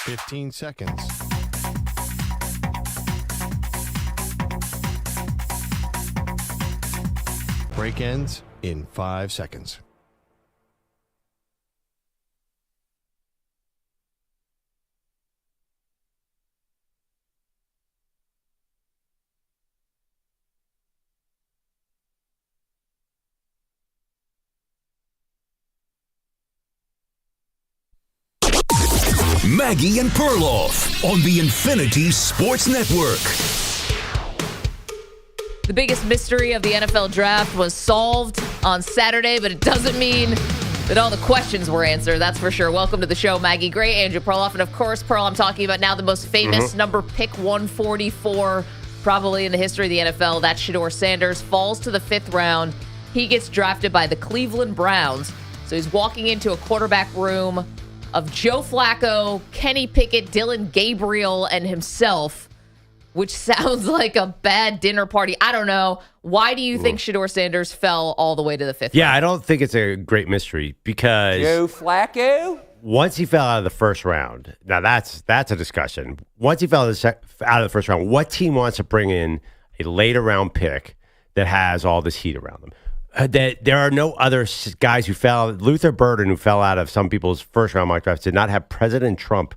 15 seconds. Break ends in 5 seconds. Maggie and Perloff on the Infinity Sports Network. The biggest mystery of the NFL draft was solved on Saturday, but it doesn't mean that all the questions were answered, that's for sure. Welcome to the show, Maggie Gray, Andrew Perloff, and of course, Pearl, I'm talking about now the most famous number, pick 144, probably in the history of the NFL. That's Shedeur Sanders, falls to the 5th round. He gets drafted by the Cleveland Browns. So he's walking into a quarterback room of Joe Flacco, Kenny Pickett, Dylan Gabriel, and himself, which sounds like a bad dinner party. I don't know. Why do you think Shedeur Sanders fell all the way to the 5th round? Yeah, I don't think it's a great mystery because Joe Flacco? once he fell out of the first round, now that's a discussion. Once he fell out of the first round, what team wants to bring in a later round pick that has all this heat around them? That there are no other guys who fell. Luther Burden, who fell out of some people's first round mock drafts, did not have President Trump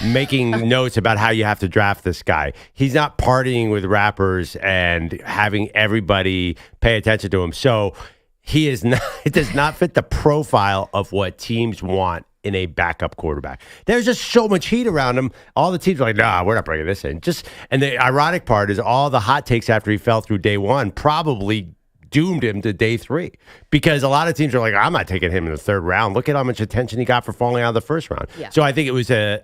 making notes about how you have to draft this guy. He's not partying with rappers and having everybody pay attention to him. So he is not. It does not fit the profile of what teams want in a backup quarterback. There's just so much heat around him. All the teams are like, nah, we're not bringing this in. And the ironic part is all the hot takes after he fell through day one probably doomed him to day 3 because a lot of teams are like, I'm not taking him in the 3rd round. Look at how much attention he got for falling out of the 1st round. Yeah. So I think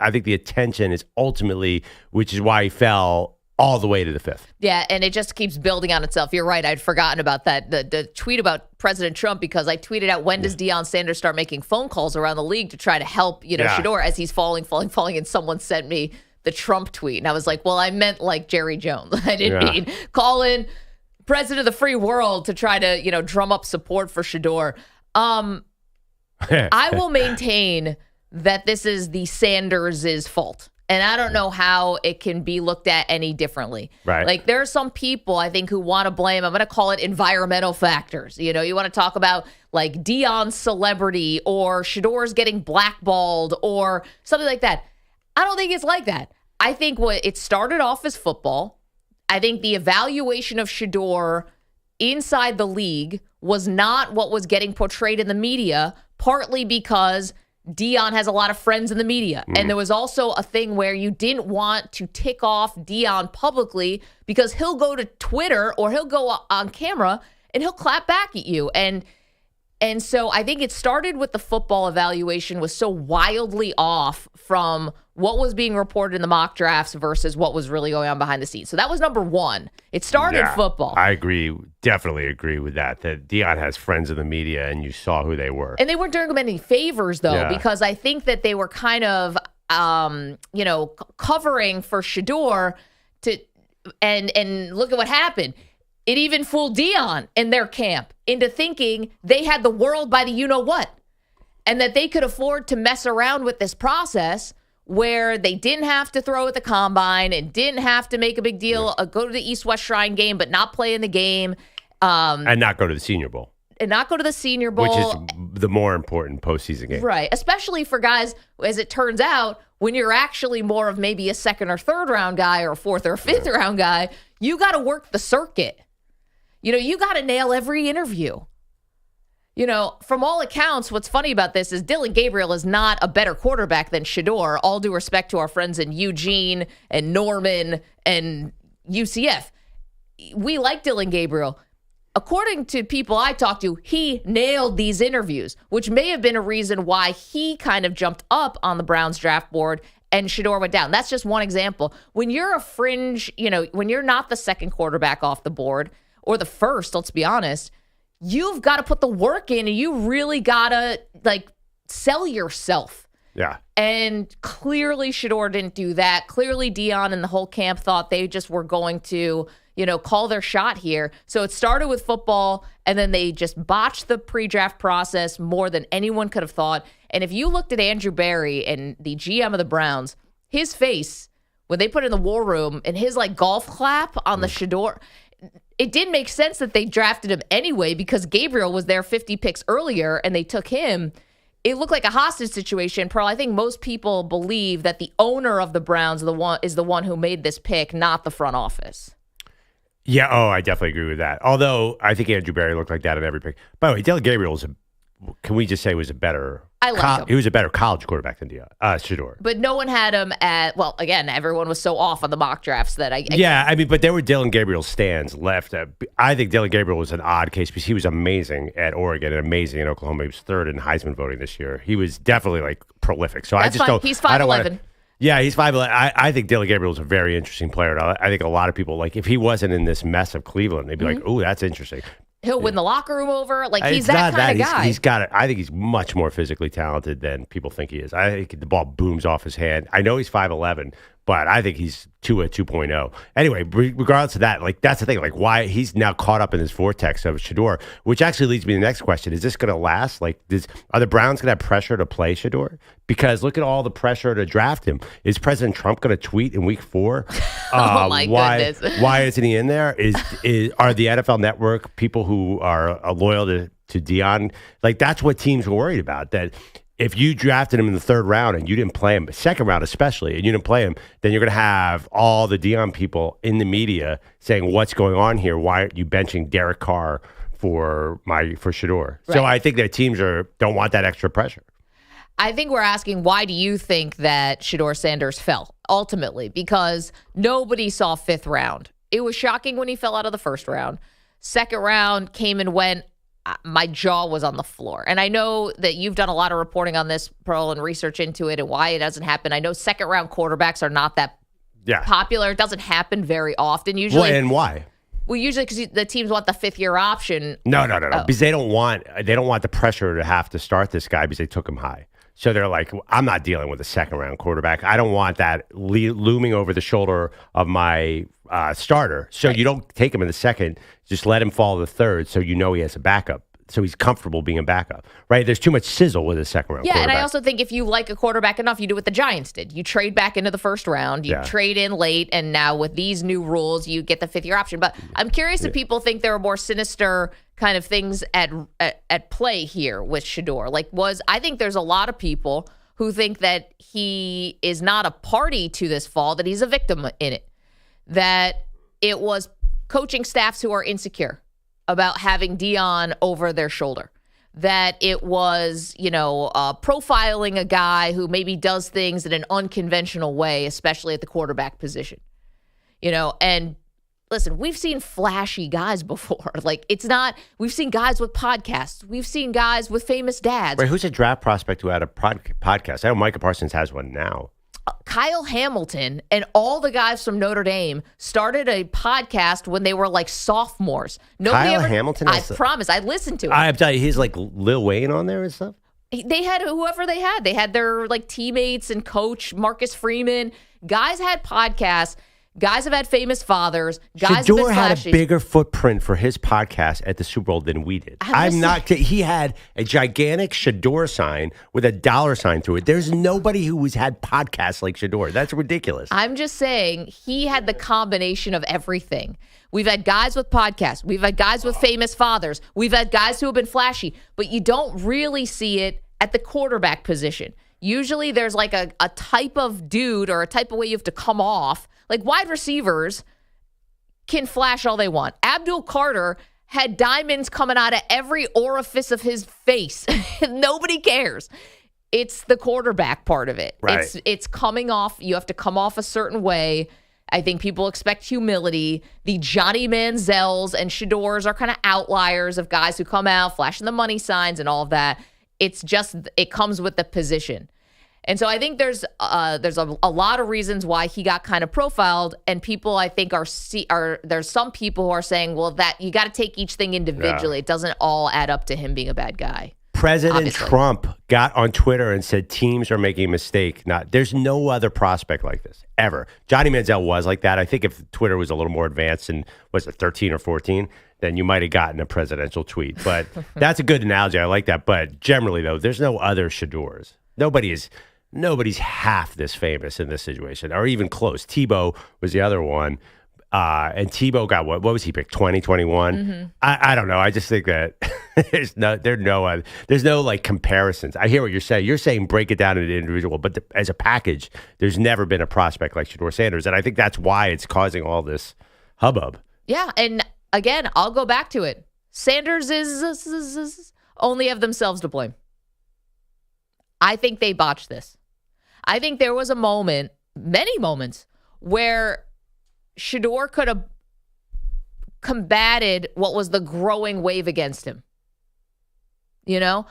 I think the attention is ultimately, which is why he fell all the way to the 5th. Yeah, and it just keeps building on itself. You're right. I'd forgotten about that. The tweet about President Trump, because I tweeted out, when does Deion Sanders start making phone calls around the league to try to help, Shedeur as he's falling, and someone sent me the Trump tweet. And I was like, well, I meant like Jerry Jones. I didn't mean call in president of the free world to try to, drum up support for Shedeur. I will maintain that this is the Sanders' fault. And I don't know how it can be looked at any differently. Right. Like, there are some people, I think, who want to blame, I'm going to call it environmental factors. You want to talk about, like, Deion's celebrity or Shedeur's getting blackballed or something like that. I don't think it's like that. I think it started off as football. I think the evaluation of Shedeur inside the league was not what was getting portrayed in the media, partly because Deion has a lot of friends in the media. And there was also a thing where you didn't want to tick off Deion publicly because he'll go to Twitter or he'll go on camera and he'll clap back at you. And so I think it started with the football evaluation was so wildly off from what was being reported in the mock drafts versus what was really going on behind the scenes. So that was number one. It started football. I agree. Definitely agree with that Deion has friends in the media and you saw who they were. And they weren't doing him any favors, though, because I think that they were kind of, covering for Shedeur and look at what happened. It even fooled Deion in their camp into thinking they had the world by the you-know-what and that they could afford to mess around with this process where they didn't have to throw at the combine and didn't have to make a big deal, go to the East-West Shrine game, but not play in the game. And not go to the Senior Bowl. And not go to the Senior Bowl. Which is the more important postseason game. Right. Especially for guys, as it turns out, when you're actually more of maybe a 2nd or 3rd round guy or a 4th or 5th round guy, you got to work the circuit. You got to nail every interview. From all accounts, what's funny about this is Dylan Gabriel is not a better quarterback than Shedeur, all due respect to our friends in Eugene and Norman and UCF. We like Dylan Gabriel. According to people I talked to, he nailed these interviews, which may have been a reason why he kind of jumped up on the Browns draft board and Shedeur went down. That's just one example. When you're a fringe, when you're not the 2nd quarterback off the board, or the 1st, let's be honest, you've got to put the work in and you really got to sell yourself. Yeah. And clearly Shedeur didn't do that. Clearly Deion and the whole camp thought they just were going to, call their shot here. So it started with football and then they just botched the pre-draft process more than anyone could have thought. And if you looked at Andrew Berry and the GM of the Browns, his face when they put in the war room and his like golf clap on the Shedeur, it did make sense that they drafted him anyway because Gabriel was there 50 picks earlier and they took him. It looked like a hostage situation. Pearl, I think most people believe that the owner of the Browns is the one who made this pick, not the front office. Yeah, I definitely agree with that. Although I think Andrew Berry looked like that in every pick. By the way, Dylan Gabriel can we just say was a better him. He was a better college quarterback than Shedeur. But no one had him at, well, again, everyone was so off on the mock drafts that but there were Dylan Gabriel stands left. I think Dylan Gabriel was an odd case because he was amazing at Oregon and amazing in Oklahoma. He was third in Heisman voting this year. He was definitely like prolific. So That's I just fine. He's 5'11". Yeah, he's 5'11". I think Dylan Gabriel is a very interesting player. I think a lot of people, like, if he wasn't in this mess of Cleveland, they'd be like, "Ooh, that's interesting." He'll win the locker room over. Like, he's that kind of guy. He's got it. I think he's much more physically talented than people think he is. I think the ball booms off his hand. I know he's 5'11", but I think he's Tua 2.0. Anyway, regardless of that, like, that's the thing. Like, why he's now caught up in this vortex of Shedeur, which actually leads me to the next question. Is this going to last? Like, are the Browns going to have pressure to play Shedeur? Because look at all the pressure to draft him. Is President Trump going to tweet in week 4? Oh, my goodness. Why isn't he in there? Are the NFL Network people who are loyal to Deion? Like, that's what teams are worried about, that if you drafted him in the 3rd round and you didn't play him, 2nd round especially, and you didn't play him, then you're going to have all the Deion people in the media saying, what's going on here? Why aren't you benching Derek Carr for Shedeur? Right. So I think that teams don't want that extra pressure. I think we're asking, why do you think that Shedeur Sanders fell ultimately? Because nobody saw 5th round. It was shocking when he fell out of the 1st round. 2nd round came and went. My jaw was on the floor. And I know that you've done a lot of reporting on this, Pearl, and research into it and why it doesn't happen. I know 2nd round quarterbacks are not that popular. It doesn't happen very often usually. Well, and why? Well, usually because the teams want the 5th year option. No. Because they don't want the pressure to have to start this guy because they took him high. So they're like, I'm not dealing with a 2nd round quarterback. I don't want that looming over the shoulder of my starter. So you don't take him in the 2nd. Just let him fall to the 3rd so you know he has a backup. So he's comfortable being a backup, right? There's too much sizzle with a 2nd round quarterback. And I also think if you like a quarterback enough, you do what the Giants did. You trade back into the 1st round. You trade in late, and now with these new rules, you get the 5th year option. But I'm curious if people think there are more sinister kind of things at play here with Shedeur. I think there's a lot of people who think that he is not a party to this fall, that he's a victim in it, that it was coaching staffs who are insecure about having Deion over their shoulder, that it was, profiling a guy who maybe does things in an unconventional way, especially at the quarterback position, and listen, we've seen flashy guys before. We've seen guys with podcasts. We've seen guys with famous dads. Wait, who's a draft prospect who had a podcast? I know Micah Parsons has one now. Kyle Hamilton and all the guys from Notre Dame started a podcast when they were like sophomores. Hamilton? I promise. I listened to it. I'm telling you, he's like Lil Wayne on there and stuff. They had whoever they had. They had their teammates and coach, Marcus Freeman. Guys had podcasts. Guys have had famous fathers. Guys Shedeur had a bigger footprint for his podcast at the Super Bowl than we did. He had a gigantic Shedeur sign with a $sign through it. There's nobody who's had podcasts like Shedeur. That's ridiculous. I'm just saying he had the combination of everything. We've had guys with podcasts. We've had guys with famous fathers. We've had guys who have been flashy, but you don't really see it at the quarterback position. Usually there's like a type of dude or a type of way you have to come off. Like wide receivers can flash all they want. Abdul Carter had diamonds coming out of every orifice of his face. Nobody cares. It's the quarterback part of it. Right. It's coming off. You have to come off a certain way. I think people expect humility. The Johnny Manziels and Shedeurs are kind of outliers of guys who come out flashing the money signs and all of that. It comes with the position. And so I think there's a lot of reasons why he got kind of profiled, and people I think there's some people who are saying, well, that you got to take each thing individually. Yeah. It doesn't all add up to him being a bad guy. President Trump got on Twitter and said teams are making a mistake. There's no other prospect like this ever. Johnny Manziel was like that. I think if Twitter was a little more advanced and was it 13 or 14, then you might have gotten a presidential tweet. But that's a good analogy. I like that. But generally, though, there's no other Shedeurs. Nobody is. nobody's half this famous in this situation, or even close. Tebow was the other one. And Tebow got what was he picked? 2021. I don't know. I just think that there's no like comparisons. I hear what you're saying. You're saying break it down into individual, but as a package, there's never been a prospect like Shedeur Sanders, and I think that's why it's causing all this hubbub. Yeah, and again, I'll go back to it. Sanders is only have themselves to blame. I think they botched this. I think there was a moment, many moments, where Shedeur could have combated what was the growing wave against him. You know?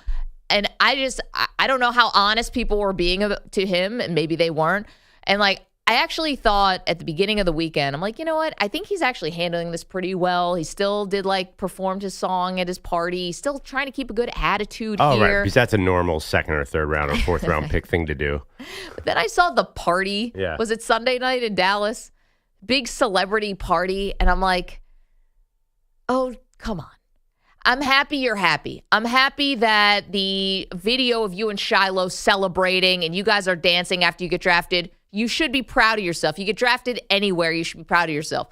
And I don't know how honest people were being to him, and maybe they weren't. And like, I actually thought at the beginning of the weekend, I'm like, you know what? I think he's actually handling this pretty well. He still did performed his song at his party. He's still trying to keep a good attitude here. Right, because that's a normal second or third round or fourth round pick thing to do. But then I saw the party. Yeah. Was it Sunday night in Dallas? Big celebrity party. And I'm like, oh, come on. I'm happy you're happy. I'm happy that the video of you and Shiloh celebrating and you guys are dancing after you get drafted. You should be proud of yourself. You get drafted anywhere, you should be proud of yourself.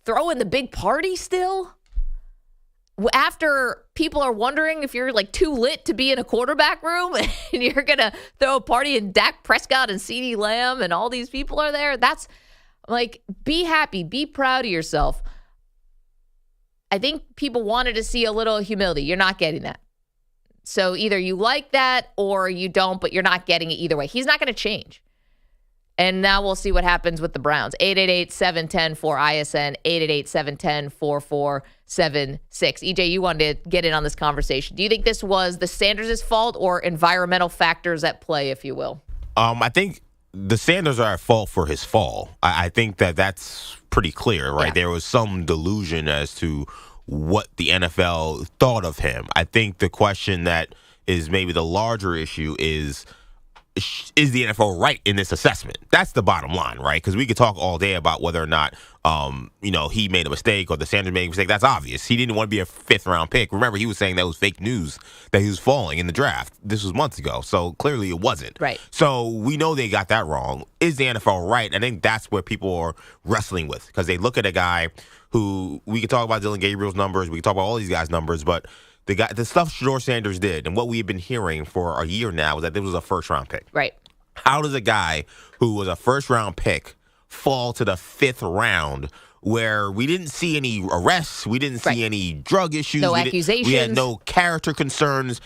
Throw in the big party still? After people are wondering if you're too lit to be in a quarterback room and you're going to throw a party and Dak Prescott and CeeDee Lamb and all these people are there. That's be happy, be proud of yourself. I think people wanted to see a little humility. You're not getting that. So either you like that or you don't, but you're not getting it either way. He's not going to change. And now we'll see what happens with the Browns. 888-710-4ISN, 888-710-4476. EJ, you wanted to get in on this conversation. Do you think this was the Sanders' fault or environmental factors at play, if you will? I think the Sanders are at fault for his fall. I think that's pretty clear, right? Yeah. There was some delusion as to what the NFL thought of him. I think the question that is maybe the larger issue is the NFL right in this assessment? That's the bottom line, right? Because we could talk all day about whether or not, he made a mistake or the Sanders made a mistake. That's obvious. He didn't want to be a fifth-round pick. Remember, he was saying that was fake news, that he was falling in the draft. This was months ago, so clearly it wasn't. Right. So we know they got that wrong. Is the NFL right? I think that's where people are wrestling with, because they look at a guy who, we could talk about Dylan Gabriel's numbers, we could talk about all these guys' numbers, but the stuff Shedeur Sanders did and what we've been hearing for a year now is that this was a first-round pick. Right. How does a guy who was a first-round pick fall to the fifth round where we didn't see any arrests, we didn't see any drug issues, no accusations, we had no character concerns?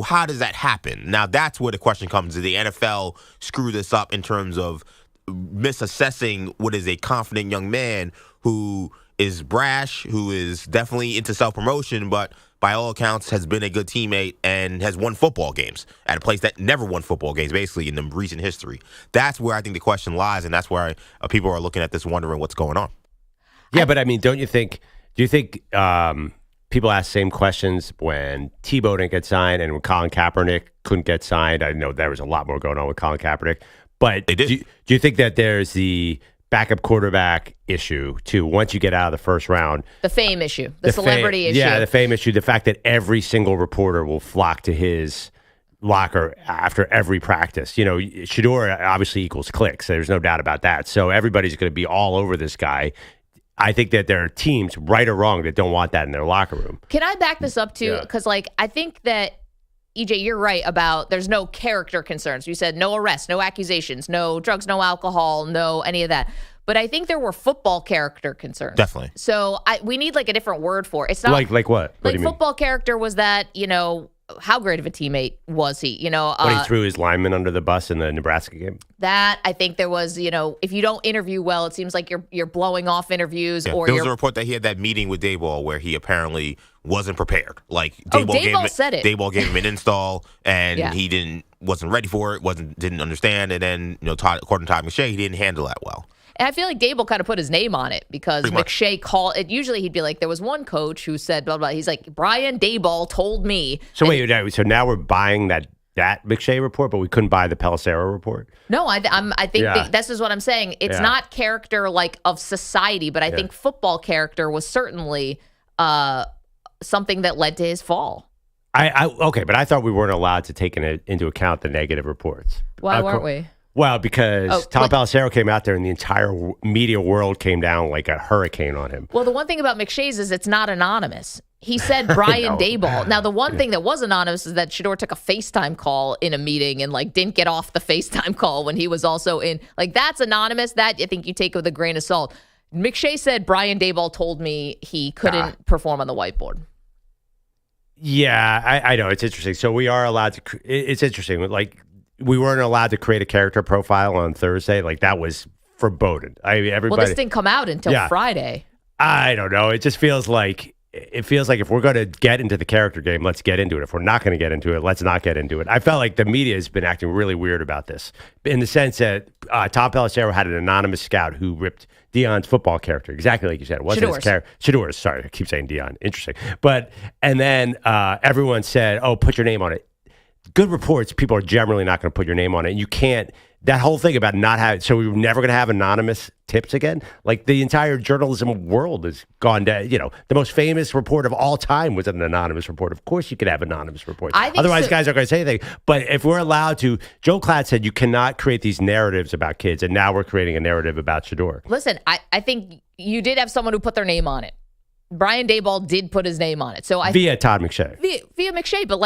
How does that happen? Now, that's where the question comes. Did the NFL screw this up in terms of misassessing what is a confident young man who is brash, who is definitely into self-promotion, but by all accounts has been a good teammate and has won football games at a place that never won football games, basically, in the recent history? That's where I think the question lies, and that's where people are looking at this wondering what's going on. Yeah, but I mean, do you think people ask same questions when Tebow didn't get signed and when Colin Kaepernick couldn't get signed? I know there was a lot more going on with Colin Kaepernick, but do you think that there's the backup quarterback issue too once you get out of the first round? The fame issue, the celebrity issue. Yeah, the fame issue, the fact that every single reporter will flock to his locker after every practice. You know, Shedeur obviously equals clicks. There's no doubt about that. So everybody's going to be all over this guy. I think that there are teams, right or wrong, that don't want that in their locker room. Can I back this up too? Because I think that, EJ, you're right about there's no character concerns. You said no arrests, no accusations, no drugs, no alcohol, no any of that. But I think there were football character concerns. Definitely. So we need a different word for it. It's not like what? What do you football mean? Character was that, how great of a teammate was he? When he threw his lineman under the bus in the Nebraska game. That I think there was, if you don't interview well, it seems like you're blowing off interviews. Yeah, or there was a report that he had that meeting with Daboll where he apparently wasn't prepared. Daboll said it. Daboll gave him an install and he wasn't ready for it, didn't understand, and then according to Todd McShay, he didn't handle that well. And I feel like Daboll kind of put his name on it because McShay called it. Usually he'd be like, there was one coach who said, blah, blah. He's like, Brian Daboll told me. So so now we're buying that McShay report, but we couldn't buy the Pelissero report? No, I think this is what I'm saying. It's not character of society, but I think football character was certainly something that led to his fall. Okay, but I thought we weren't allowed to take into account the negative reports. Why weren't we? Well, because Tom Pelissero came out there and the entire media world came down like a hurricane on him. Well, the one thing about McShay's is it's not anonymous. He said Brian Daboll. Now, the one thing that was anonymous is that Shedeur took a FaceTime call in a meeting and didn't get off the FaceTime call when he was also in. That's anonymous. That I think you take with a grain of salt. McShay said Brian Daboll told me he couldn't perform on the whiteboard. Yeah, I know. It's interesting. So we are allowed to. It's interesting. We weren't allowed to create a character profile on Thursday. That was forbidden. Everybody. Well, this didn't come out until Friday. I don't know. It just feels like. It feels like if we're going to get into the character game, let's get into it. If we're not going to get into it, let's not get into it. I felt like the media has been acting really weird about this in the sense that Tom Pelissero had an anonymous scout who ripped Deion's football character, exactly like you said. It wasn't his character. Shedeur's, sorry. I keep saying Deion. Interesting. And then everyone said, oh, put your name on it. Good reports, people are generally not going to put your name on it. And you can't, that whole thing about not having, so we were never going to have anonymous tips again. The entire journalism world has gone down. The most famous report of all time was an anonymous report. Of course you could have anonymous reports. Otherwise, guys aren't going to say anything. But if we're allowed to, Joe Klatt said you cannot create these narratives about kids. And now we're creating a narrative about Shedeur. Listen, I think you did have someone who put their name on it. Brian Daboll did put his name on it. So via Todd McShay. Via McShay, but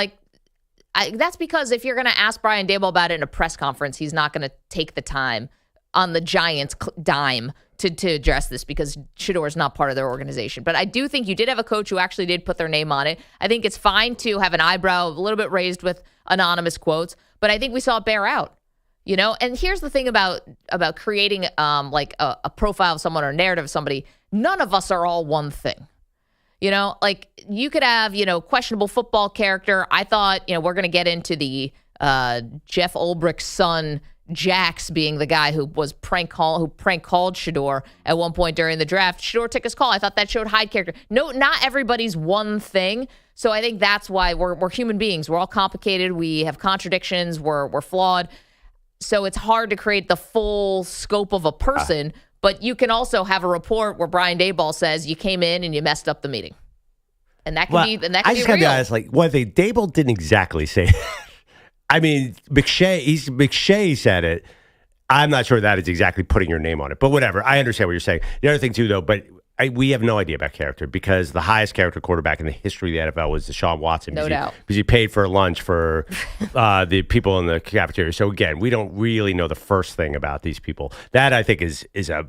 that's because if you're going to ask Brian Daboll about it in a press conference, he's not going to take the time on the Giants' dime to address this because Shedeur is not part of their organization. But I do think you did have a coach who actually did put their name on it. I think it's fine to have an eyebrow a little bit raised with anonymous quotes, but I think we saw it bear out. And here's the thing about creating a profile of someone or a narrative of somebody. None of us are all one thing. You could have, questionable football character. I thought, we're going to get into the Jeff Ulbricht's son, Jax, being the guy who prank called Shedeur at one point during the draft. Shedeur took his call. I thought that showed high character. No, not everybody's one thing. So I think that's why we're human beings. We're all complicated. We have contradictions. We're flawed. So it's hard to create the full scope of a person. But you can also have a report where Brian Daboll says you came in and you messed up the meeting. And that can be I just gotta be honest, one thing, Daboll didn't exactly say that. I mean, McShay said it. I'm not sure that is exactly putting your name on it. But whatever. I understand what you're saying. The other thing too, though, we have no idea about character because the highest character quarterback in the history of the NFL was Deshaun Watson. No doubt. Because he paid for lunch for the people in the cafeteria. So again, we don't really know the first thing about these people. That I think is a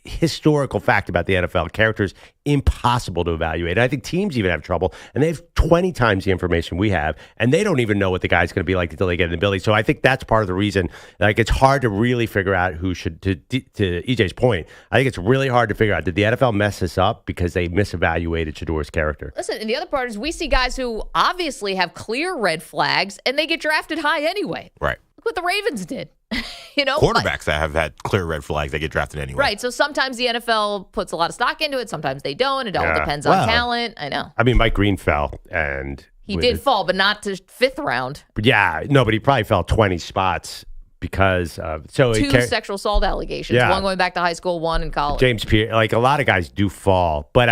historical fact about the NFL. Characters impossible to evaluate. And I think teams even have trouble, and they have 20 times the information we have, and they don't even know what the guy's going to be like until they get in the building. So I think that's part of the reason. It's hard to really figure out who should. To EJ's point, I think it's really hard to figure out. Did the NFL mess this up because they misevaluated Shedeur's character? Listen, and the other part is we see guys who obviously have clear red flags, and they get drafted high anyway. Right. Look what the Ravens did. Quarterbacks that have had clear red flags, they get drafted anyway. Right. So sometimes the NFL puts a lot of stock into it. Sometimes they don't. It all depends on talent. I know. I mean, Mike Green fell, and he did fall, but not to fifth round. But but he probably fell 20 spots because of two sexual assault allegations. Yeah. One going back to high school, one in college. James Pierre, a lot of guys do fall, but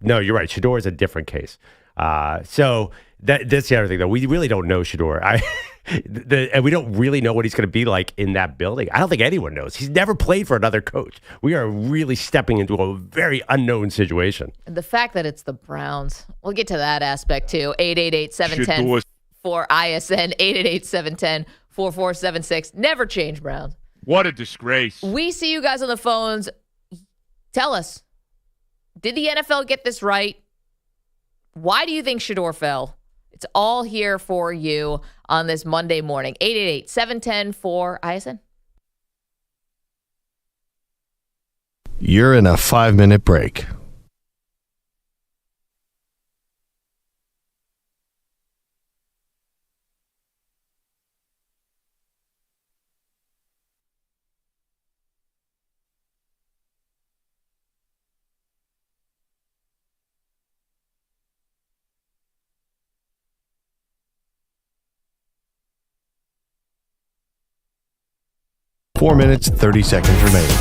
no, you're right. Shedeur is a different case. So that's the other thing, though. We really don't know Shedeur. And we don't really know what he's going to be like in that building. I don't think anyone knows. He's never played for another coach. We are really stepping into a very unknown situation. The fact that it's the Browns, we'll get to that aspect too. 888-710-4ISN, 888-710-4476. Never change, Browns. What a disgrace. We see you guys on the phones. Tell us, did the NFL get this right? Why do you think Shedeur fell? It's all here for you on this Monday morning. 888-710-4ISN. You're in a 5-minute break. Four minutes, 30 seconds remaining.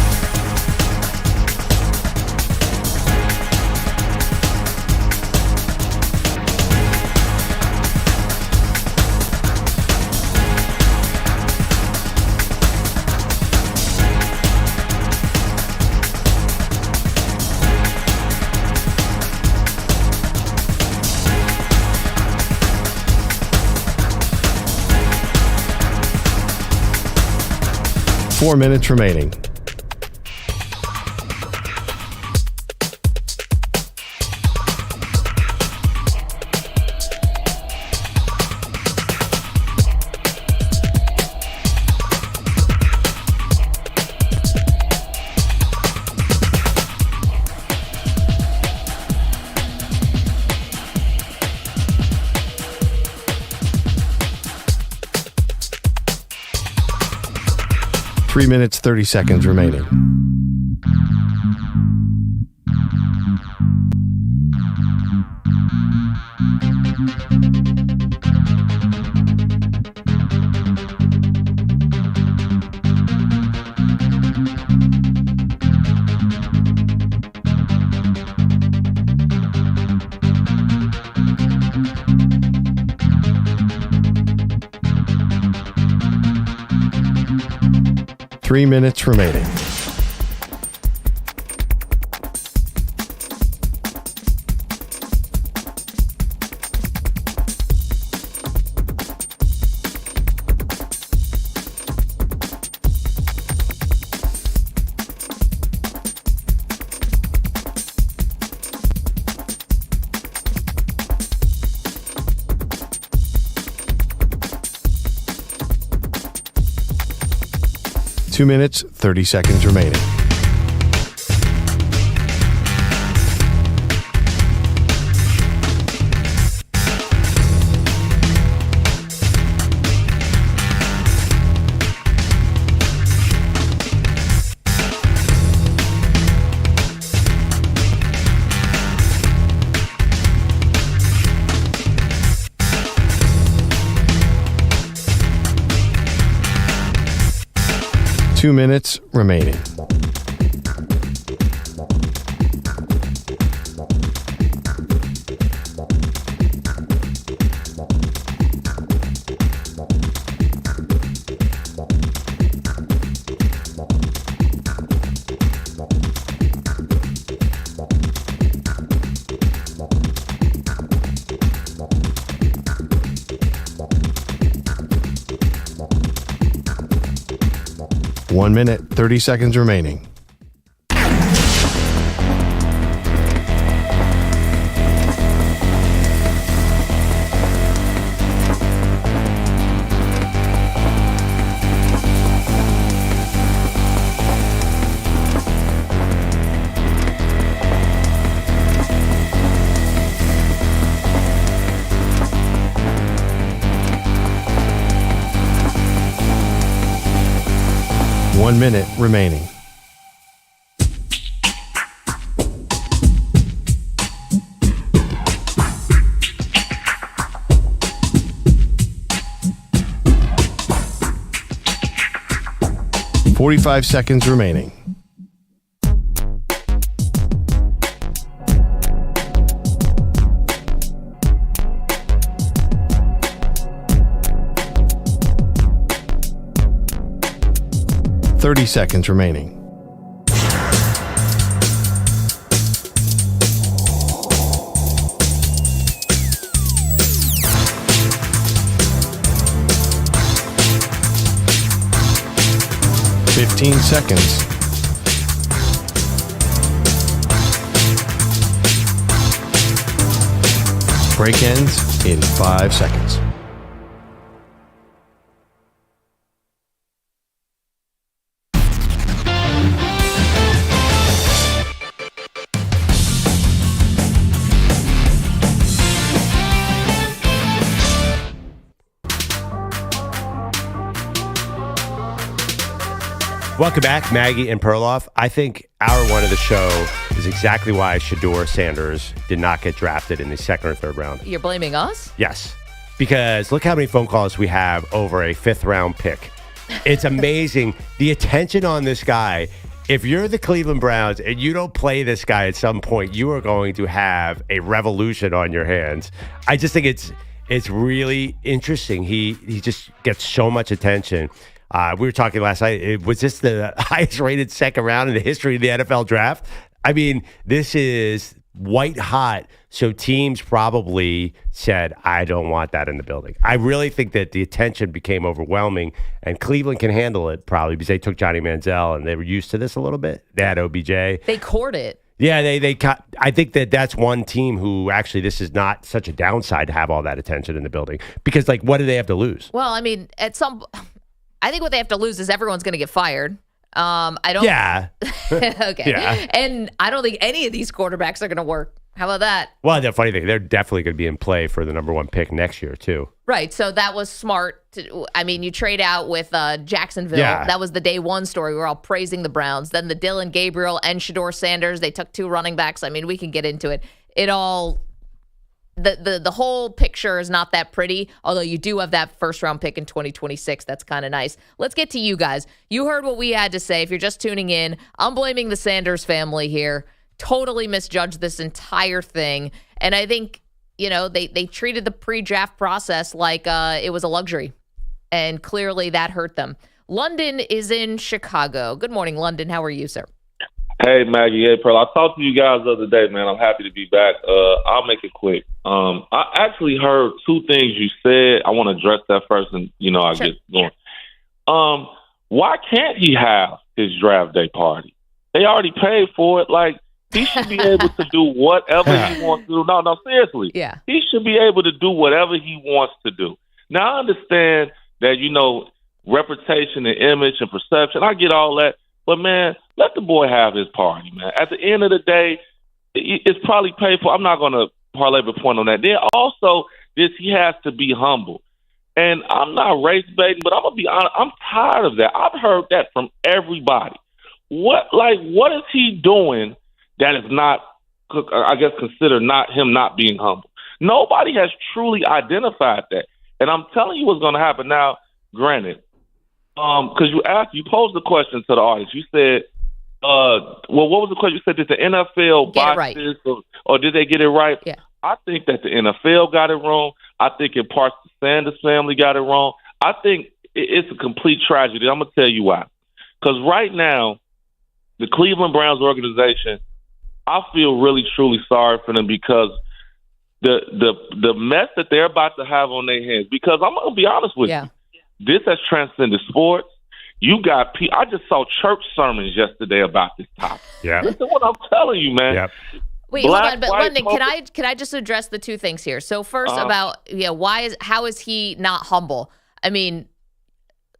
4 minutes remaining. Three minutes, 30 seconds remaining. Three minutes remaining. Two minutes, 30 seconds remaining. Two minutes remaining. One minute, 30 seconds remaining. One minute remaining. Forty-five seconds remaining. Thirty seconds remaining. Fifteen seconds. Break ends in 5 seconds. Welcome back, Maggie and Perloff. I think hour one of the show is exactly why Shedeur Sanders did not get drafted in the second or third round. You're blaming us? Yes, because look how many phone calls we have over a fifth round pick. It's amazing the attention on this guy. If you're the Cleveland Browns and you don't play this guy at some point, you are going to have a revolution on your hands. I just think it's really interesting. He just gets so much attention. We were talking last night. Was this the highest rated second round in the history of the NFL draft? I mean, this is white hot. So teams probably said, I don't want that in the building. I really think that the attention became overwhelming, and Cleveland can handle it probably because they took Johnny Manziel and they were used to this a little bit. They had OBJ. They court it. Yeah, I think that's one team who actually this is not such a downside to have all that attention in the building because, like, what do they have to lose? Well, I mean, I think what they have to lose is everyone's going to get fired. I don't. Yeah. Okay. Yeah. And I don't think any of these quarterbacks are going to work. How about that? Well, the funny thing, they're definitely going to be in play for the number 1 pick next year, too. Right. So that was smart. You trade out with Jacksonville. Yeah. That was the day one story. We were all praising the Browns. Then the Dylan Gabriel and Shedeur Sanders, they took 2 running backs. I mean, we can get into it. It all, the whole picture is not that pretty, although you do have that first-round pick in 2026. That's kind of nice. Let's get to you guys. You heard what we had to say. If you're just tuning in, I'm blaming the Sanders family here. Totally misjudged this entire thing. And I think, they treated the pre-draft process like it was a luxury. And clearly that hurt them. London is in Chicago. Good morning, London. How are you, sir? Hey, Maggie. Hey, Pearl. I talked to you guys the other day, man. I'm happy to be back. I'll make it quick. I actually heard 2 things you said. I want to address that first, and, I'll Sure. get going. Why can't he have his draft day party? They already paid for it. Like, he should be able to do whatever he wants to do. No, seriously. Yeah. He should be able to do whatever he wants to do. Now, I understand that, reputation and image and perception. I get all that. But, man, let the boy have his party, man. At the end of the day, it's probably paid for. I'm not going to parlay the point on that. Then also, he has to be humble. And I'm not race baiting, but I'm going to be honest. I'm tired of that. I've heard that from everybody. What is he doing that is not, I guess, considered him not being humble? Nobody has truly identified that. And I'm telling you what's going to happen. Now, granted, because you posed the question to the audience. You said, what was the question? You said, did the NFL Get it box right. this or did they get it right? Yeah. I think that the NFL got it wrong. I think in parts the Sanders family got it wrong. I think it's a complete tragedy. I'm going to tell you why. Because right now, the Cleveland Browns organization, I feel really, truly sorry for them because the mess that they're about to have on their hands, because I'm going to be honest with you. This has transcended sports. You got people. I just saw church sermons yesterday about this topic. Yeah. Listen what I'm telling you, man. Yep. Wait, Black, hold on, but white, London, can I just address the 2 things here? So first about how is he not humble? I mean,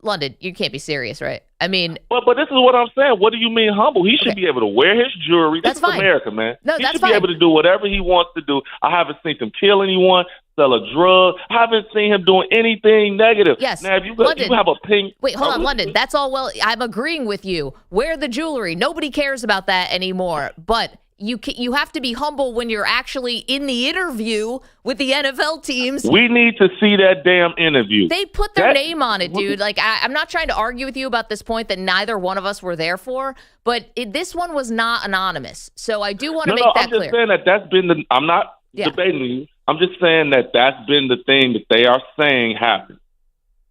London, you can't be serious, right? I mean, but this is what I'm saying. What do you mean humble? He should be able to wear his jewelry. That's this is fine. America, man. No, he that's should fine. be able to do whatever he wants to do. I haven't seen him kill anyone, sell a drug. I haven't seen him doing anything negative. Yes. Now, if you London, have a pink. wait, hold on, London. That's all well. I'm agreeing with you. Wear the jewelry. Nobody cares about that anymore. But you have to be humble when you're actually in the interview with the NFL teams. We need to see that damn interview. They put their name on it, dude. Like, I'm not trying to argue with you about this point that neither one of us were there for, but this one was not anonymous. So I do want to make that clear. I'm just saying that's been I'm not debating you. I'm just saying that's been the thing that they are saying happened.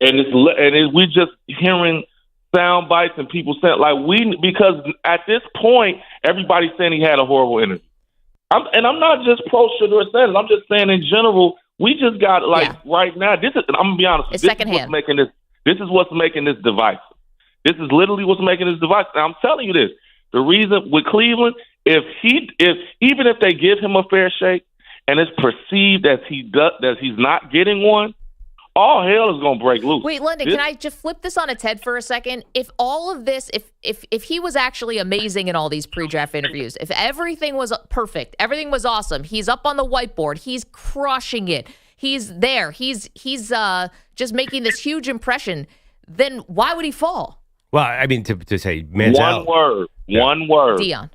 We just hearing sound bites and people saying because at this point everybody's saying he had a horrible interview. I'm not just pro Shedeur Sanders. I'm just saying in general we just got right now. I'm gonna be honest. It's This secondhand. is what's making this divisive. This is literally what's making this divisive. And I'm telling you this. The reason with Cleveland, even if they give him a fair shake and it's perceived that he's not getting one, all hell is going to break loose. Wait, London, can I just flip this on its head for a second? If all of this, if he was actually amazing in all these pre-draft interviews, if everything was perfect, everything was awesome, he's up on the whiteboard, he's crushing it, he's there, he's just making this huge impression, then why would he fall? Well, I mean, to say Manziel. One word. Deion.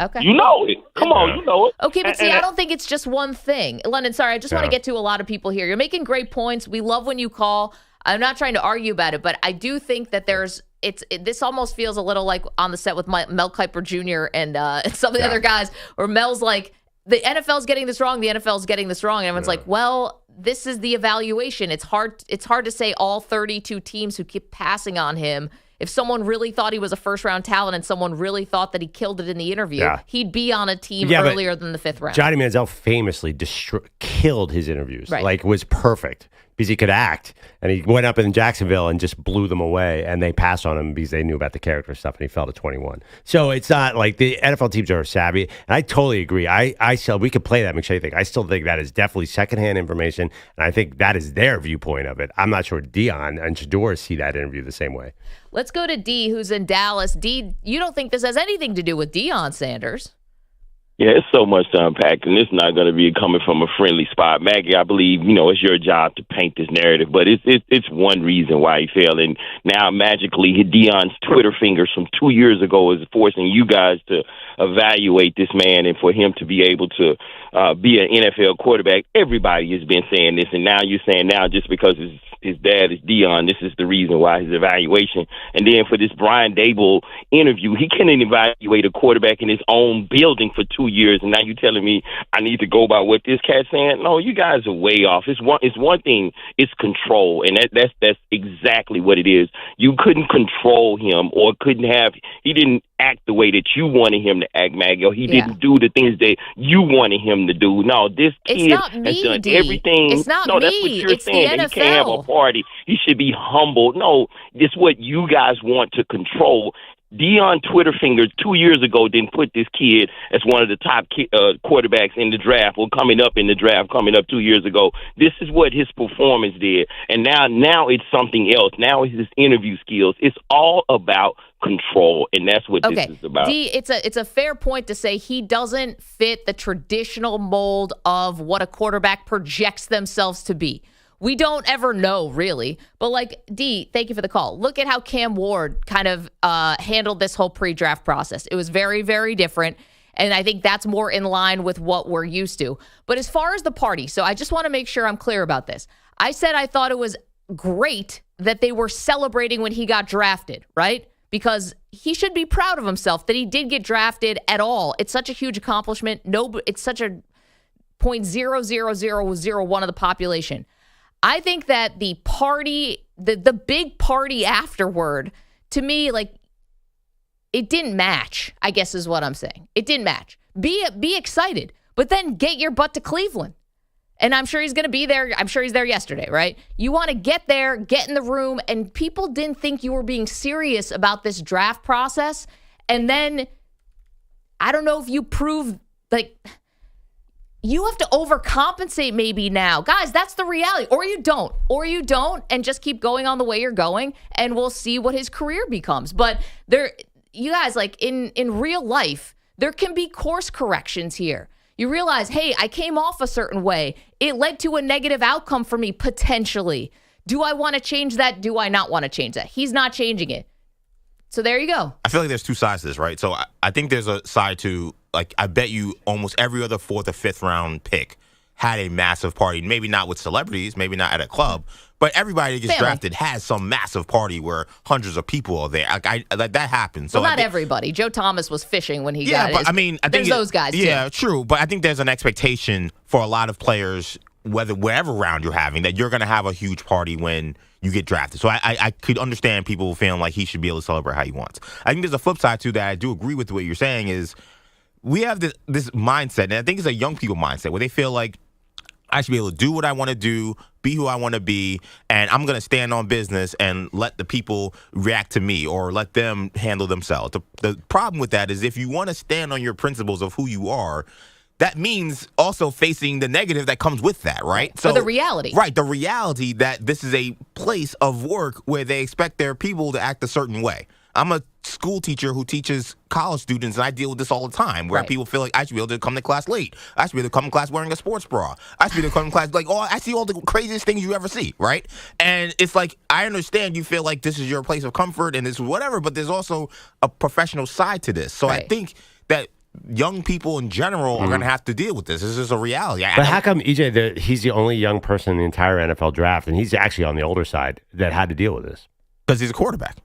Okay. You know it. Come on, you know it. Okay, but I don't think it's just one thing. London, sorry, I just want to get to a lot of people here. You're making great points. We love when you call. I'm not trying to argue about it, but I do think that this almost feels a little like on the set with Mel Kiper Jr. and some of the other guys, where Mel's like, the NFL's getting this wrong, the NFL's getting this wrong. And everyone's like, well, this is the evaluation. It's hard to say all 32 teams who keep passing on him If someone really thought he was a first-round talent and someone really thought that he killed it in the interview, he'd be on a team earlier than the 5th round. Johnny Manziel famously killed his interviews. Right. Like, was perfect because he could act. And he went up in Jacksonville and just blew them away. And they passed on him because they knew about the character stuff, and he fell to 21. So it's not like the NFL teams are savvy. And I totally agree. We could play that McShay thing. I still think that is definitely secondhand information. And I think that is their viewpoint of it. I'm not sure Deion and Shedeur see that interview the same way. Let's go to D, who's in Dallas. D, you don't think this has anything to do with Deion Sanders? Yeah, it's so much to unpack, and it's not going to be coming from a friendly spot. Maggie, I believe, it's your job to paint this narrative, but it's one reason why he failed. And now, magically, Deion's Twitter fingers from 2 years ago is forcing you guys to evaluate this man, and for him to be able to be an NFL quarterback. Everybody has been saying this, and now you're saying now just because his dad is Deion, this is the reason why his evaluation. And then for this Brian Dable interview, he couldn't evaluate a quarterback in his own building for 2 years, and now you're telling me I need to go by what this cat's saying? No, you guys are way off. It's one thing. It's control, and that's exactly what it is. You couldn't control him, or he didn't act the way that you wanted him to act, Maggie, or he didn't do the things that you wanted him to do. No, this kid has done everything. It's not no, me. That's what you're it's saying. The NFL. He can't have a party. He should be humble. No, it's what you guys want to control. Deion Twitter fingers 2 years ago didn't put this kid as one of the top quarterbacks in the draft, or coming up 2 years ago. This is what his performance did. And now it's something else. Now it's his interview skills. It's all about control, and that's what this is about. D, it's a fair point to say he doesn't fit the traditional mold of what a quarterback projects themselves to be. We don't ever know, really. But D, thank you for the call. Look at how Cam Ward kind of handled this whole pre-draft process. It was very, very different. And I think that's more in line with what we're used to. But as far as the party, so I just want to make sure I'm clear about this. I said I thought it was great that they were celebrating when he got drafted, right? Because he should be proud of himself that he did get drafted at all. It's such a huge accomplishment. It's such a 0.00001 of the population. I think that the party, the big party afterward, to me, it didn't match, I guess is what I'm saying. It didn't match. Be excited, but then get your butt to Cleveland. And I'm sure he's going to be there. I'm sure he's there yesterday, right? You want to get there, get in the room, and people didn't think you were being serious about this draft process. And then, I don't know if you prove, you have to overcompensate maybe now. Guys, that's the reality. Or you don't, and just keep going on the way you're going, and we'll see what his career becomes. But you guys, in real life, there can be course corrections here. You realize, hey, I came off a certain way. It led to a negative outcome for me, potentially. Do I want to change that? Do I not want to change that? He's not changing it. So there you go. I feel like there's two sides to this, right? So I think there's a side to, I bet you almost every other 4th or 5th round pick had a massive party. Maybe not with celebrities, maybe not at a club, but everybody that gets drafted has some massive party where hundreds of people are there. That happens. So not everybody. Joe Thomas was fishing when he got it. Yeah, but I think there's those guys, yeah, too. True. But I think there's an expectation for a lot of players, wherever round you're having, that you're going to have a huge party when you get drafted. So I could understand people feeling like he should be able to celebrate how he wants. I think there's a flip side, too, that I do agree with what you're saying is we have this mindset, and I think it's a young people mindset, where they feel like I should be able to do what I want to do, be who I want to be, and I'm going to stand on business and let the people react to me or let them handle themselves. The problem with that is if you want to stand on your principles of who you are, that means also facing the negative that comes with that, right? So the reality. Right, the reality that this is a place of work where they expect their people to act a certain way. I'm a school teacher who teaches college students, and I deal with this all the time, where people feel like I should be able to come to class late. I should be able to come to class wearing a sports bra. I should be able to come to class I see all the craziest things you ever see, right? And it's I understand you feel like this is your place of comfort and this is whatever, but there's also a professional side to this. So I think that young people in general are going to have to deal with this. This is a reality. But how come, EJ, he's the only young person in the entire NFL draft, and he's actually on the older side, that had to deal with this? Because he's a quarterback.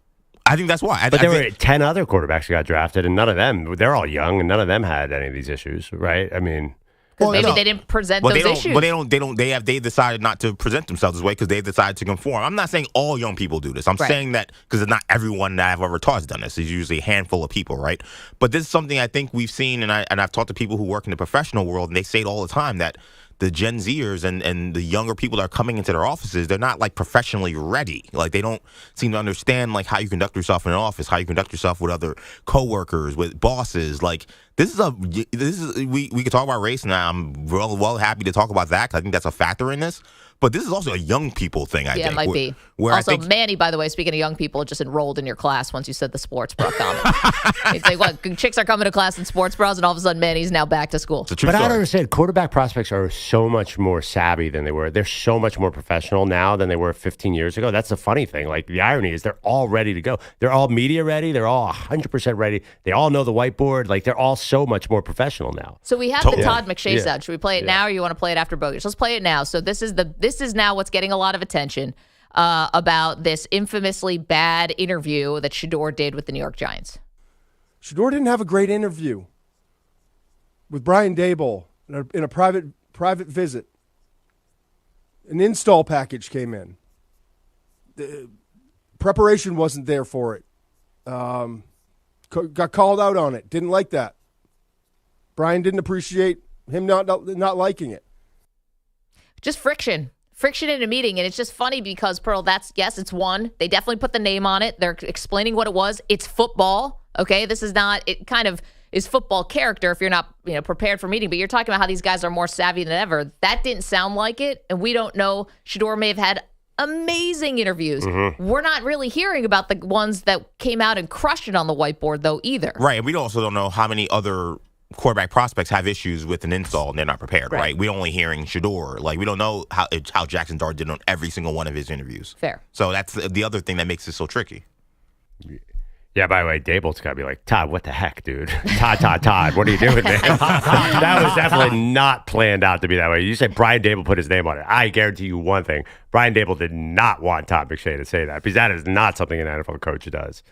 I think that's why. But there were 10 other quarterbacks who got drafted, and none of them, they're all young, and none of them had any of these issues, right? I mean, Because maybe they didn't present those issues. But they decided not to present themselves this way because they decided to conform. I'm not saying all young people do this. I'm saying that because not everyone that I've ever taught has done this. It's usually a handful of people, right? But this is something I think we've seen, and I've talked to people who work in the professional world, and they say it all the time that the Gen Zers and the younger people that are coming into their offices, they're not like professionally ready. Like they don't seem to understand like how you conduct yourself in an office, how you conduct yourself with other coworkers, with bosses. Like we could talk about race, and I'm well happy to talk about that because I think that's a factor in this. But this is also a young people thing, I think. Yeah, it might be. Also, Manny, by the way, speaking of young people, just enrolled in your class once you said the sports bra comment. It's like, what, chicks are coming to class in sports bras, and all of a sudden Manny's now back to school. But I don't understand. Quarterback prospects are so much more savvy than they were. They're so much more professional now than they were 15 years ago. That's the funny thing. Like, the irony is they're all ready to go. They're all media ready. They're all 100% ready. They all know the whiteboard. Like, they're all so much more professional now. So we have the Todd McShay sound. Should we play it now, or you want to play it after Bogusch? Let's play it now. So this is now what's getting a lot of attention about this infamously bad interview that Shedeur did with the New York Giants. Shedeur didn't have a great interview with Brian Daboll in a private visit. An install package came in. The preparation wasn't there for it. Got called out on it. Didn't like that. Brian didn't appreciate him not liking it. Just friction in a meeting. And it's just funny because, Pearl, it's one. They definitely put the name on it. They're explaining what it was. It's football. Okay. This is not, it kind of is football character if you're not, prepared for meeting, but you're talking about how these guys are more savvy than ever. That didn't sound like it. And we don't know. Shedeur may have had amazing interviews. Mm-hmm. We're not really hearing about the ones that came out and crushed it on the whiteboard though either. Right. And we also don't know how many other quarterback prospects have issues with an install and they're not prepared, right? We're only hearing Shedeur. Like, we don't know how Jackson Dart did on every single one of his interviews. Fair. So that's the other thing that makes it so tricky. Yeah, by the way, Daboll's got to be like, Todd, what the heck, dude? Todd, what are you doing, man? That was definitely not planned out to be that way. You said Brian Daboll put his name on it. I guarantee you one thing. Brian Daboll did not want Todd McShay to say that because that is not something an NFL coach does.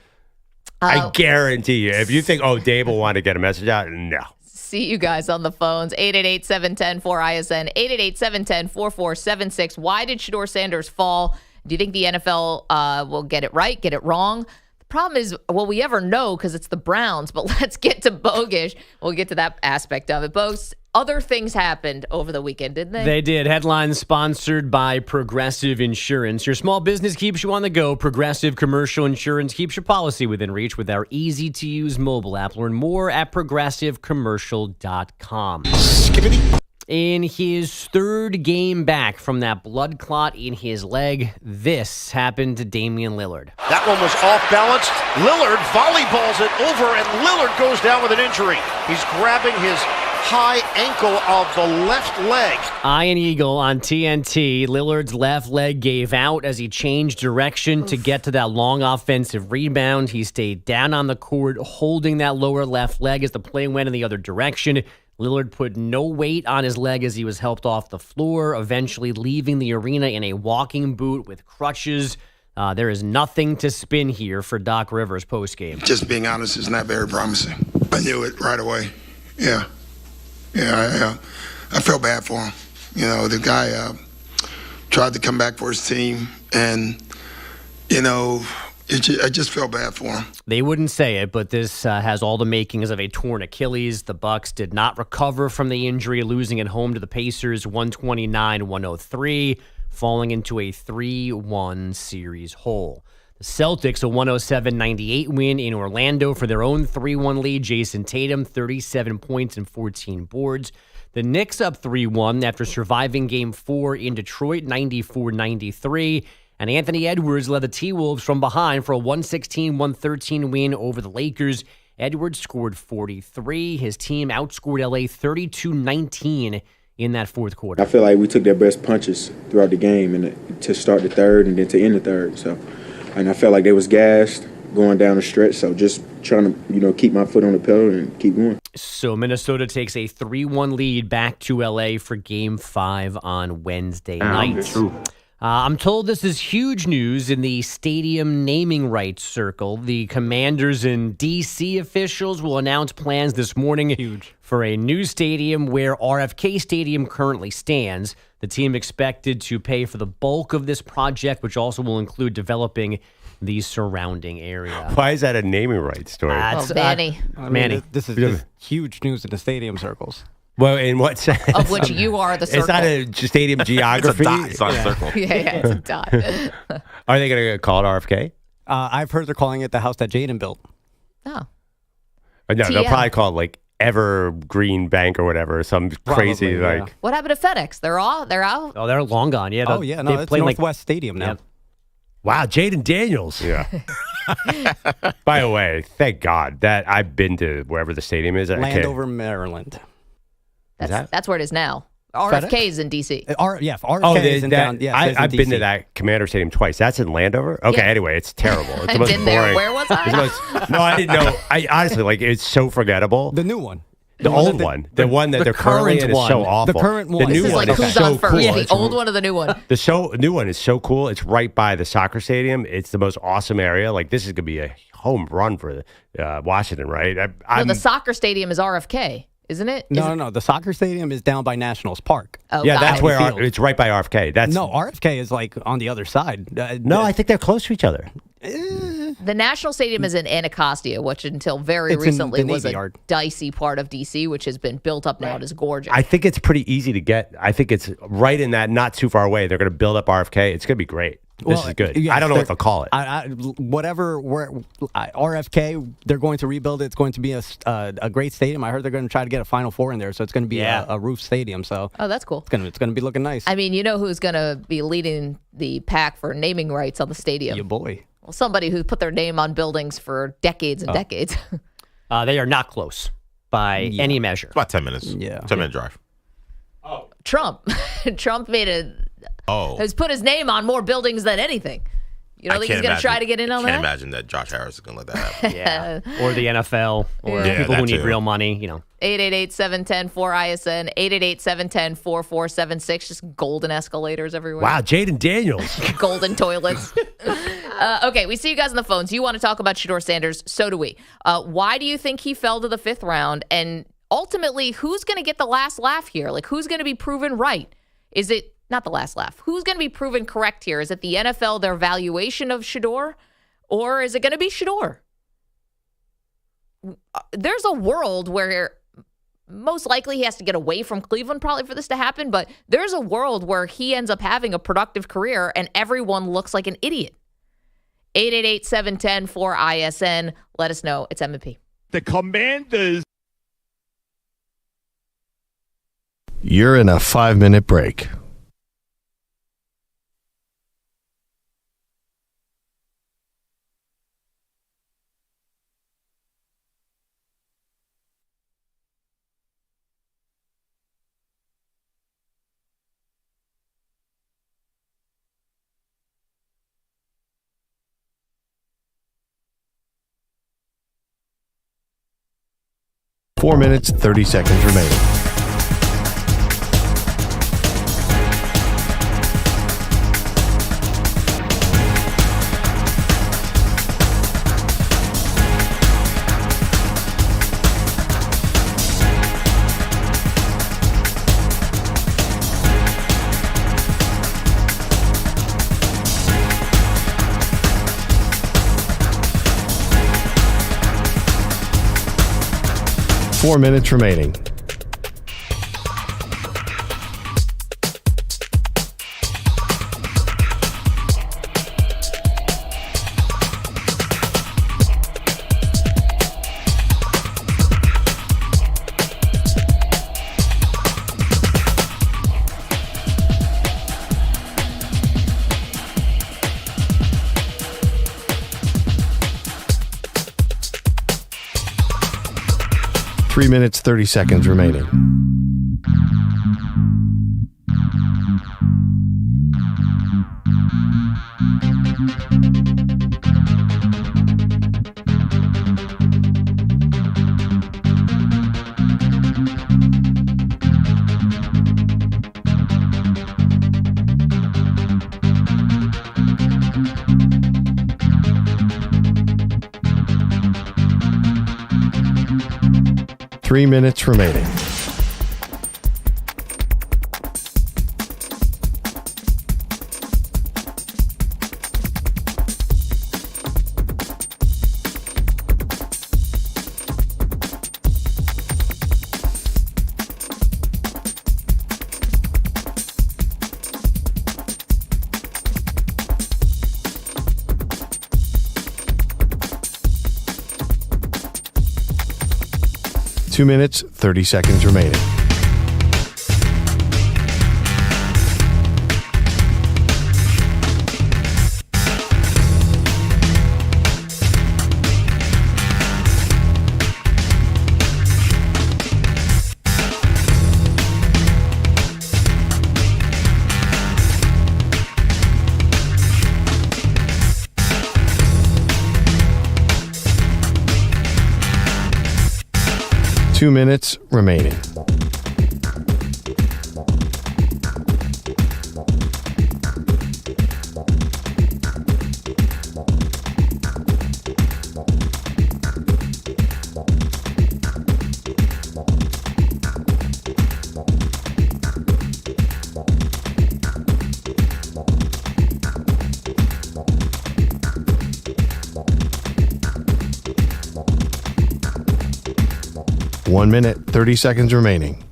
I guarantee you. If you think, Daboll wanted to get a message out, no. See you guys on the phones. 888-710-4ISN, 888-710-4476. Why did Shedeur Sanders fall? Do you think the NFL will get it right, get it wrong? The problem is, will we ever know because it's the Browns? But let's get to Bogusch. We'll get to that aspect of it. Bogusch, other things happened over the weekend, didn't they? They did. Headlines sponsored by Progressive Insurance. Your small business keeps you on the go. Progressive Commercial Insurance keeps your policy within reach with our easy-to-use mobile app. Learn more at progressivecommercial.com. In his third game back from that blood clot in his leg, this happened to Damian Lillard. That one was off balance. Lillard volleyballs it over, and Lillard goes down with an injury. He's grabbing his high ankle of the left leg. Iron Eagle on TNT. Lillard's left leg gave out as he changed direction to get to that long offensive rebound. He stayed down on the court, holding that lower left leg as the play went in the other direction. Lillard put no weight on his leg as he was helped off the floor, eventually leaving the arena in a walking boot with crutches. There is nothing to spin here for Doc Rivers postgame. Just being honest, is not very promising. I knew it right away. Yeah, I felt bad for him. The guy tried to come back for his team, and, I just felt bad for him. They wouldn't say it, but this has all the makings of a torn Achilles. The Bucks did not recover from the injury, losing at home to the Pacers 129-103, falling into a 3-1 series hole. The Celtics, a 107-98 win in Orlando for their own 3-1 lead. Jason Tatum, 37 points and 14 boards. The Knicks up 3-1 after surviving Game 4 in Detroit, 94-93. And Anthony Edwards led the T-Wolves from behind for a 116-113 win over the Lakers. Edwards scored 43. His team outscored LA 32-19 in that fourth quarter. I feel like we took their best punches throughout the game and to start the third and then to end the third. And I felt like they was gassed going down the stretch. So just trying to, keep my foot on the pedal and keep going. So Minnesota takes a 3-1 lead back to LA for Game 5 on Wednesday night. I'm told this is huge news in the stadium naming rights circle. The Commanders and D.C. officials will announce plans this morning for a new stadium where RFK Stadium currently stands. The team expected to pay for the bulk of this project, which also will include developing the surrounding area. Why is that a naming rights story? Manny. Manny. This is huge news in the stadium circles. Well, in what sense? Of which you are the circle. It's not a stadium geography. It's not a circle. Yeah, it's a dot. Are they going to call it RFK? I've heard they're calling it the house that Jaden built. Oh. No, they'll TM. probably call it like Evergreen Bank or whatever. Some crazy Probably, yeah. like. What happened to FedEx? They're out. Oh, they're long gone. Yeah. No, it's Northwest Stadium now. Yep. Wow, Jaden Daniels. Yeah. By the way, thank God that I've been to wherever the stadium is. Landover, Maryland. That's where it is now. RFK is in D.C. RFK is in down. Yeah, I've been to that Commander Stadium twice. That's in Landover. Okay, anyway, it's terrible. It's the I've most been there. boring. Where was I? No, I didn't know. I honestly it's so forgettable. The new one. The old one. The one that they're currently in is so awful. The current one. The new This is one like is who's so on first, cool. the old one or the new one? The new one is so cool. It's right by the soccer stadium. It's the most awesome area. Like this is gonna be a home run for Washington, right? No, the soccer stadium is RFK, isn't it? No. The soccer stadium is down by Nationals Park. Oh, yeah, that's where Field. it's right by RFK. RFK is like on the other side. No, I think they're close to each other. The National Stadium is in Anacostia, which until very It's recently in the was Navy a Yard. dicey part of D.C., which has been built up now and is gorgeous. I think it's pretty easy to get. I think it's right in that, not too far away. They're going to build up RFK. It's going to be great. This is good. yes, I don't know what they'll call it. RFK, they're going to rebuild it. It's going to be a great stadium. I heard they're going to try to get a Final Four in there, so it's going to be a roof stadium. So that's cool. It's going to be looking nice. I mean, you know who's going to be leading the pack for naming rights on the stadium? Your boy. Well, somebody who put their name on buildings for decades and decades. They are not close by any measure. About 10 minutes. Yeah. 10-minute drive. Trump. Trump has put his name on more buildings than anything. You don't think he's going to try to get in on I can't that? imagine that Josh Harris is going to let that happen. Yeah. Or the NFL or Yeah. people that who need too. real money, 888-710-4ISN, 888-710-4476. Just golden escalators everywhere. Wow, Jaden Daniels. Golden toilets. Okay, we see you guys on the phones. You want to talk about Shedeur Sanders. So do we. Why do you think he fell to the fifth round? And ultimately, who's going to get the last laugh here? Like, who's going to be proven right? Is it not the last laugh? Who's going to be proven correct here? Is it the NFL, their valuation of Shedeur? Or is it going to be Shedeur? There's a world where most likely he has to get away from Cleveland probably for this to happen, but there's a world where he ends up having a productive career and everyone looks like an idiot. 888-710-4ISN. Let us know. It's M&P. The Commanders. You're in a 5-minute break. Four minutes, 30 seconds remaining. Four minutes remaining. Three minutes, 30 seconds remaining. 3 minutes remaining. Two minutes, 30 seconds remaining. Two minutes remaining. One minute, 30 seconds remaining.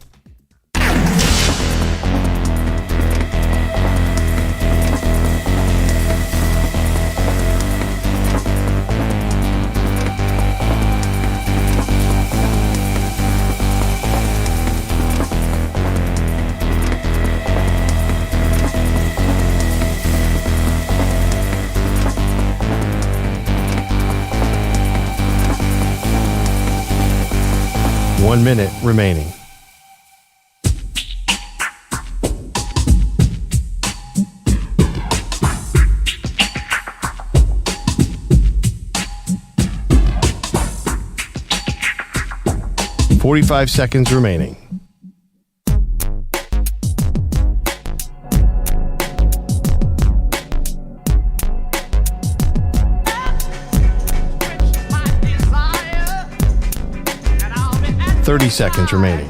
One minute remaining. Forty-five seconds remaining. Thirty seconds remaining.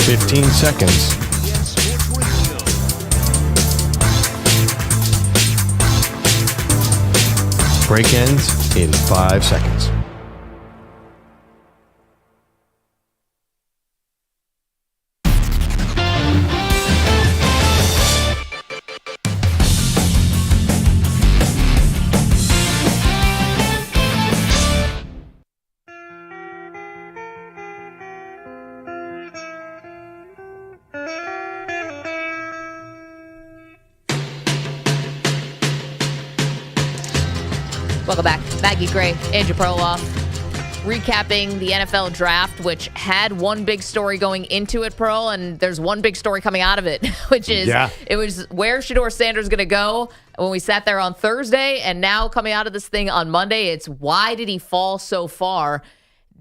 Fifteen seconds. Break ends in 5 seconds. Welcome back. Maggie Gray, Andrew Perloff, recapping the NFL draft, which had one big story going into it, Pearl, and there's one big story coming out of it, which is it was where Shedeur Sanders going to go when we sat there on Thursday, and now coming out of this thing on Monday, it's why did he fall so far?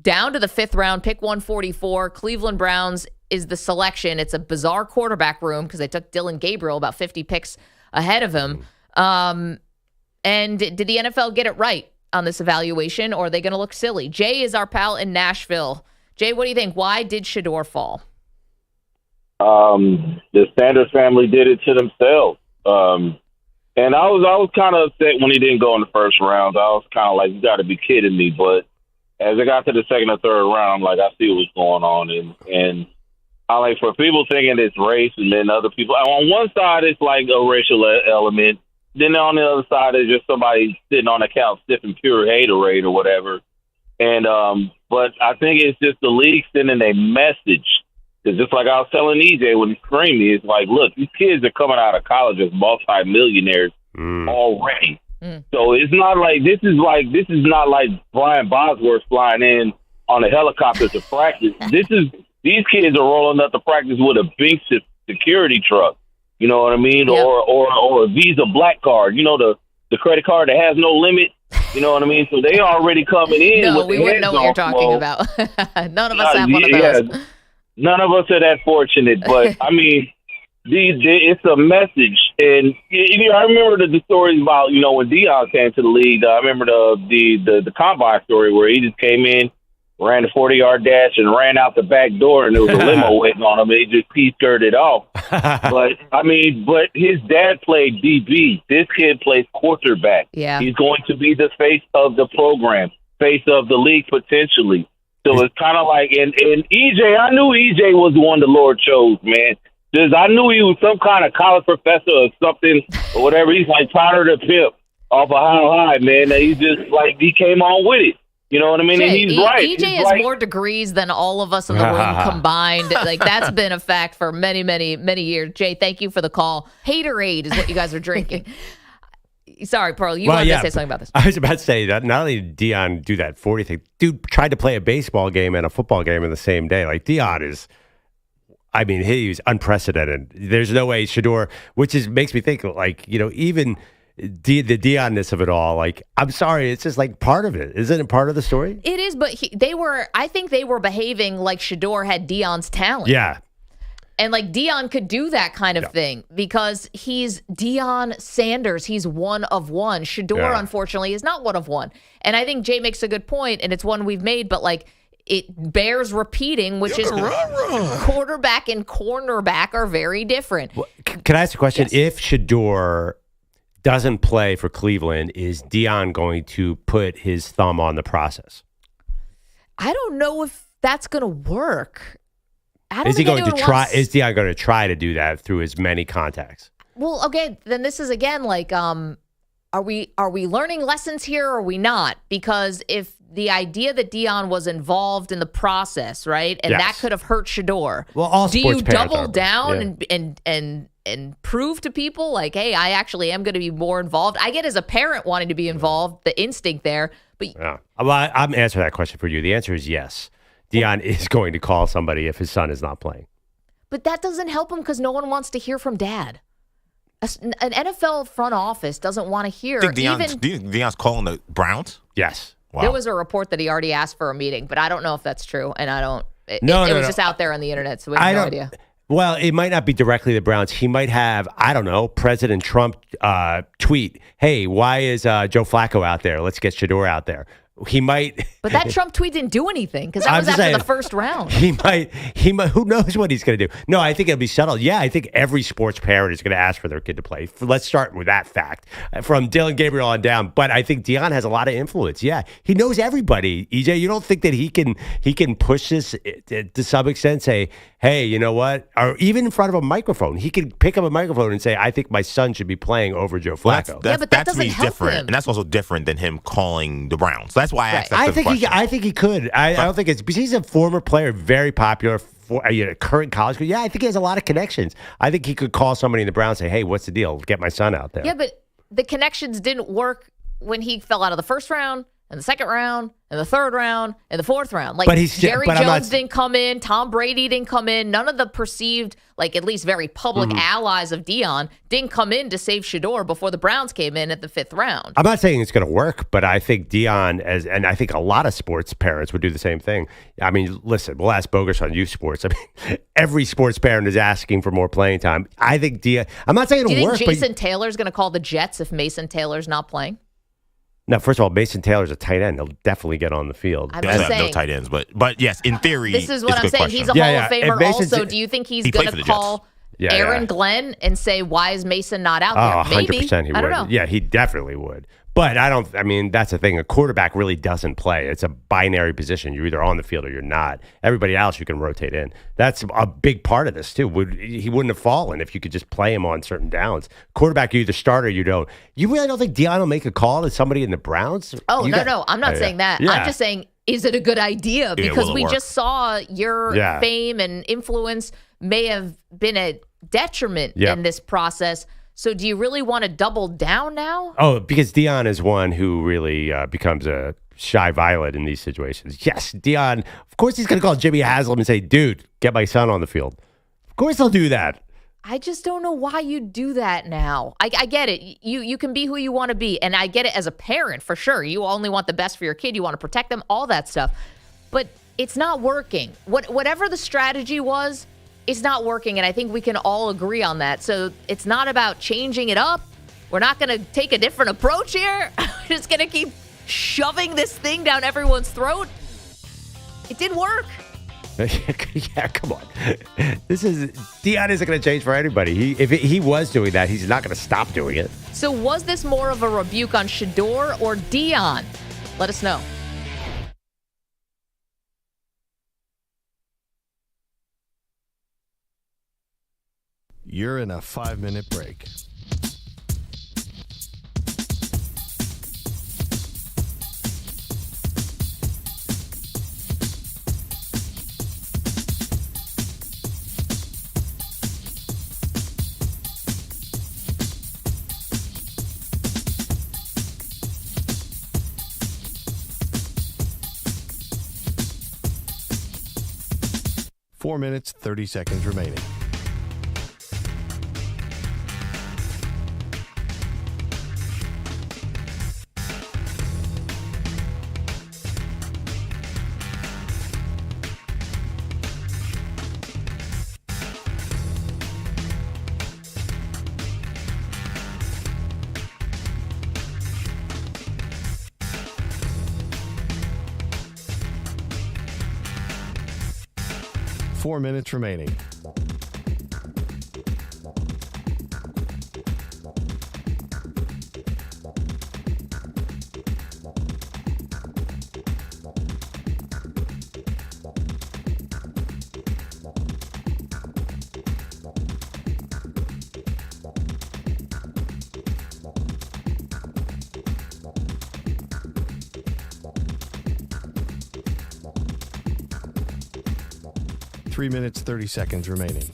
Down to the 5th round, pick 144, Cleveland Browns is the selection. It's a bizarre quarterback room because they took Dylan Gabriel about 50 picks ahead of him. And did the NFL get it right on this evaluation, or are they going to look silly? Jay is our pal in Nashville. Jay, what do you think? Why did Shedeur fall? The Sanders family did it to themselves. And I was kind of upset when he didn't go in the first round. I was kind of like, you got to be kidding me. But as I got to the second or third round, I'm like, I see what's going on. And I like, for people thinking it's race, and then other people, on one side, it's like a racial element. Then on the other side is just somebody sitting on the couch sipping pure haterade or whatever. And but I think it's just the league sending a message. It's just like I was telling EJ when he screamed me, it's like, look, these kids are coming out of college as multi-millionaires already. So it's not like this is not like Brian Bosworth flying in on a helicopter to practice. These kids are rolling up to practice with a big security truck. You know what I mean? Yep. Or a Visa Black card. You know, the credit card that has no limit. You know what I mean? So they already coming in. No, with we the wouldn't know what you're talking about. None of us have one of those. none of us are that fortunate, but I mean, it's a message. And I remember the stories about, when Deion came to the league. I remember the combine story where he just came in, ran a 40-yard dash, and ran out the back door, and there was a limo waiting on him, and he just P-skirted off. But his dad played DB. This kid plays quarterback. Yeah. He's going to be the face of the program, face of the league potentially. So it's kind of like, and EJ, I knew EJ was the one the Lord chose, man. Just I knew he was some kind of college professor or something or whatever. He's like Potter the Pimp off of How High, man. And he just he came on with it. You know what I mean? Jay, and he's right. EJ has more degrees than all of us in the room combined. That's been a fact for many, many, many years. Jay, thank you for the call. Haterade is what you guys are drinking. Sorry, Pearl, you wanted to say something about this. I was about to say that not only did Deion do that 40 thing, dude tried to play a baseball game and a football game in the same day. Like, Deion is, I mean, he was unprecedented. There's no way Shedeur, which makes me think, even the Deion-ness of it all, I'm sorry, it's just part of it. Isn't it part of the story? It is, but I think they were behaving like Shedeur had Deion's talent. Yeah. And Deion could do that kind of thing because he's Deion Sanders. He's one of one. Shedeur, unfortunately, is not one of one. And I think Jay makes a good point, and it's one we've made, but it bears repeating, which is quarterback and cornerback are very different. Well, can I ask a question? Yes. If Shedeur doesn't play for Cleveland, is Deion going to put his thumb on the process? I don't know if that's going to work. Is he going to try? Is Deion going to try to do that through his many contacts? Well, okay, then this is again are we learning lessons here or are we not? Because if the idea that Deion was involved in the process, right, and that could have hurt Shedeur. Well, all do sports you parents double down and prove to people hey, I actually am going to be more involved? I get as a parent wanting to be involved, the instinct there, but Well, I'm answering that question for you. The answer is yes. Deion is going to call somebody if his son is not playing. But that doesn't help him because no one wants to hear from dad. An NFL front office doesn't want to hear. Do you think Deion's calling the Browns? Yes. Wow. There was a report that he already asked for a meeting, but I don't know if that's true. And I don't. It was just out there on the internet, so we have no idea. Well, it might not be directly the Browns. He might have, I don't know, President Trump tweet, hey, why is Joe Flacco out there? Let's get Shedeur out there. He might. But that Trump tweet didn't do anything because that was after the first round. He might, who knows what he's going to do? No, I think it'll be settled. Yeah, I think every sports parent is going to ask for their kid to play. Let's start with that fact from Dylan Gabriel on down. But I think Deion has a lot of influence. Yeah, he knows everybody. EJ, you don't think that he can push this to some extent, say, hey, you know what? Or even in front of a microphone, he can pick up a microphone and say, I think my son should be playing over Joe Flacco. But that doesn't help different. him. And that's also different than him calling the Browns. That's why I asked that question. I think he could. I don't think it's because he's a former player, very popular, current college. Yeah, I think he has a lot of connections. I think he could call somebody in the Browns and say, hey, what's the deal? Get my son out there. Yeah, but the connections didn't work when he fell out of the first round and the second round and the third round and the fourth round. Jerry Jones didn't come in. Tom Brady didn't come in. None of the perceived, at least very public allies of Deion didn't come in to save Shedeur before the Browns came in at the fifth round. I'm not saying it's going to work, but I think Deion, and I think a lot of sports parents would do the same thing. I mean, listen, we'll ask Bogusch on youth sports. I mean, every sports parent is asking for more playing time. I think Deion, I'm not saying it'll work. Do you think Jason Taylor's going to call the Jets if Mason Taylor's not playing? No, first of all, Mason Taylor's a tight end. He'll definitely get on the field. I'm just saying, no tight ends, but yes, in theory, this is what I'm saying. Question. He's a Hall of Famer. Also, do you think he's going to call Aaron Glenn and say, "Why is Mason not out there?" Maybe 100% he would. I don't know. Yeah, he definitely would. But I mean, that's the thing. A quarterback really doesn't play. It's a binary position. You're either on the field or you're not. Everybody else you can rotate in. That's a big part of this, too. He wouldn't have fallen if you could just play him on certain downs. Quarterback, you either start or you don't. You really don't think Deion will make a call to somebody in the Browns? Oh, no. I'm not saying that. Yeah. I'm just saying, is it a good idea? Because we just saw your fame and influence may have been a detriment in this process. So do you really want to double down now? Oh, because Deion is one who really becomes a shy violet in these situations. Yes, Deion, of course he's going to call Jimmy Haslam and say, dude, get my son on the field. Of course he'll do that. I just don't know why you do that now. I get it. You can be who you want to be. And I get it as a parent, for sure. You only want the best for your kid. You want to protect them, all that stuff. But it's not working. Whatever the strategy was, it's not working, and I think we can all agree on that. So it's not about changing it up. We're not going to take a different approach here. We're just going to keep shoving this thing down everyone's throat. It didn't work. Yeah, come on. Deion isn't going to change for anybody. If he was doing that, he's not going to stop doing it. So was this more of a rebuke on Shedeur or Deion? Let us know. You're in a 5-minute break. Four minutes, 30 seconds remaining. Four minutes remaining. Three minutes, 30 seconds remaining.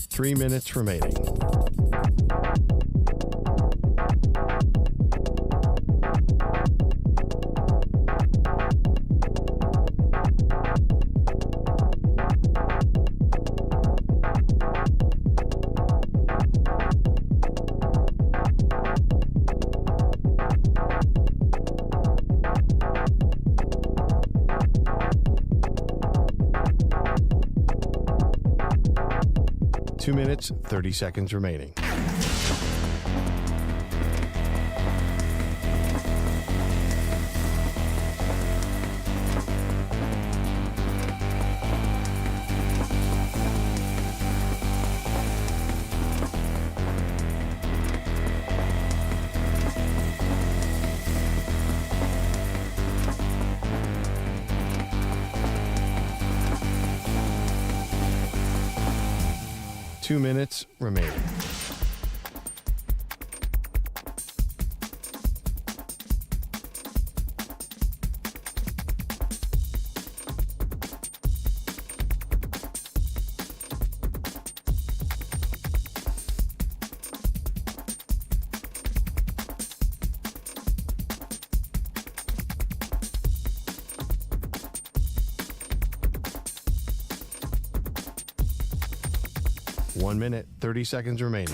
Three minutes remaining. Two minutes, 30 seconds remaining. Two minutes remaining. One minute, 30 seconds remaining.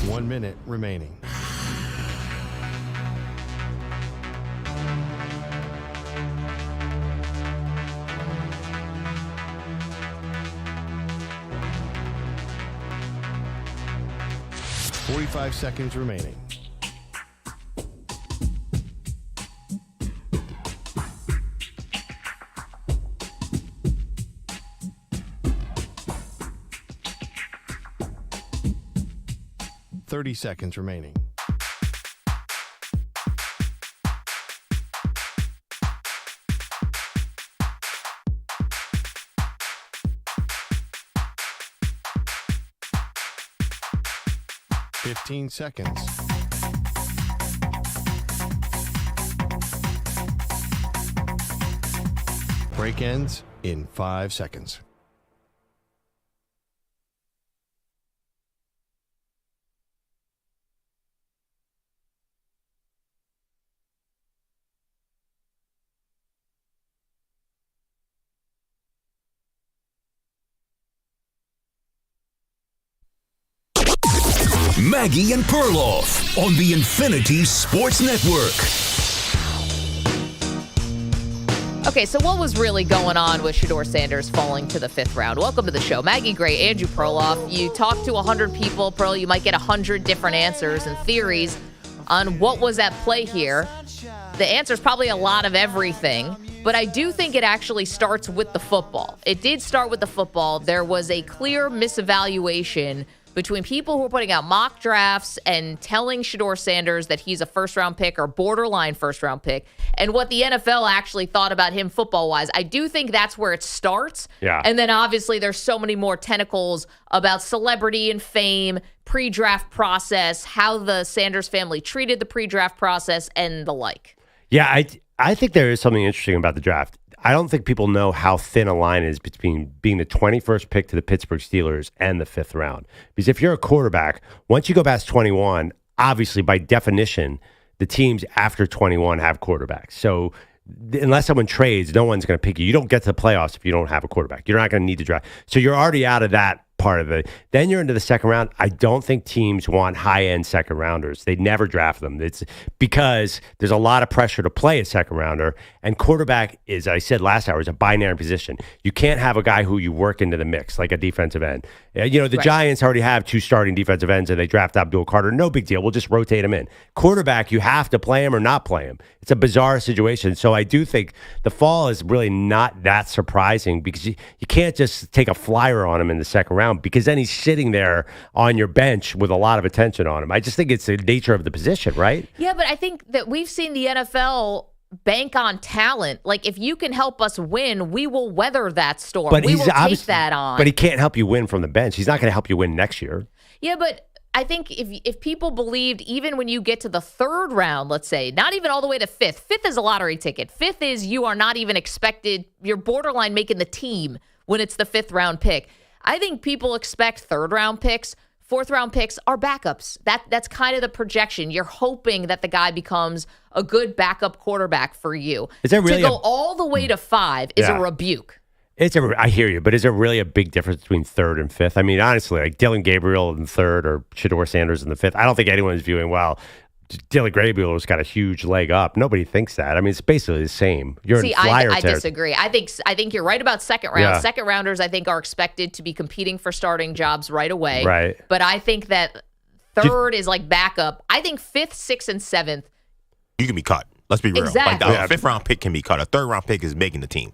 One minute remaining. Forty-five seconds remaining. 30 seconds remaining. Fifteen seconds. Break ends in 5 seconds. Maggie and Perloff on the Infinity Sports Network. Okay, so what was really going on with Shedeur Sanders falling to the 5th round? Welcome to the show. Maggie Gray, Andrew Perloff. You talk to 100 people, Pearl, you might get 100 different answers and theories on what was at play here. The answer is probably a lot of everything, but I do think it actually starts with the football. It did start with the football. There was a clear misevaluation between people who were putting out mock drafts and telling Shedeur Sanders that he's a first-round pick or borderline first-round pick, and what the NFL actually thought about him football-wise. I do think that's where it starts. Yeah. And then obviously there's so many more tentacles about celebrity and fame, pre-draft process, how the Sanders family treated the pre-draft process, and the like. Yeah, I think there is something interesting about the draft. I don't think people know how thin a line is between being the 21st pick to the Pittsburgh Steelers and the 5th round. Because if you're a quarterback, once you go past 21, obviously by definition, the teams after 21 have quarterbacks. So unless someone trades, no one's going to pick you. You don't get to the playoffs if you don't have a quarterback. You're not going to need to draft. So you're already out of that part of it. Then you're into the second round. I don't think teams want high-end second rounders. They never draft them. It's because there's a lot of pressure to play a second rounder, and quarterback is, I said last hour, is a binary position. You can't have a guy who you work into the mix like a defensive end. You know, the Giants already have 2 starting defensive ends, and they draft Abdul Carter. No big deal. We'll just rotate him in. Quarterback, you have to play him or not play him. It's a bizarre situation. So I do think the fall is really not that surprising because you can't just take a flyer on him in the second round because then he's sitting there on your bench with a lot of attention on him. I just think it's the nature of the position, right? Yeah, but I think that we've seen the NFL bank on talent. Like, if you can help us win, we will weather that storm. But we will take that on. But he can't help you win from the bench. He's not going to help you win next year. Yeah, but I think if people believed even when you get to the 3rd round, let's say, not even all the way to 5th. 5th is a lottery ticket. 5th is you are not even expected. You're borderline making the team when it's the 5th round pick. I think people expect 3rd round picks. 4th round picks are backups. That's kind of the projection. You're hoping that the guy becomes a good backup quarterback for you. Is that really to go all the way to 5 is a rebuke. I hear you, but is there really a big difference between 3rd and 5th? I mean, honestly, like Dylan Gabriel in 3rd or Shedeur Sanders in the 5th. I don't think anyone's viewing, well, Dylan Gabriel's got a huge leg up. Nobody thinks that. I mean, it's basically the same. You're in flyer I territory. disagree. I think you're right about second round. Yeah. Second rounders, I think, are expected to be competing for starting jobs right away. Right. But I think that 3rd is like backup. I think 5th, 6th, and 7th. You can be cut. Let's be real. Exactly. Like, a 5th round pick can be cut. A 3rd round pick is making the team.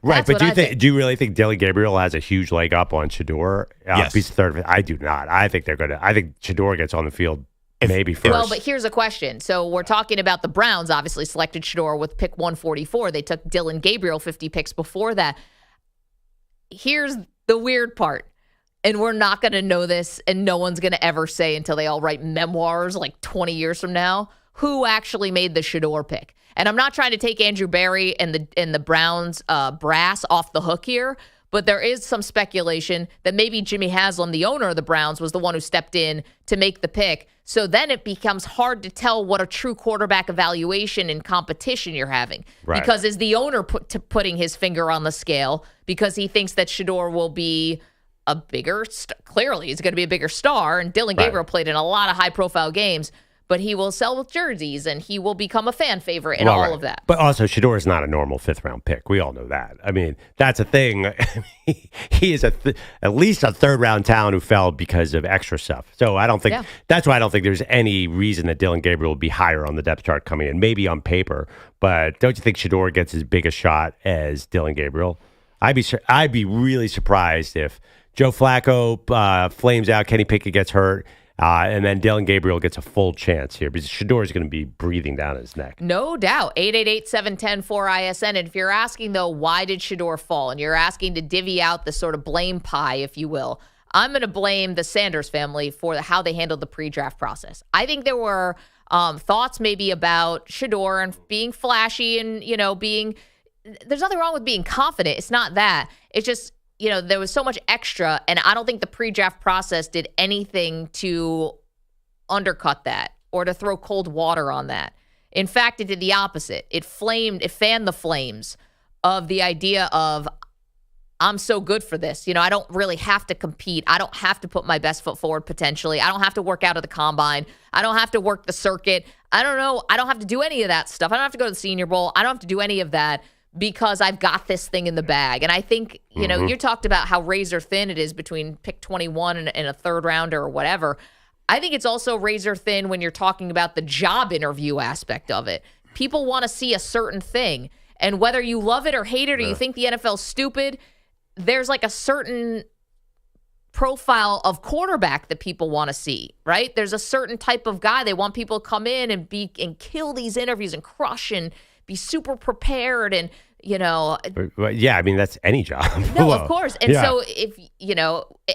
Right, but do you really think Dylan Gabriel has a huge leg up on Shedeur? Yes. He's 3rd. I do not. I think Shedeur gets on the field maybe first. Well, but here's a question. So we're talking about the Browns obviously selected Shedeur with pick 144. They took Dylan Gabriel 50 picks before that. Here's the weird part. And we're not going to know this, and no one's going to ever say until they all write memoirs like 20 years from now, who actually made the Shedeur pick. And I'm not trying to take Andrew Berry and the Browns brass off the hook here, but there is some speculation that maybe Jimmy Haslam, the owner of the Browns, was the one who stepped in to make the pick. So then it becomes hard to tell what a true quarterback evaluation and competition you're having. Right. Because is the owner putting his finger on the scale because he thinks that Shedeur will be a bigger clearly he's going to be a bigger star, and Dylan Gabriel played in a lot of high-profile games, but he will sell with jerseys, and he will become a fan favorite and all of that. But also, Shedeur is not a normal 5th-round pick. We all know that. I mean, that's a thing. He is at least a 3rd-round talent who fell because of extra stuff. So I don't think that's why I don't think there's any reason that Dylan Gabriel will be higher on the depth chart coming in. Maybe on paper, but don't you think Shedeur gets as big a shot as Dylan Gabriel? I'd be really surprised if Joe Flacco flames out, Kenny Pickett gets hurt, And then Dylan Gabriel gets a full chance here because Shedeur is going to be breathing down his neck. No doubt. 888-710-4ISN. And if you're asking, though, why did Shedeur fall? And you're asking to divvy out the sort of blame pie, if you will. I'm going to blame the Sanders family for how they handled the pre-draft process. I think there were thoughts maybe about Shedeur and being flashy and, there's nothing wrong with being confident. It's not that. It's just, there was so much extra, and I don't think the pre-draft process did anything to undercut that or to throw cold water on that. In fact, it did the opposite. It fanned the flames of the idea of, I'm so good for this. I don't really have to compete. I don't have to put my best foot forward potentially. I don't have to work out at the combine. I don't have to work the circuit. I don't know. I don't have to do any of that stuff. I don't have to go to the Senior Bowl. I don't have to do any of that because I've got this thing in the bag. And I think, you talked about how razor thin it is between pick 21 and a third rounder or whatever. I think it's also razor thin when you're talking about the job interview aspect of it. People want to see a certain thing. And whether you love it or hate it or you think the NFL's stupid, there's like a certain profile of quarterback that people want to see, right? There's a certain type of guy. They want people to come in and kill these interviews and crush and be super prepared and, Yeah, I mean, that's any job. No, of course. And so if,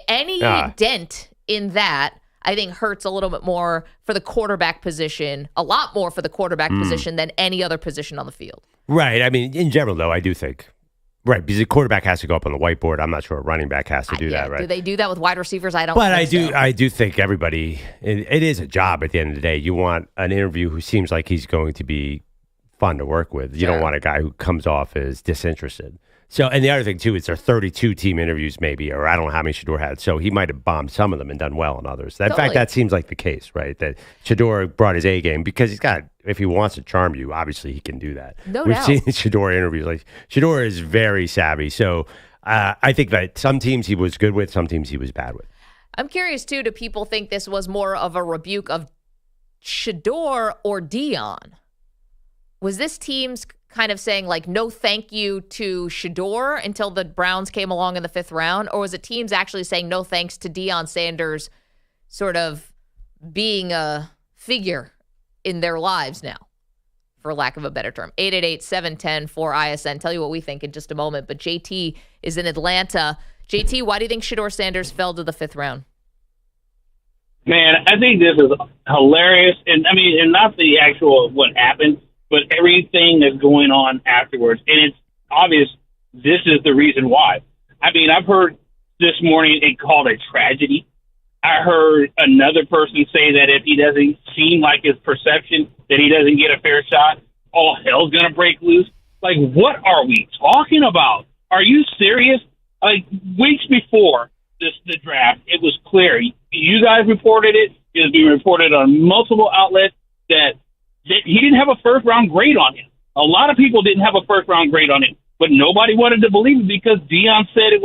any dent in that, I think hurts a little bit more for the quarterback position, a lot more for the quarterback position than any other position on the field. Right. I mean, in general, though, I do think. Right, because the quarterback has to go up on the whiteboard. I'm not sure a running back has to do that, right? Do they do that with wide receivers? I don't But think I do think everybody, it is a job at the end of the day. You want an interview who seems like he's going to be fun to work with. You don't want a guy who comes off as disinterested. So, and the other thing, too, is there are 32 team interviews maybe, or I don't know how many Shedeur had. So he might have bombed some of them and done well on others. In fact, that seems like the case, right? That Shedeur brought his A game because he's got, if he wants to charm you, obviously he can do that. No We've doubt. seen Shedeur interviews. Like, Shedeur is very savvy. So I think that some teams he was good with, some teams he was bad with. I'm curious, too, do people think this was more of a rebuke of Shedeur or Deion? Was this team's kind of saying, like, no thank you to Shedeur until the Browns came along in the 5th round? Or was it teams actually saying no thanks to Deion Sanders sort of being a figure in their lives now, for lack of a better term? 888-710-4ISN. Tell you what we think in just a moment. But JT is in Atlanta. JT, why do you think Shedeur Sanders fell to the 5th round? Man, I think this is hilarious. And I mean, and not the actual what happened, but everything that's going on afterwards. And it's obvious this is the reason why. I mean, I've heard this morning it called a tragedy. I heard another person say that if he doesn't seem like his perception, that he doesn't get a fair shot, all hell's going to break loose. Like, what are we talking about? Are you serious? Like, weeks before the draft, it was clear. You guys reported it. It was being reported on multiple outlets that he didn't have a first-round grade on him. A lot of people didn't have a first-round grade on him, but nobody wanted to believe it because Deion said he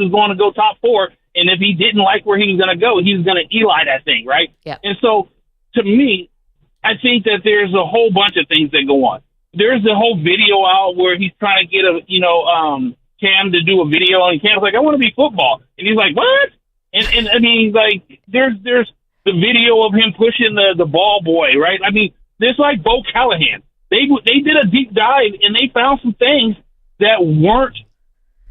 was going to go top 4, and if he didn't like where he was going to go, he was going to Eli that thing, right? Yeah. And so, to me, I think that there's a whole bunch of things that go on. There's the whole video out where he's trying to get Cam to do a video, and Cam's like, I want to be football. And he's like, what? And I mean, like, there's the video of him pushing the ball boy, right? I mean, it's like Bo Callahan. They did a deep dive, and they found some things that weren't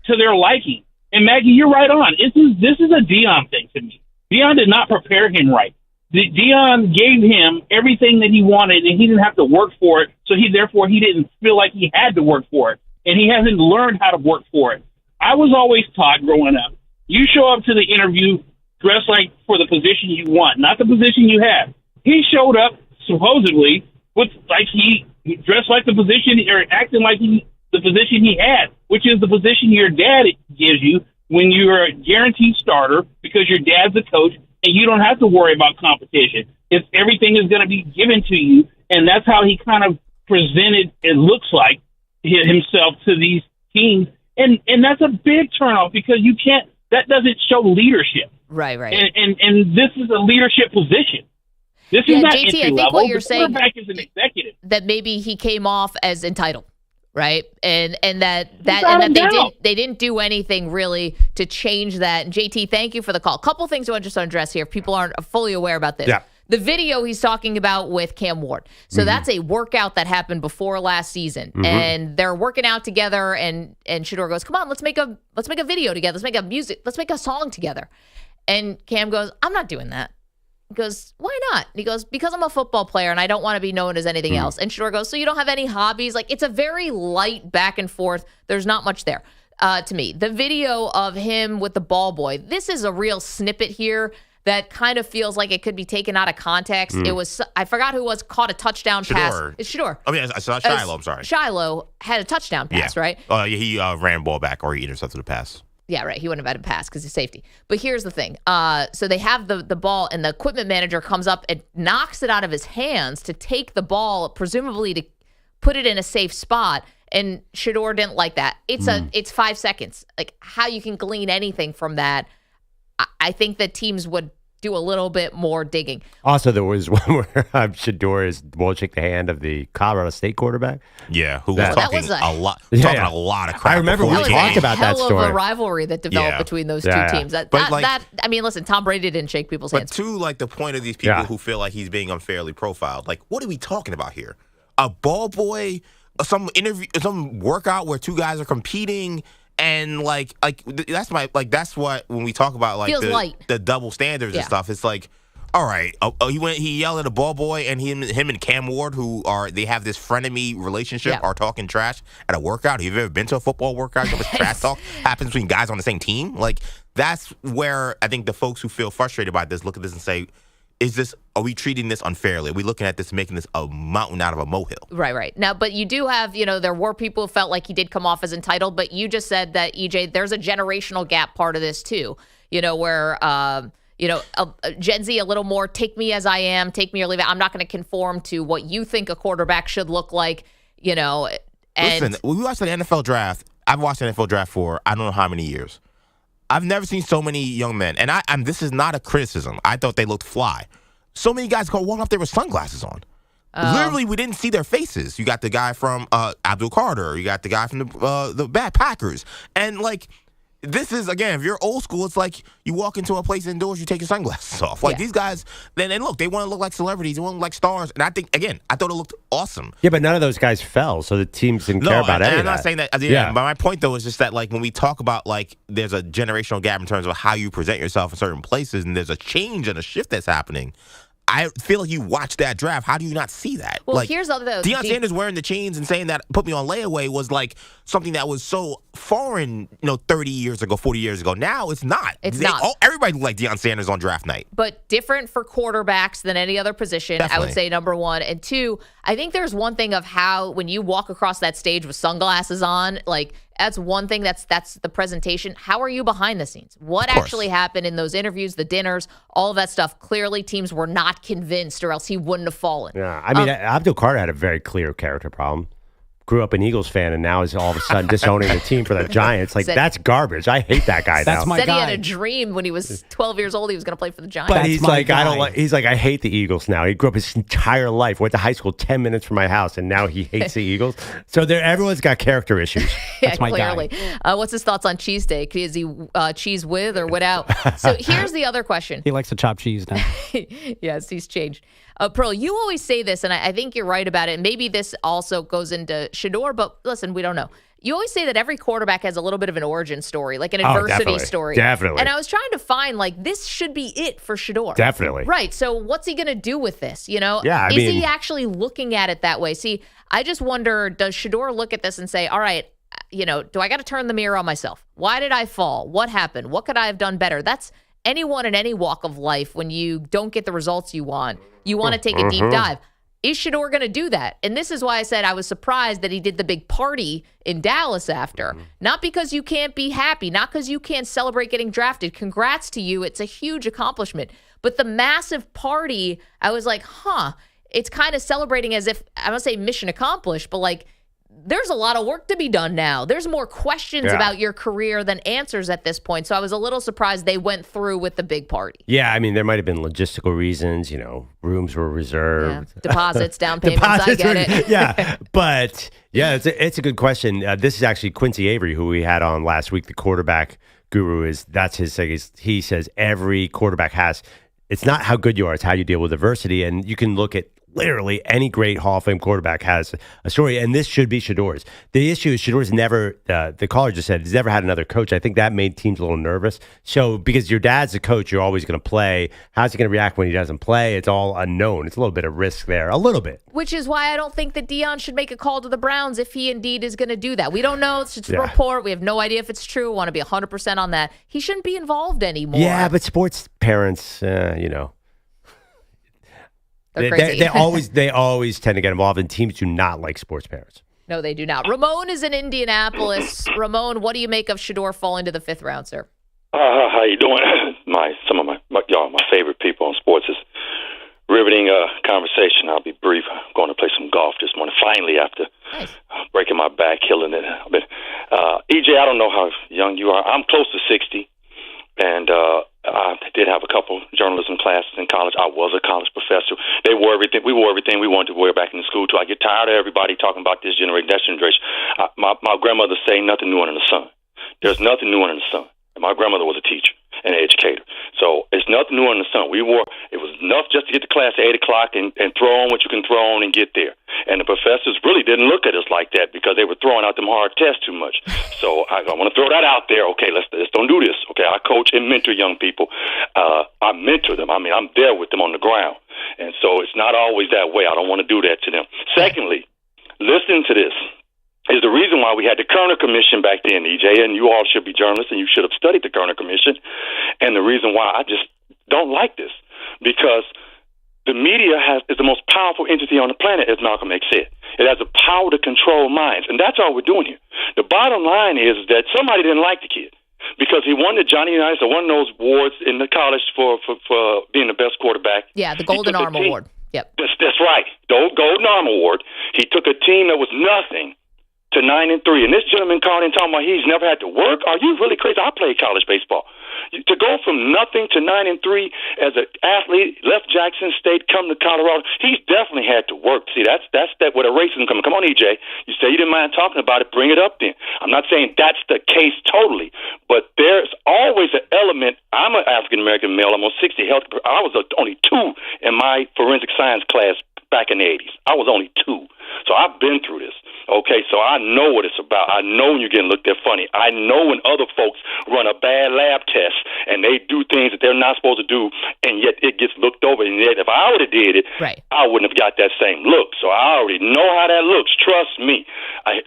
to their liking. And Maggie, you're right on. This is a Deion thing to me. Deion did not prepare him right. Deion gave him everything that he wanted, and he didn't have to work for it. So he didn't feel like he had to work for it, and he hasn't learned how to work for it. I was always taught growing up, you show up to the interview dressed like for the position you want, not the position you have. He showed up supposedly with like he dressed like the position or acting like the position he had, which is the position your dad gives you when you're a guaranteed starter because your dad's a coach and you don't have to worry about competition. If everything is going to be given to you, and that's how he kind of presented, it looks like, himself to these teams. And that's a big turnoff because that doesn't show leadership. Right. And this is a leadership position. This is not JT, entry I think level. what you're the saying quarterback is an executive. that maybe he came off as entitled right? And that they didn't do anything really to change that. And JT, thank you for the call. A couple things I want to just address here if people aren't fully aware about this. Yeah. The video he's talking about with Cam Ward. So that's a workout that happened before last season. And they're working out together and Shedeur goes, "Come on, let's make a video together. Let's make a song together." And Cam goes, "I'm not doing that." He goes, "Why not?" And he goes, "Because I'm a football player and I don't want to be known as anything else." And Shedeur goes, "So you don't have any hobbies?" Like, it's a very light back and forth. There's not much there to me. The video of him with the ball boy, this is a real snippet here that kind of feels like it could be taken out of context. It was, I forgot who was caught a touchdown pass. It's Shedeur. I mean, I saw Shiloh, I'm sorry. Shiloh had a touchdown pass, right? He ran ball back or he intercepted the pass. Yeah, right. He wouldn't have had a pass because he's safety. But here's the thing. So they have the ball, and the equipment manager comes up and knocks it out of his hands to take the ball, presumably to put it in a safe spot. And Shedeur didn't like that. It's 5 seconds. Like, how you can glean anything from that, I think that teams would do a little bit more digging. Also, there was one where Shedeur won't shake the hand of the Colorado State quarterback. Yeah, who was talking a lot of crap. I remember we talked about that story. Hell of a rivalry that developed between those two teams. I mean, listen, Tom Brady didn't shake people's hands. But to like the point of these people who feel like he's being unfairly profiled, like, what are we talking about here? A ball boy, some interview, some workout where two guys are competing. And that's what when we talk about like the double standards and stuff, it's like, all right, he yelled at a ball boy, and him and Cam Ward, they have this frenemy relationship, are talking trash at a workout. Have you ever been to a football workout? How much trash talk happens between guys on the same team? Like, that's where I think the folks who feel frustrated by this look at this and say, are we treating this unfairly? Are we looking at this, making this a mountain out of a molehill? Right. Now, but you do have, there were people who felt like he did come off as entitled, but you just said that, EJ, there's a generational gap part of this too, where, Gen Z a little more, take me as I am, take me or leave it. I'm not going to conform to what you think a quarterback should look like, And listen, when we watch the NFL draft, I've watched the NFL draft for I don't know how many years. I've never seen so many young men, and this is not a criticism. I thought they looked fly. So many guys walk up there with sunglasses on. Literally, we didn't see their faces. You got the guy from Abdul Carter. You got the guy from the Bad Packers. And, like, this is, again, if you're old school, it's like you walk into a place indoors, you take your sunglasses off. Like, these guys, then look, they want to look like celebrities. They want to look like stars. And I think, again, I thought it looked awesome. Yeah, but none of those guys fell, so the teams didn't care about any of that. I'm not saying that. But my point, though, is just that, like, when we talk about, like, there's a generational gap in terms of how you present yourself in certain places, and there's a change and a shift that's happening. I feel like you watch that draft. How do you not see that? Well, like, here's the Deion Sanders wearing the chains and saying that put me on layaway was like something that was so foreign, 30 years ago, 40 years ago. Now it's not. Everybody looked like Deion Sanders on draft night. But different for quarterbacks than any other position, definitely. I would say, number one. And two, I think there's one thing of how when you walk across that stage with sunglasses on, like, that's one thing. That's the presentation. How are you behind the scenes? What actually happened in those interviews, the dinners, all of that stuff? Clearly, teams were not convinced, or else he wouldn't have fallen. Yeah, I mean, Abdul Carter had a very clear character problem. Grew up an Eagles fan and now is all of a sudden disowning the team for the Giants. Like, that's garbage. I hate that guy now. Said he had a dream when he was 12 years old he was going to play for the Giants. But he's like, I hate the Eagles now. He grew up his entire life, went to high school 10 minutes from my house, and now he hates the Eagles. So everyone's got character issues. That's my clearly. Guy. What's his thoughts on cheesesteak? Is he cheese with or without? So here's the other question. He likes to chop cheese now. Yes, he's changed. Pearl, you always say this, and I think you're right about it. And maybe this also goes into Shedeur, but listen, we don't know. You always say that every quarterback has a little bit of an origin story, like an adversity story. Definitely. And I was trying to find, like, this should be it for Shedeur. Definitely. Right. So what's he going to do with this? Yeah, is he actually looking at it that way? See, I just wonder, does Shedeur look at this and say, all right, do I got to turn the mirror on myself? Why did I fall? What happened? What could I have done better? That's anyone in any walk of life. When you don't get the results you want to take a deep dive. Is Shedeur going to do that? And this is why I said I was surprised that he did the big party in Dallas after. Not because you can't be happy, not because you can't celebrate getting drafted. Congrats to you. It's a huge accomplishment. But the massive party, I was like, it's kind of celebrating as if, I don't say mission accomplished, but like there's a lot of work to be done now. There's more questions about your career than answers at this point. So I was a little surprised they went through with the big party. Yeah, I mean, there might have been logistical reasons. Rooms were reserved. Yeah. Deposits, down payments, I get it. Yeah, but yeah, it's a good question. This is actually Quincy Avery, who we had on last week, the quarterback guru. He says every quarterback has, it's not how good you are, it's how you deal with adversity. And you can look at literally any great Hall of Fame quarterback has a story, and this should be Shedeur's. The issue is Shedeur's never, the caller just said, he's never had another coach. I think that made teams a little nervous. So because your dad's a coach, you're always going to play. How's he going to react when he doesn't play? It's all unknown. It's a little bit of risk there, a little bit. Which is why I don't think that Deion should make a call to the Browns if he indeed is going to do that. We don't know. It's just a report. We have no idea if it's true. We want to be 100% on that. He shouldn't be involved anymore. Yeah, but sports parents, They always tend to get involved, and teams do not like sports parents. No, they do not. Ramon is in Indianapolis. Ramon, what do you make of Shedeur falling to the 5th round, sir? How you doing? Some of my favorite people on sports is riveting conversation. I'll be brief. I'm going to play some golf this morning. Finally, after breaking my back, killing it. EJ, I don't know how young you are. I'm close to 60, and I did have a couple journalism classes in college. I was a college professor. They wore everything. We wore everything we wanted to wear back in the school, too. I get tired of everybody talking about this generation, that generation. My grandmother saying nothing new under the sun. There's nothing new under the sun. And my grandmother was a teacher and an educator. So it's nothing new under the sun. It was enough just to get to class at 8 o'clock and throw on what you can throw on and get there. And the professors really didn't look at us like that because they were throwing out them hard tests too much. So I want to throw that out there. Okay, let's don't do this. Okay, I coach and mentor young people. I mentor them. I mean, I'm there with them on the ground. And so it's not always that way. I don't want to do that to them. Secondly, listen to this. Is the reason why we had the Kerner Commission back then, EJ, and you all should be journalists and you should have studied the Kerner Commission. And the reason why I just don't like this, because the media is the most powerful entity on the planet, as Malcolm X said. It has the power to control minds, and that's all we're doing here. The bottom line is that somebody didn't like the kid because he won the Johnny Unitas, or one of those awards in the college for being the best quarterback. Yeah, the Golden Arm Award. Yep. That's right, the Golden Arm Award. He took a team that was nothing to 9-3, and this gentleman called in talking about he's never had to work. Are you really crazy? I played college baseball. To go from nothing to 9-3 as an athlete, left Jackson State, come to Colorado, he's definitely had to work. See, that's that where the racism coming. Come on, EJ. You say you didn't mind talking about it, bring it up then. I'm not saying that's the case totally, but there's always an element. I'm an African-American male. I'm on 60 health. I was only 2 in my forensic science class back in the 80s. I was only 2. So I've been through this. Okay, so I know what it's about. I know when you're getting looked at funny. I know when other folks run a bad lab test and they do things that they're not supposed to do, and yet it gets looked over. And yet if I would have did it, I wouldn't have got that same look. So I already know how that looks. Trust me.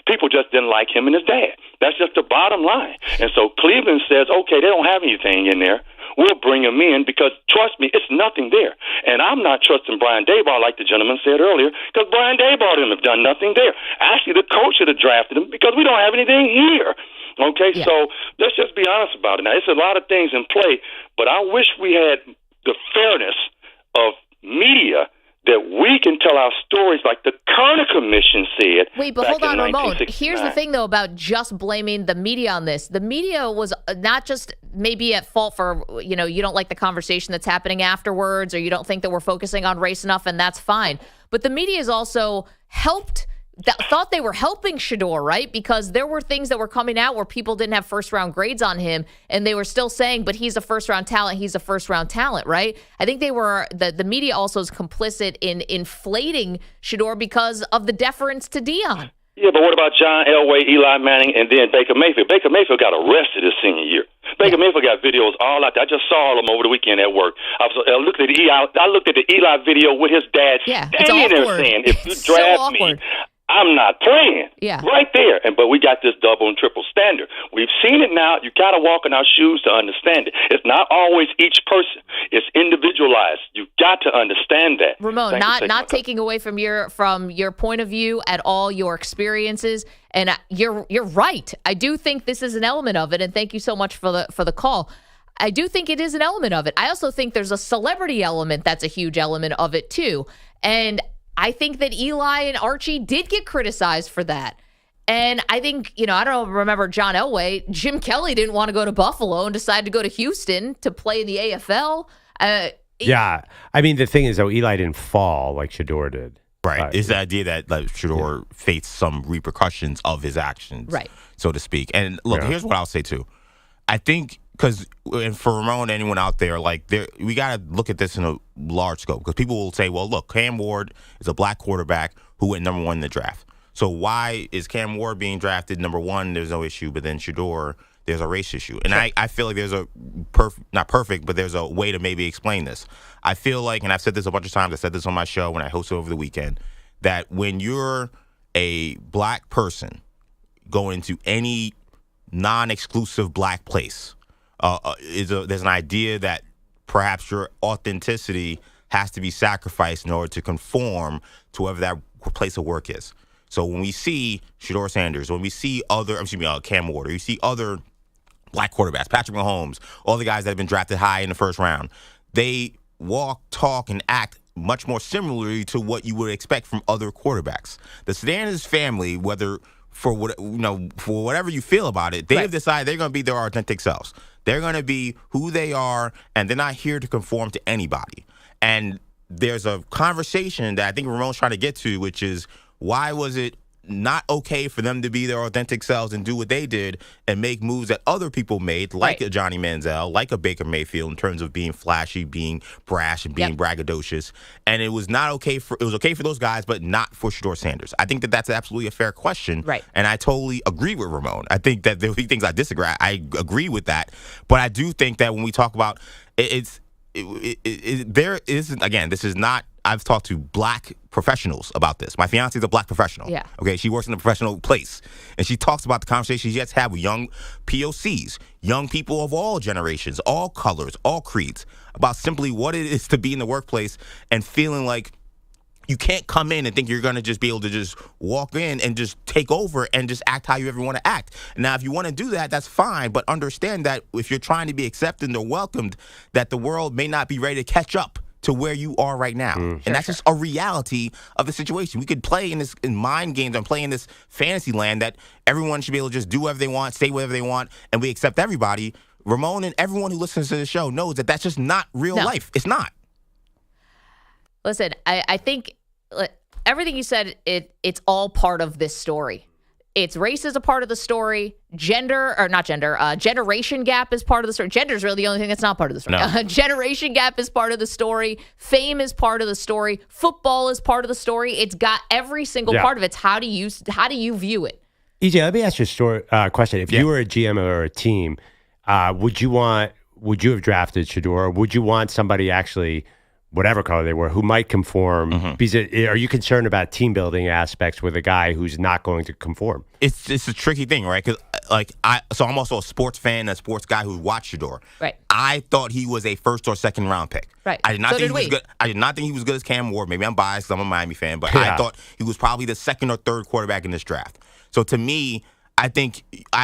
People just didn't like him and his dad. That's just the bottom line. And so Cleveland says, okay, they don't have anything in there. We'll bring him in because, trust me, it's nothing there. And I'm not trusting Brian Daboll like the gentleman said earlier because Brian Daboll didn't have done nothing there. Actually, the coach should have drafted him because we don't have anything here. Okay, so let's just be honest about it. Now, it's a lot of things in play, but I wish we had the fairness of media that we can tell our stories like the Kerner Commission said. Wait, but hold on, Ramon. Here's the thing, though, about just blaming the media on this. The media was not just maybe at fault for, you don't like the conversation that's happening afterwards, or you don't think that we're focusing on race enough, and that's fine. But the media has also thought they were helping Shedeur, right? Because there were things that were coming out where people didn't have first-round grades on him, and they were still saying, but he's a first-round talent, right? I think the media also is complicit in inflating Shedeur because of the deference to Deion. Yeah, but what about John Elway, Eli Manning, and then Baker Mayfield? Baker Mayfield got arrested his senior year. Baker Mayfield got videos all out there. I just saw them over the weekend at work. I looked at the Eli video with his dad standing there saying, if you draft me, I'm not playing. Yeah. Right there. But we got this double and triple standard. We've seen it now. You got to walk in our shoes to understand it. It's not always each person. It's individualized. You got to understand that. Ramon, not taking away from your point of view at all, your experiences. And you're right. I do think this is an element of it. And thank you so much for the call. I do think it is an element of it. I also think there's a celebrity element that's a huge element of it too. And I think that Eli and Archie did get criticized for that. And I think, I don't remember John Elway. Jim Kelly didn't want to go to Buffalo and decided to go to Houston to play in the AFL. Yeah. I mean, the thing is, though, Eli didn't fall like Shedeur did. Right. It's the idea that Shedeur faced some repercussions of his actions, right, so to speak. And look, here's what I'll say, too. I think, because for Ramon, anyone out there, we got to look at this in a large scope. Because people will say, well, look, Cam Ward is a black quarterback who went number 1 in the draft. So why is Cam Ward being drafted number 1? There's no issue. But then Shedeur, there's a race issue. And I feel like there's a not perfect, but there's a way to maybe explain this. I feel like, and I've said this a bunch of times, I said this on my show when I hosted over the weekend, that when you're a black person going to any non-exclusive black place, there's an idea that perhaps your authenticity has to be sacrificed in order to conform to whatever that place of work is. So when we see Shedeur Sanders, when we see Cam Ward, you see other black quarterbacks, Patrick Mahomes, all the guys that have been drafted high in the first round, they walk, talk, and act much more similarly to what you would expect from other quarterbacks. The Sanders family, for whatever you feel about it, they have decided they're going to be their authentic selves. They're going to be who they are, and they're not here to conform to anybody. And there's a conversation that I think Ramon's trying to get to, which is, why was it not okay for them to be their authentic selves and do what they did and make moves that other people made, like a Johnny Manziel, like a Baker Mayfield, in terms of being flashy, being brash, and being braggadocious. And it was not okay it was okay for those guys, but not for Shedeur Sanders. I think that that's absolutely a fair question. Right. And I totally agree with Ramon. I think that there will be things I disagree. I agree with that. But I do think that when we talk about there isn't, again, this is not, I've talked to black professionals about this. My fiance is a black professional. Yeah. Okay, she works in a professional place. And she talks about the conversations she has to have with young POCs, young people of all generations, all colors, all creeds, about simply what it is to be in the workplace and feeling like you can't come in and think you're going to just be able to just walk in and just take over and just act how you ever want to act. Now, if you want to do that, that's fine. But understand that if you're trying to be accepted or welcomed, that the world may not be ready to catch up to where you are right now. And that's just a reality of the situation. We could play in mind games and play in this fantasy land that everyone should be able to just do whatever they want, say whatever they want, and we accept everybody. Ramon and everyone who listens to the show knows that that's just not real life. It's not. Listen, I think everything you said, it's all part of this story. It's race is a part of the story. Generation gap is part of the story. Gender is really the only thing that's not part of the story. No. Generation gap is part of the story. Fame is part of the story. Football is part of the story. It's got every single part of it. How do you view it? EJ, let me ask you a question. If you were a GM or a team, would you have drafted Shedeur, or would you want somebody actually, whatever color they were, who might conform? Because are you concerned about team building aspects with a guy who's not going to conform? It's a tricky thing, right? Because I'm also a sports fan, a sports guy who watched Shedeur. Right. I thought he was a first or second round pick. Right. I did not think he was good. I did not think he was good as Cam Ward. Maybe I'm biased. I'm a Miami fan, but I thought he was probably the second or third quarterback in this draft. So to me, I think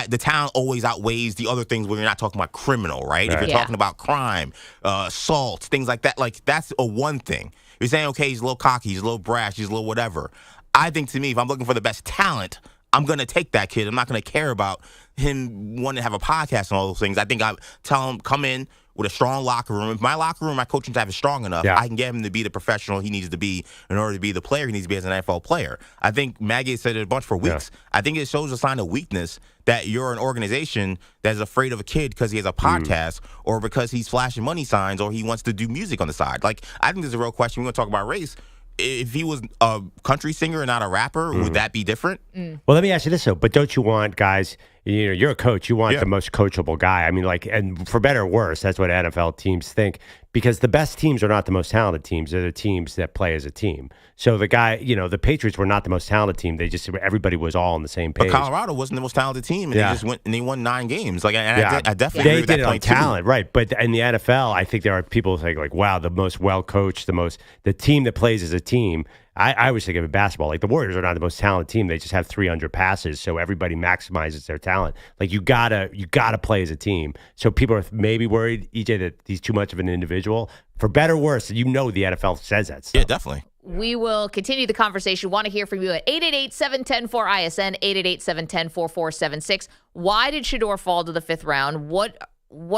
the talent always outweighs the other things when you're not talking about criminal, right? If you're talking about crime, assault, things like that, that's a one thing. You're saying, okay, he's a little cocky, he's a little brash, he's a little whatever. I think, to me, if I'm looking for the best talent, I'm going to take that kid. I'm not going to care about him wanting to have a podcast and all those things. I think I tell him, come in with a strong locker room. If my locker room, my coaching staff is strong enough, I can get him to be the professional he needs to be in order to be the player he needs to be as an NFL player. I think Maggie said it a bunch for weeks. I think it shows a sign of weakness that you're an organization that's afraid of a kid because he has a podcast or because he's flashing money signs or he wants to do music on the side. I think there's a real question. We're going to talk about race. If he was a country singer and not a rapper, would that be different? Well, let me ask you this, though. But don't you want guys, you're a coach, you want the most coachable guy. I mean, and for better or worse, that's what NFL teams think, because the best teams are not the most talented teams. They're the teams that play as a team. So the guy, the Patriots were not the most talented team. Everybody was all on the same page. But Colorado wasn't the most talented team, and they just went and they won 9 games. I definitely agree with they that did it on talent, right? But in the NFL, I think there are people who think wow, the most well coached, the team that plays as a team. I always think of it basketball. The Warriors are not the most talented team. They just have 300 passes, so everybody maximizes their talent. You gotta play as a team. So people are maybe worried, EJ, that he's too much of an individual. For better or worse, the NFL says that stuff. Yeah, definitely. We will continue the conversation. Want to hear from you at 888-710-4ISN, 888-710-4476. Why did Shedeur fall to the 5th round? What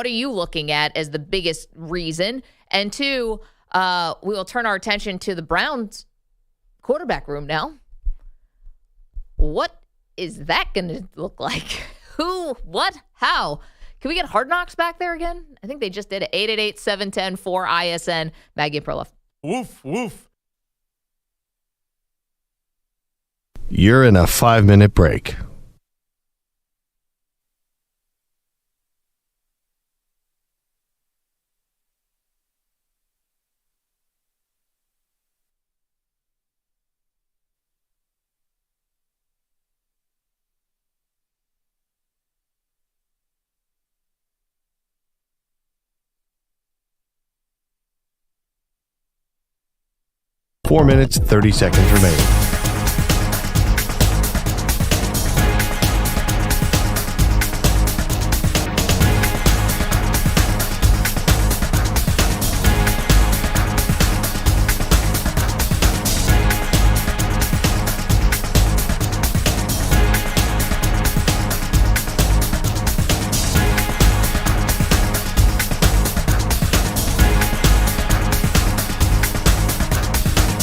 are you looking at as the biggest reason? And 2, we will turn our attention to the Browns quarterback room now. What is that going to look like? Who? What? How? Can we get Hard Knocks back there again? I think they just did it. 888-710-4ISN. Maggie Perloff. Woof, woof. You're in a 5-minute break. Four minutes, 30 seconds remaining.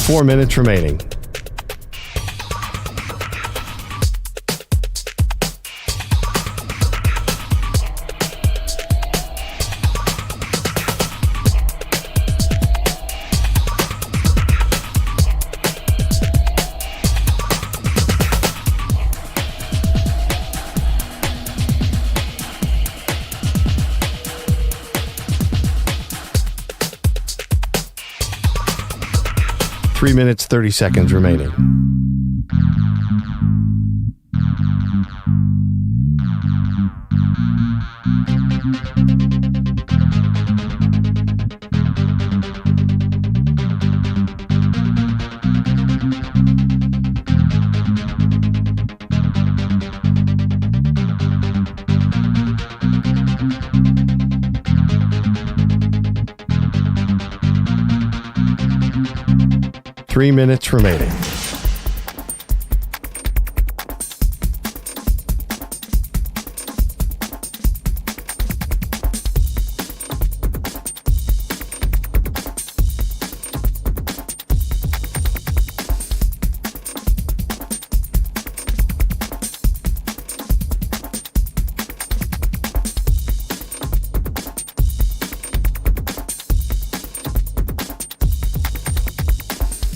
Four minutes remaining. Three minutes, 30 seconds remaining. Three minutes remaining.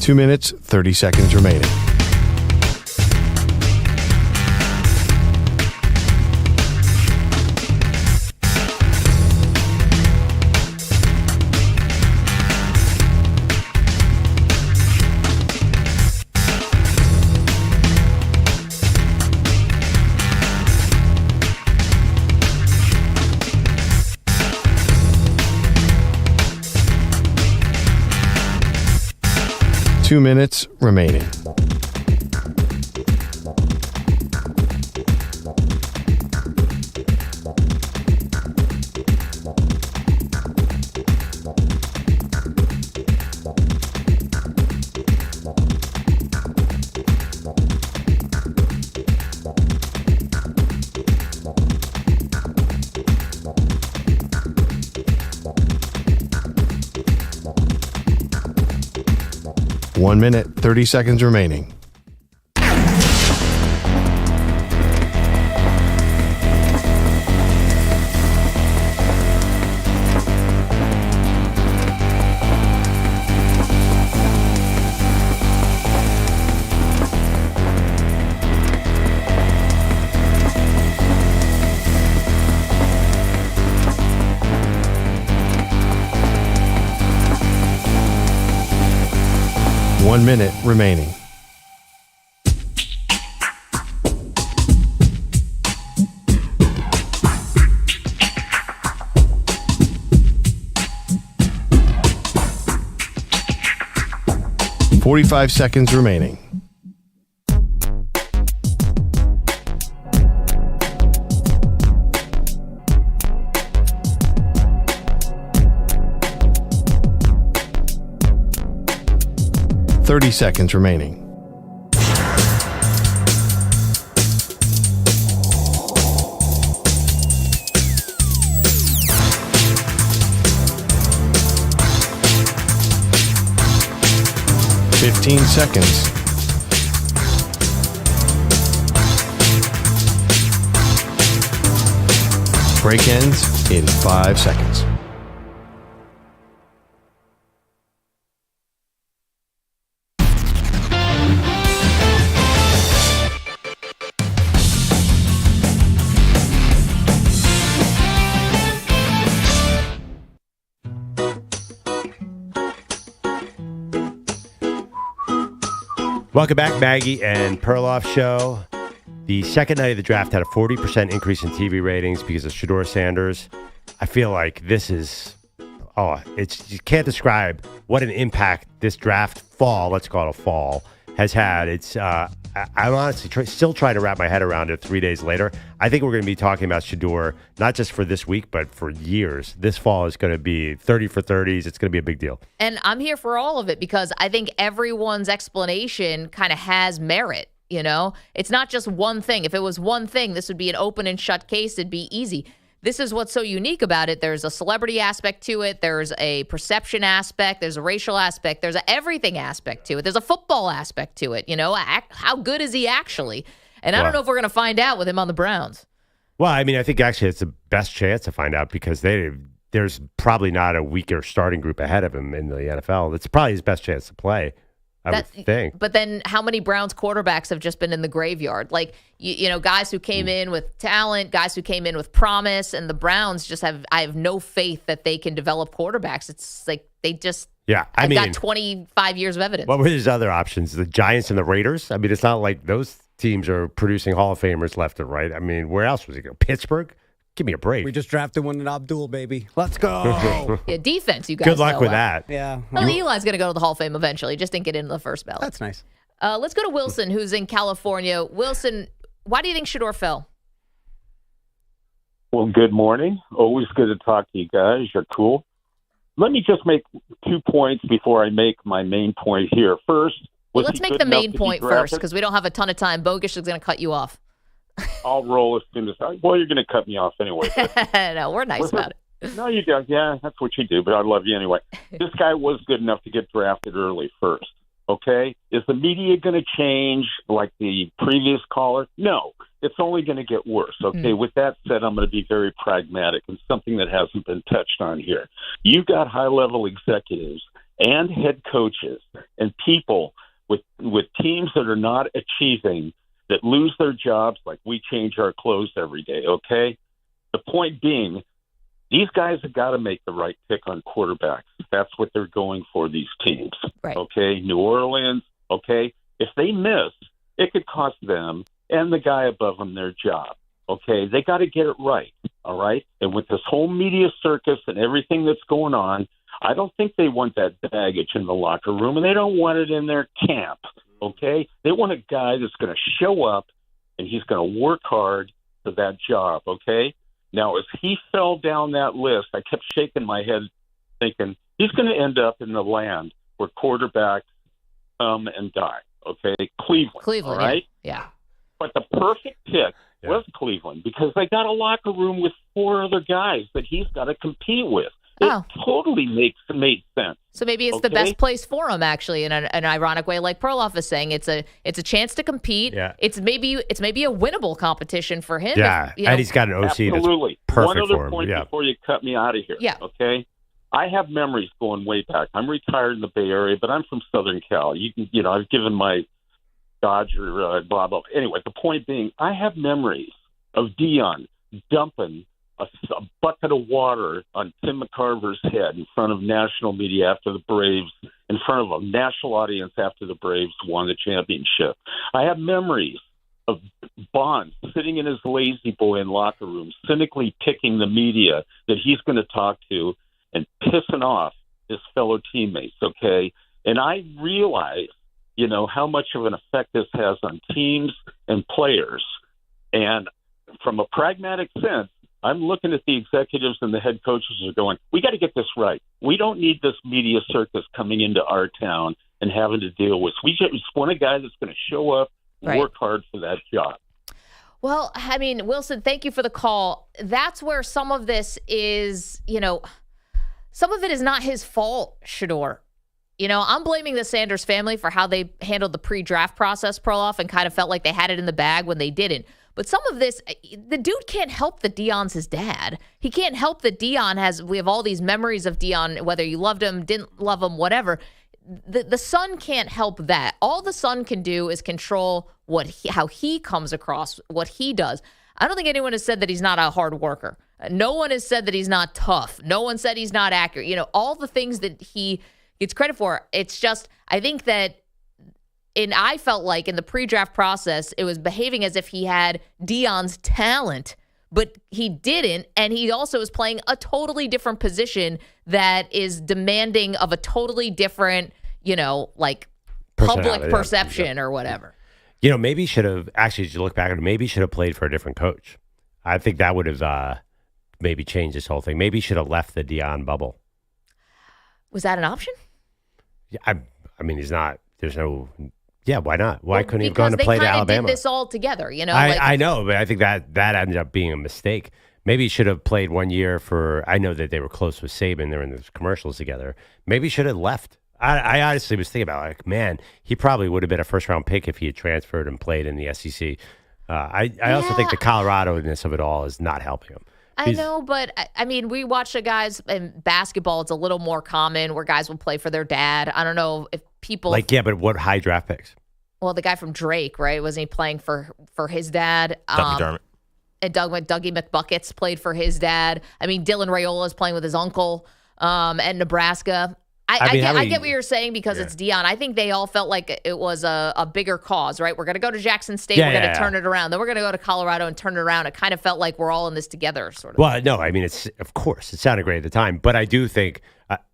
Two minutes, 30 seconds remaining. Two minutes remaining. One minute, 30 seconds remaining. One minute remaining. .45 seconds remaining. 30 seconds remaining. $15 seconds. Break ends in 5 seconds. Welcome back, Maggie and Perloff Show. The second night of the draft had a 40% increase in TV ratings because of Shedeur Sanders. I feel like this is, you can't describe what an impact this draft fall, let's call it a fall, has had. It's, I'm honestly still trying to wrap my head around it 3 days later. I think we're going to be talking about Shedeur, not just for this week, but for years. This fall is going to be 30 for 30s. It's going to be a big deal. And I'm here for all of it because I think everyone's explanation kind of has merit. You know, it's not just one thing. If it was one thing, this would be an open and shut case. It'd be easy. This is what's so unique about it. There's a celebrity aspect to it. There's a perception aspect. There's a racial aspect. There's an everything aspect to it. There's a football aspect to it. You know, how good is he actually? And I don't know if we're going to find out with him on the Browns. Well, I mean, I think actually it's the best chance to find out because there's probably not a weaker starting group ahead of him in the NFL. It's probably his best chance to play. I would think. But then how many Browns quarterbacks have just been in the graveyard? Like, you know, guys who came in with talent, guys who came in with promise, and the Browns I have no faith that they can develop quarterbacks. It's like they just got 25 years of evidence. What were his other options? The Giants and the Raiders? I mean, it's not like those teams are producing Hall of Famers left and right. I mean, where else was he going? Pittsburgh? Give me a break. We just drafted one in Abdul, baby. Let's go. Yeah, defense, you guys. Good luck with that. Yeah. Well, Eli's going to go to the Hall of Fame eventually. Just didn't get into the first ballot. That's nice. Let's go to Wilson, who's in California. Wilson, why do you think Shedeur fell? Well, good morning. Always good to talk to you guys. You're cool. Let me just make 2 points before I make my main point here. First, let's make the main point first because we don't have a ton of time. Bogusch is going to cut you off. I'll roll as soon as well, you're going to cut me off anyway. No, we're nice about it. No, you don't. Yeah, that's what you do, but I love you anyway. This guy was good enough to get drafted early first, okay? Is the media going to change like the previous caller? No, it's only going to get worse, okay? With that said, I'm going to be very pragmatic and something that hasn't been touched on here. You've got high-level executives and head coaches and people with teams that are not achieving that lose their jobs like we change our clothes every day, okay? The point being, these guys have got to make the right pick on quarterbacks. That's what they're going for, these teams, okay? New Orleans, okay? If they miss, it could cost them and the guy above them their job, okay? They got to get it right, all right? And with this whole media circus and everything that's going on, I don't think they want that baggage in the locker room, and they don't want it in their camp. Okay, they want a guy that's going to show up and he's going to work hard for that job. Okay, now as he fell down that list, I kept shaking my head, thinking he's going to end up in the land where quarterbacks come and die. Okay, Cleveland. All right, yeah. But the perfect pick was Cleveland because they got a locker room with 4 other guys that he's got to compete with. It totally made sense. So maybe it's the best place for him, actually, in an ironic way, like Perloff is saying. It's a chance to compete. Yeah. It's maybe a winnable competition for him. Yeah, and he's got an OC absolutely. That's perfect One other for him. point before you cut me out of here. Yeah. Okay. I have memories going way back. I'm retired in the Bay Area, but I'm from Southern Cal. I've given my Dodger blah blah. Anyway, the point being, I have memories of Deion dumping a bucket of water on Tim McCarver's head in front of national media after the Braves, in front of a national audience after the Braves won the championship. I have memories of Bonds sitting in his lazy boy in locker room, cynically picking the media that he's going to talk to and pissing off his fellow teammates, okay? And I realize, how much of an effect this has on teams and players. And from a pragmatic sense, I'm looking at the executives and the head coaches are going, we got to get this right. We don't need this media circus coming into our town and having to deal with. We just want a guy that's going to show up, work hard for that job. Well, I mean, Wilson, thank you for the call. That's where some of this is, some of it is not his fault, Shedeur. I'm blaming the Sanders family for how they handled the pre-draft process, Perloff, and kind of felt like they had it in the bag when they didn't. But some of this, the dude can't help that Deion's his dad. He can't help that we have all these memories of Deion, whether you loved him, didn't love him, whatever. The son can't help that. All the son can do is control how he comes across, what he does. I don't think anyone has said that he's not a hard worker. No one has said that he's not tough. No one said he's not accurate. All the things that he gets credit for. It's just, I think that I felt like in the pre-draft process, it was behaving as if he had Deion's talent, but he didn't. And he also is playing a totally different position that is demanding of a totally different, public perception or whatever. Maybe he should have, actually, as you look back at it, maybe he should have played for a different coach. I think that would have maybe changed this whole thing. Maybe he should have left the Deion bubble. Was that an option? Yeah, I mean, he's not, there's no... Yeah, why not? Why couldn't he have gone to play to Alabama? Because they kind of did this all together, I know, but I think that ended up being a mistake. Maybe he should have played 1 year I know that they were close with Saban. They were in the commercials together. Maybe he should have left. I honestly was thinking about man, he probably would have been a first-round pick if he had transferred and played in the SEC. I also think the Colorado-ness of it all is not helping him. I know, but I mean, we watch the guys in basketball. It's a little more common where guys will play for their dad. I don't know if people but what high draft picks? Well, the guy from Drake, right? Wasn't he playing for his dad? Dougie McDermott. And Dougie McBuckets played for his dad. I mean, Dylan Raiola is playing with his uncle at Nebraska. I get what you're saying because it's Deion. I think they all felt like it was a bigger cause, right? We're going to go to Jackson State. We're going to turn it around. Then we're going to go to Colorado and turn it around. It kind of felt like we're all in this together, sort of. Well, no, I mean, of course, it sounded great at the time. But I do think,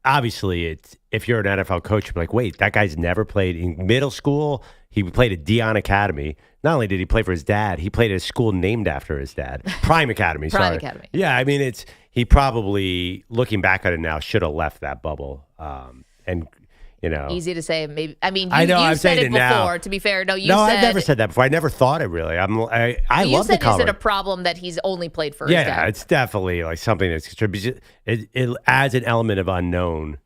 obviously, if you're an NFL coach, you're like, wait, that guy's never played in middle school. He played at Deion Academy. Not only did he play for his dad, he played at a school named after his dad. Prime Academy, sorry. Prime Academy. Yeah, I mean, he probably, looking back at it now, should have left that bubble. Easy to say. Maybe. I mean, I know, you I'm said it saying before. now. To be fair, I've never said that before. I never thought it really. I love the Colorado. Is it a problem that he's only played for his dad? Yeah, it's definitely like something that's contributed. It adds an element of unknown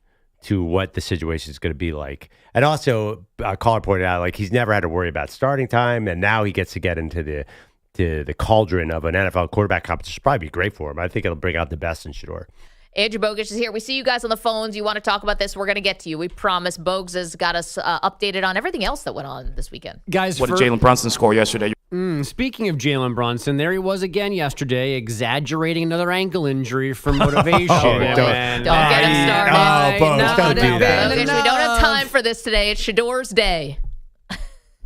to what the situation is going to be like. And also, caller pointed out, like, he's never had to worry about starting time, and now he gets to get into the cauldron of an NFL quarterback competition. Probably be great for him. I think it'll bring out the best in Shedeur. Andrew Bogusch is here. We see you guys on the phones. You want to talk about this? We're going to get to you. We promise. Bogusch has got us updated on everything else that went on this weekend. Guys, what did Jalen Brunson score yesterday? Speaking of Jalen Brunson, there he was again yesterday, exaggerating another ankle injury for motivation. Don't get him started. Don't do that. Bogusch, we don't have time for this today. It's Shedeur's day.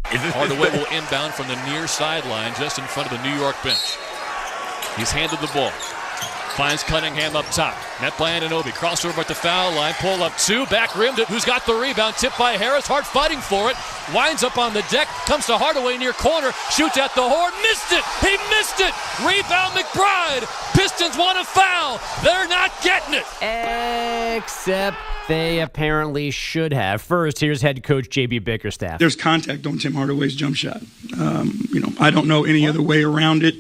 Hardaway will inbound from the near sideline just in front of the New York bench. He's handed the ball. Finds Cunningham up top. Net by Anunoby. Crossover at the foul line. Pull up two. Back rimmed it. Who's got the rebound? Tipped by Harris. Hart fighting for it. Winds up on the deck. Comes to Hardaway near corner. Shoots at the horn. Missed it. He missed it. Rebound McBride. Pistons want a foul. They're not getting it. Except they apparently should have. First, here's head coach J.B. Bickerstaff. There's contact on Tim Hardaway's jump shot. I don't know any other way around it.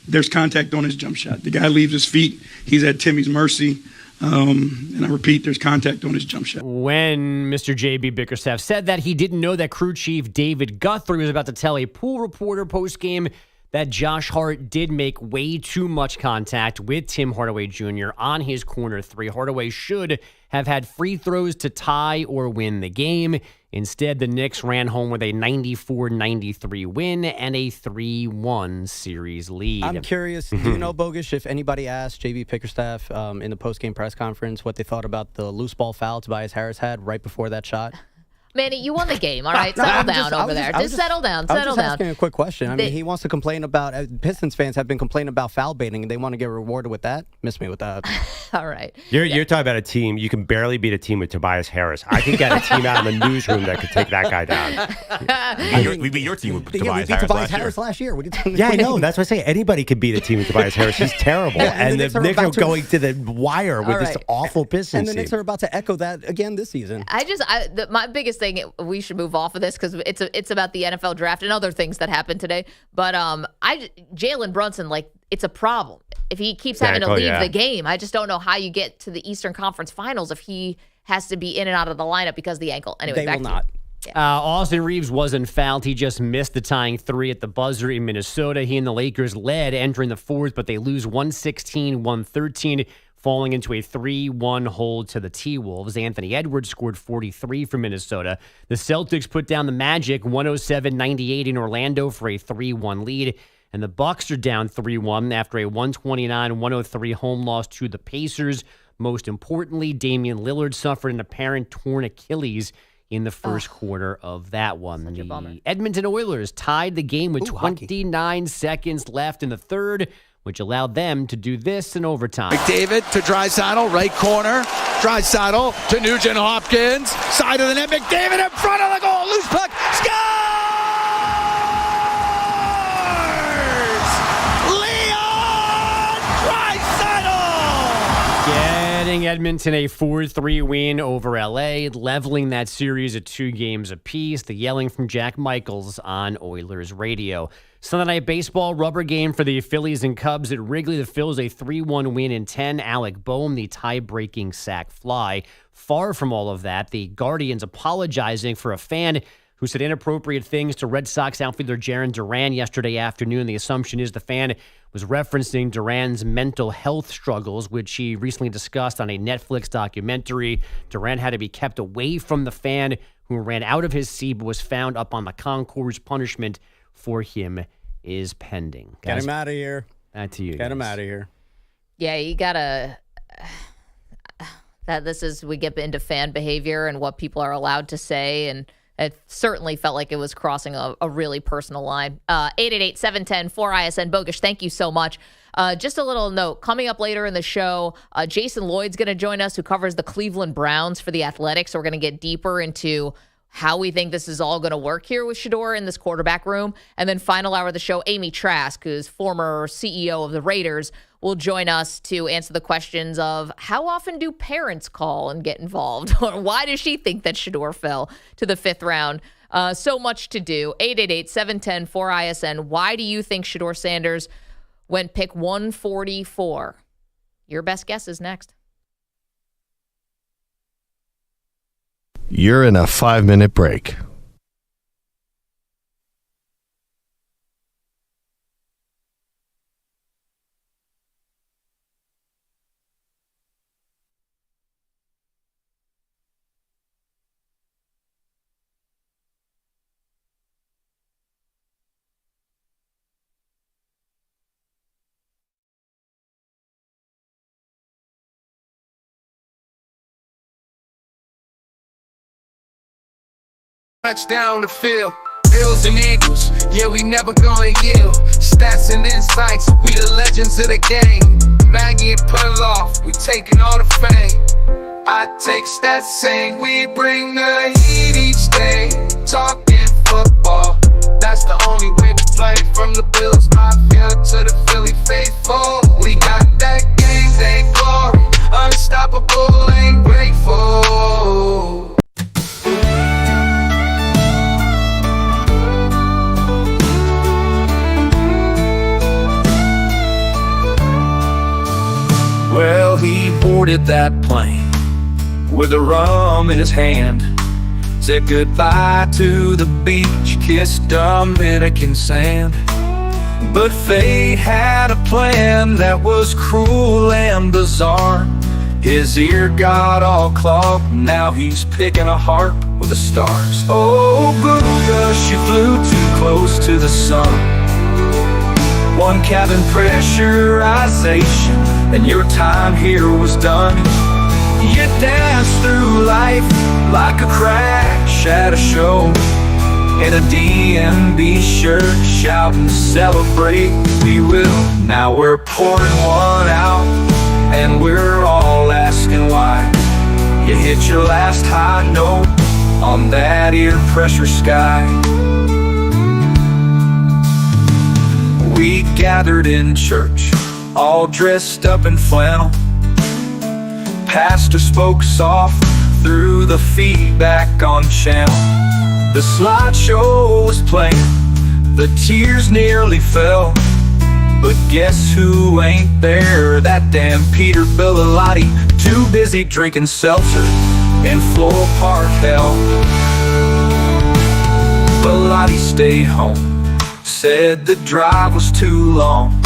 There's contact on his jump shot. The guy leaves his feet. He's at Timmy's mercy. And I repeat, there's contact on his jump shot. When Mr. J.B. Bickerstaff said that, he didn't know that crew chief David Guthrie was about to tell a pool reporter post-game that Josh Hart did make way too much contact with Tim Hardaway Jr. on his corner three. Hardaway should have had free throws to tie or win the game. Instead, the Knicks ran home with a 94-93 win and a 3-1 series lead. I'm curious, do you know, Bogusch, if anybody asked J.B. Bickerstaff in the post-game press conference what they thought about the loose ball foul Tobias Harris had right before that shot? Manny, you won the game, all right? Settle down over there. Just settle down. I was just asking a quick question. I mean, he wants to complain about, Pistons fans have been complaining about foul baiting, and they want to get rewarded with that. Miss me with that. All right. You're talking about a team. You can barely beat a team with Tobias Harris. I can get a team out of the newsroom that could take that guy down. We beat your team with Tobias Harris last year. Yeah, I know. That's what I say. Anybody could beat a team with Tobias Harris. He's terrible. And the Knicks are going to the wire with this awful Pistons team. And the Knicks are about to echo that again this season. My biggest thing, we should move off of this because it's about the NFL draft and other things that happened today. But Jalen Brunson, it's a problem. If he keeps having to leave the game, I just don't know how you get to the Eastern Conference Finals if he has to be in and out of the lineup because of the ankle. Anyway, they back will to not. You. Yeah. Austin Reeves wasn't fouled. He just missed the tying three at the buzzer in Minnesota. He and the Lakers led entering the fourth, but they lose 116-113, falling into a 3-1 hold to the T-Wolves. Anthony Edwards scored 43 for Minnesota. The Celtics put down the Magic 107-98 in Orlando for a 3-1 lead. And the Bucks are down 3-1 after a 129-103 home loss to the Pacers. Most importantly, Damian Lillard suffered an apparent torn Achilles in the first quarter of that one. The Edmonton Oilers tied the game with 29 seconds left in the third, which allowed them to do this in overtime. McDavid to Draisaitl, right corner. Draisaitl to Nugent Hopkins. Side of the net, McDavid in front of the goal. Loose puck. Scores! Leon Draisaitl! Getting Edmonton a 4-3 win over LA, leveling that series at 2 games apiece. The yelling from Jack Michaels on Oilers radio. Sunday Night Baseball rubber game for the Phillies and Cubs at Wrigley. The Phils a 3-1 win in 10. Alec Boehm, the tie-breaking sac fly. Far from all of that, the Guardians apologizing for a fan who said inappropriate things to Red Sox outfielder Jarren Duran yesterday afternoon. The assumption is the fan was referencing Duran's mental health struggles, which he recently discussed on a Netflix documentary. Duran had to be kept away from the fan who ran out of his seat but was found up on the concourse. Punishment for him is pending. Get him out of here. Back to you. Get him out of here. Yeah, you gotta. We get into fan behavior and what people are allowed to say, and it certainly felt like it was crossing a really personal line. 888-710-4ISN. Bogusch, thank you so much. Just a little note. Coming up later in the show, Jason Lloyd's going to join us, who covers the Cleveland Browns for the Athletic. So we're going to get deeper into how we think this is all going to work here with Shedeur in this quarterback room. And then final hour of the show, Amy Trask, who's former CEO of the Raiders, will join us to answer the questions of how often do parents call and get involved? Or why does she think that Shedeur fell to the 5th round? So much to do. 888-710-4ISN. Why do you think Shedeur Sanders went pick 144? Your best guess is next. You're in a 5-minute break. Down the field, Bills and Eagles, yeah, we never gonna yield. Stats and insights, we the legends of the game. Maggie Perloff, we taking all the fame. I take stats saying we bring the heat each day. Talking football, that's the only way to play. From the Bills Mafia to the Philly faithful, we got that game day glory. Unstoppable, ain't grateful. Well, he boarded that plane with a rum in his hand, said goodbye to the beach, kissed Dominican sand. But fate had a plan that was cruel and bizarre. His ear got all clogged, now he's picking a harp with the stars. Oh, Bogusch, you flew too close to the sun. One cabin pressurization, and your time here was done. You danced through life like a crash at a show, in a DMB shirt, shouting, celebrate, we will. Now we're pouring one out, and we're all asking why. You hit your last high note on that ear pressure sky. We gathered in church, all dressed up in flannel. Pastor spoke soft, through the feedback on channel. The slideshow was playing, the tears nearly fell. But guess who ain't there? That damn Peter Bellotti, too busy drinking seltzer in Floral Park hell. Bellotti stayed home, said the drive was too long.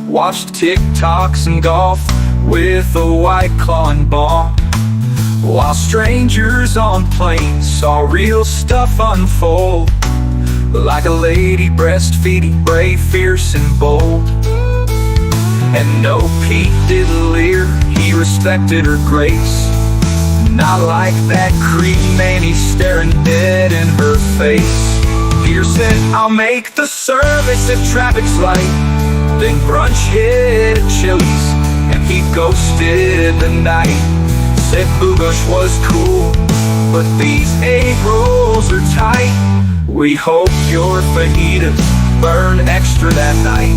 Watched TikToks and golf with a White Claw and bomb. While strangers on planes saw real stuff unfold. Like a lady breastfeeding, brave, fierce, and bold. And no, Pete didn't leer, he respected her grace. Not like that creep man, he's staring dead in her face. Peter said, I'll make the service if traffic's light. Then brunch hit at Chili's, and he ghosted the night. Said Bogusch was cool, but these egg rolls are tight. We hope your fajitas burn extra that night.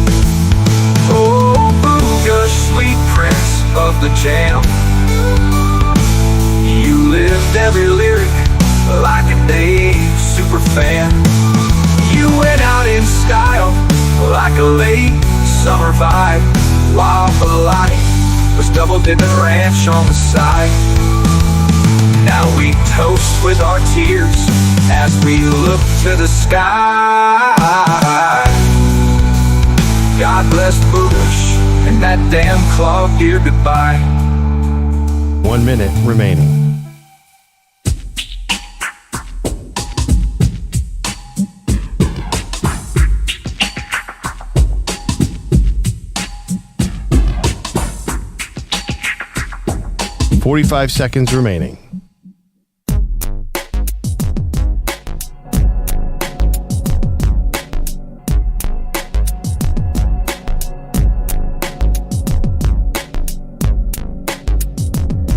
Oh, Bogusch, sweet prince of the jam. You lived every lyric like a Dave superfan. You went out in style like a late summer vibe, while Bellotti was double-dipping ranch on the side. Now we toast with our tears as we look to the sky. God bless Bogusch and that damn clogged ear goodbye. 1 minute remaining. $45 seconds remaining.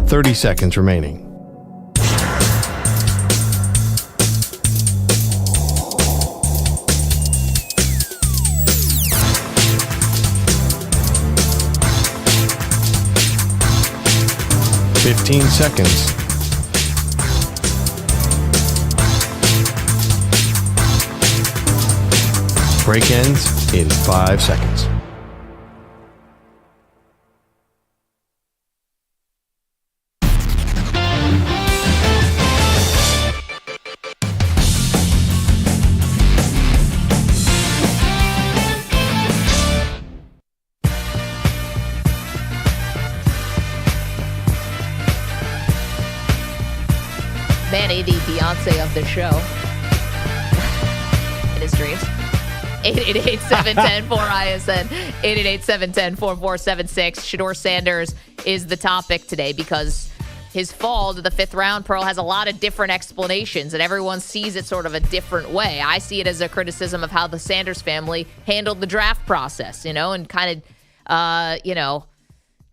$30 seconds remaining. $15 seconds. Break ends in 5 seconds. Manny, the Beyonce of the show. In his dreams. 888-710-4ISN. 888-710-4476. Shedeur Sanders is the topic today because his fall to the 5th round, Pearl, has a lot of different explanations, and everyone sees it sort of a different way. I see it as a criticism of how the Sanders family handled the draft process, and kind of,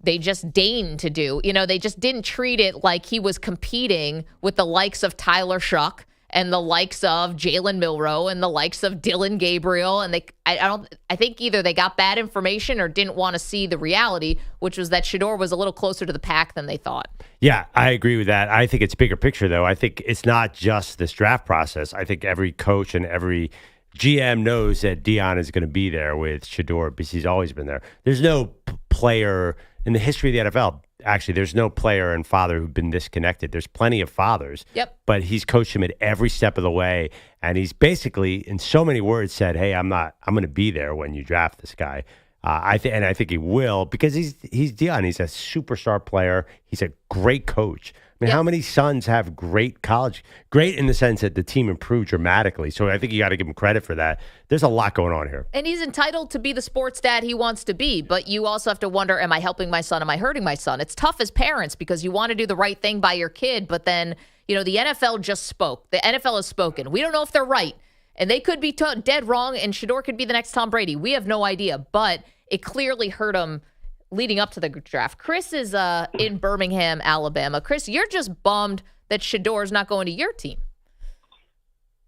they just deigned to do. They just didn't treat it like he was competing with the likes of Tyler Shuck and the likes of Jalen Milroe and the likes of Dylan Gabriel. And I think either they got bad information or didn't want to see the reality, which was that Shedeur was a little closer to the pack than they thought. Yeah, I agree with that. I think it's bigger picture, though. I think it's not just this draft process. I think every coach and every GM knows that Deion is going to be there with Shedeur because he's always been there. There's no player in the history of the NFL, actually, there's no player and father who've been disconnected. There's plenty of fathers. Yep. But he's coached him at every step of the way. And he's basically, in so many words, said, hey, I'm going to be there when you draft this guy. I think he will because he's Deion. He's a superstar player. He's a great coach. I mean, how many sons have great in the sense that the team improved dramatically. So I think you got to give him credit for that. There's a lot going on here. And he's entitled to be the sports dad he wants to be. But you also have to wonder, am I helping my son? Am I hurting my son? It's tough as parents because you want to do the right thing by your kid. But then, the NFL just spoke. The NFL has spoken. We don't know if they're right. And they could be dead wrong. And Shedeur could be the next Tom Brady. We have no idea. But it clearly hurt him leading up to the draft. Chris is in Birmingham, Alabama. Chris, you're just bummed that Shedeur's not going to your team.